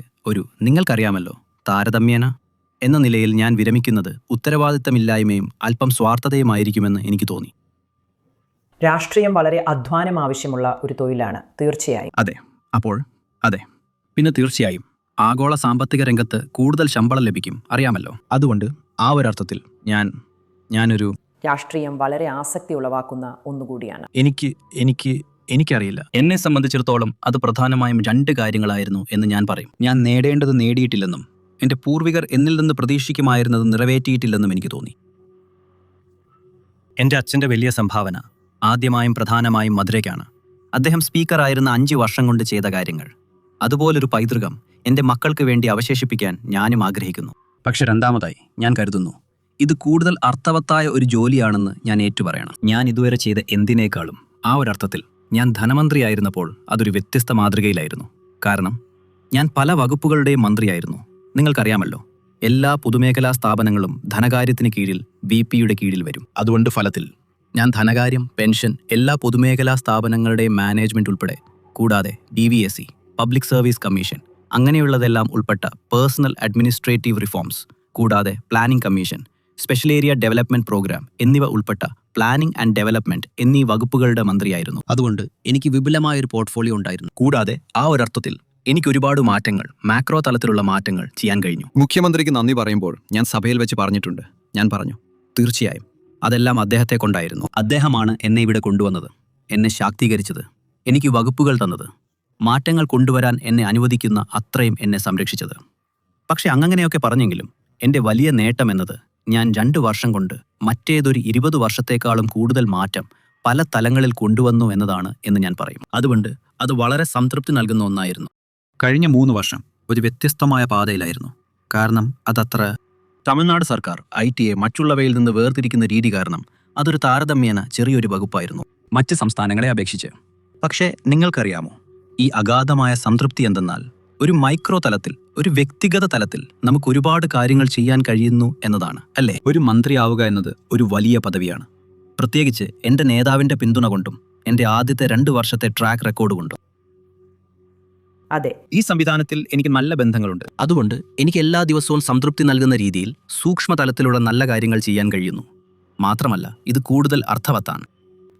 നിങ്ങൾക്കറിയാമല്ലോ, താരതമ്യേന എന്ന നിലയിൽ ഞാൻ വിരമിക്കുന്നത് ഉത്തരവാദിത്തമില്ലായ്മയും അല്പം സ്വാർത്ഥതയുമായിരിക്കുമെന്ന് എനിക്ക് തോന്നി. രാഷ്ട്രീയം വളരെ അധ്വാനം ആവശ്യമുള്ള ഒരു തൊഴിലാണ്, തീർച്ചയായും. അതെ. അപ്പോൾ അതെ, പിന്നെ തീർച്ചയായും ആഗോള സാമ്പത്തിക രംഗത്ത് കൂടുതൽ ശമ്പളം ലഭിക്കും, അറിയാമല്ലോ. അതുകൊണ്ട് ആ ഒരർത്ഥത്തിൽ ഞാനൊരു രാഷ്ട്രീയം വളരെ ആസക്തി ഉളവാക്കുന്ന ഒന്നുകൂടിയാണ്. എനിക്കറിയില്ല. എന്നെ സംബന്ധിച്ചിടത്തോളം അത് പ്രധാനമായും 2 കാര്യങ്ങളായിരുന്നു എന്ന് ഞാൻ പറയും. ഞാൻ നേടേണ്ടത് നേടിയിട്ടില്ലെന്നും എൻ്റെ പൂർവികർ എന്നിൽ നിന്ന് പ്രതീക്ഷിക്കുമായിരുന്നത് നിറവേറ്റിയിട്ടില്ലെന്നും എനിക്ക് തോന്നി. എൻ്റെ അച്ഛൻ്റെ വലിയ സംഭാവന ആദ്യമായും പ്രധാനമായും മധുരയ്ക്കാണ്. അദ്ദേഹം സ്പീക്കറായിരുന്ന 5 വർഷം കൊണ്ട് ചെയ്ത കാര്യങ്ങൾ, അതുപോലൊരു പൈതൃകം എൻ്റെ മക്കൾക്ക് വേണ്ടി അവശേഷിപ്പിക്കാൻ ഞാനും ആഗ്രഹിക്കുന്നു. പക്ഷെ രണ്ടാമതായി ഞാൻ കരുതുന്നു, ഇത് കൂടുതൽ അർത്ഥവത്തായ ഒരു ജോലിയാണെന്ന് ഞാൻ ഏറ്റുപറയണം. ഞാൻ ഇതുവരെ ചെയ്ത എന്തിനേക്കാളും ആ ഒരർത്ഥത്തിൽ ഞാൻ ധനമന്ത്രിയായിരുന്നപ്പോൾ അതൊരു വ്യത്യസ്ത മാതൃകയിലായിരുന്നു. കാരണം ഞാൻ പല വകുപ്പുകളുടെയും മന്ത്രിയായിരുന്നു. നിങ്ങൾക്കറിയാമല്ലോ, എല്ലാ പൊതുമേഖലാ സ്ഥാപനങ്ങളും ധനകാര്യത്തിന് കീഴിൽ BP-യുടെ കീഴിൽ വരും. അതുകൊണ്ട് ഫലത്തിൽ ഞാൻ ധനകാര്യം, പെൻഷൻ, എല്ലാ പൊതുമേഖലാ സ്ഥാപനങ്ങളുടെയും മാനേജ്മെൻറ്റ് ഉൾപ്പെടെ, കൂടാതെ DVSE, പബ്ലിക് സർവീസ് കമ്മീഷൻ, അങ്ങനെയുള്ളതെല്ലാം ഉൾപ്പെട്ട പേഴ്സണൽ അഡ്മിനിസ്ട്രേറ്റീവ് റിഫോംസ്, കൂടാതെ planning commission, special area development programme എന്നിവ ഉൾപ്പെട്ട പ്ലാനിംഗ് ആൻഡ് ഡെവലപ്മെൻറ്റ് എന്നീ വകുപ്പുകളുടെ മന്ത്രിയായിരുന്നു. അതുകൊണ്ട് എനിക്ക് വിപുലമായൊരു പോർട്ട്ഫോളിയോ ഉണ്ടായിരുന്നു. കൂടാതെ ആ ഒരർത്ഥത്തിൽ എനിക്ക് ഒരുപാട് മാറ്റങ്ങൾ, മാക്രോ തലത്തിലുള്ള മാറ്റങ്ങൾ ചെയ്യാൻ കഴിഞ്ഞു. മുഖ്യമന്ത്രിക്ക് നന്ദി പറയുമ്പോൾ ഞാൻ സഭയിൽ വെച്ച് പറഞ്ഞിട്ടുണ്ട്. ഞാൻ പറഞ്ഞു, തീർച്ചയായും അതെല്ലാം അദ്ദേഹത്തെ കൊണ്ടായിരുന്നു. അദ്ദേഹമാണ് എന്നെ ഇവിടെ കൊണ്ടുവന്നത്, എന്നെ ശാക്തീകരിച്ചത്, എനിക്ക് വകുപ്പുകൾ തന്നത്, മാറ്റങ്ങൾ കൊണ്ടുവരാൻ എന്നെ അനുവദിക്കുന്ന അത്രയും എന്നെ സംരക്ഷിച്ചത്. പക്ഷെ അങ്ങനെയൊക്കെ പറഞ്ഞെങ്കിലും എൻ്റെ വലിയ നേട്ടം എന്നത് ഞാൻ 2 വർഷം കൊണ്ട് മറ്റേതൊരു 20 വർഷത്തേക്കാളും കൂടുതൽ മാറ്റം പല തലങ്ങളിൽ കൊണ്ടുവന്നു എന്നതാണ് എന്ന് ഞാൻ പറയും. അതുകൊണ്ട് അത് വളരെ സംതൃപ്തി നൽകുന്ന ഒന്നായിരുന്നു. കഴിഞ്ഞ 3 വർഷം ഒരു വ്യത്യസ്തമായ പാതയിലായിരുന്നു. കാരണം അതത്ര തമിഴ്നാട് സർക്കാർ IT-യെ മറ്റുള്ളവയിൽ നിന്ന് വേർതിരിക്കുന്ന രീതി കാരണം അതൊരു താരതമ്യേന ചെറിയൊരു വകുപ്പായിരുന്നു മറ്റ് സംസ്ഥാനങ്ങളെ അപേക്ഷിച്ച്. പക്ഷേ നിങ്ങൾക്കറിയാമോ, ഈ അഗാധമായ സംതൃപ്തി എന്തെന്നാൽ ഒരു മൈക്രോ തലത്തിൽ, ഒരു വ്യക്തിഗത തലത്തിൽ നമുക്ക് ഒരുപാട് കാര്യങ്ങൾ ചെയ്യാൻ കഴിയുന്നു എന്നതാണ്, അല്ലേ? ഒരു മന്ത്രിയാവുക എന്നത് ഒരു വലിയ പദവിയാണ്, പ്രത്യേകിച്ച് എൻ്റെ നേതാവിൻ്റെ പിന്തുണ കൊണ്ടും എൻ്റെ ആദ്യത്തെ 2 വർഷത്തെ ട്രാക്ക് റെക്കോർഡ് കൊണ്ടും. അതെ, ഈ സംവിധാനത്തിൽ എനിക്ക് നല്ല ബന്ധങ്ങളുണ്ട്. അതുകൊണ്ട് എനിക്ക് എല്ലാ ദിവസവും സംതൃപ്തി നൽകുന്ന രീതിയിൽ സൂക്ഷ്മതലത്തിലുള്ള നല്ല കാര്യങ്ങൾ ചെയ്യാൻ കഴിയുന്നു. മാത്രമല്ല, ഇത് കൂടുതൽ അർത്ഥവത്താണ്.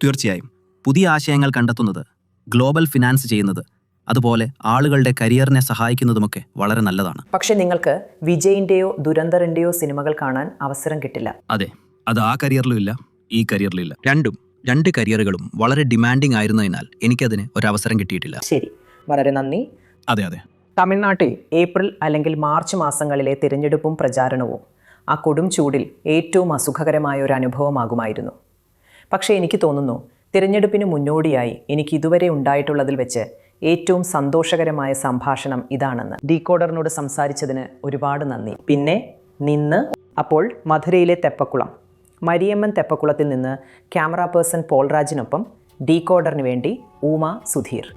തീർച്ചയായും പുതിയ ആശയങ്ങൾ കണ്ടെത്തുന്നത്, ഗ്ലോബൽ ഫിനാൻസ് ചെയ്യുന്നത്, അതുപോലെ ആളുകളുടെ കരിയറിനെ സഹായിക്കുന്നതുമൊക്കെ വളരെ നല്ലതാണ്. പക്ഷെ നിങ്ങൾക്ക് വിജയിൻ്റെയോ ദുരന്തറിൻ്റെയോ സിനിമകൾ കാണാൻ അവസരം കിട്ടില്ല. അതെ, അത് ആ കരിയറിലും ഇല്ല, ഈ കരിയറിലും ഇല്ല. 2 കരിയറുകളും വളരെ ഡിമാൻഡിംഗ് ആയിരുന്നതിനാൽ എനിക്കതിന് ഒരവസരം കിട്ടിയിട്ടില്ല. ശരി, വളരെ നന്ദി. അതെ. തമിഴ്നാട്ടിൽ ഏപ്രിൽ അല്ലെങ്കിൽ മാർച്ച് മാസങ്ങളിലെ തിരഞ്ഞെടുപ്പും പ്രചാരണവും ആ കൊടും ചൂടിൽ ഏറ്റവും അസുഖകരമായ ഒരു അനുഭവമാകുമായിരുന്നു. പക്ഷേ എനിക്ക് തോന്നുന്നു തിരഞ്ഞെടുപ്പിന് മുന്നോടിയായി എനിക്ക് ഇതുവരെ ഉണ്ടായിട്ടുള്ളതിൽ വെച്ച് ഏറ്റവും സന്തോഷകരമായ സംഭാഷണം ഇതാണെന്ന്. ഡീകോഡറിനോട് സംസാരിച്ചതിന് ഒരുപാട് നന്ദി. പിന്നെ നിന്ന്. അപ്പോൾ മധുരയിലെ തെപ്പക്കുളം, മരിയമ്മൻ തെപ്പക്കുളത്തിൽ നിന്ന് ക്യാമറ പേഴ്സൺ പോൾരാജിനൊപ്പം ഡീകോഡറിന് വേണ്ടി ഊമ സുധീർ.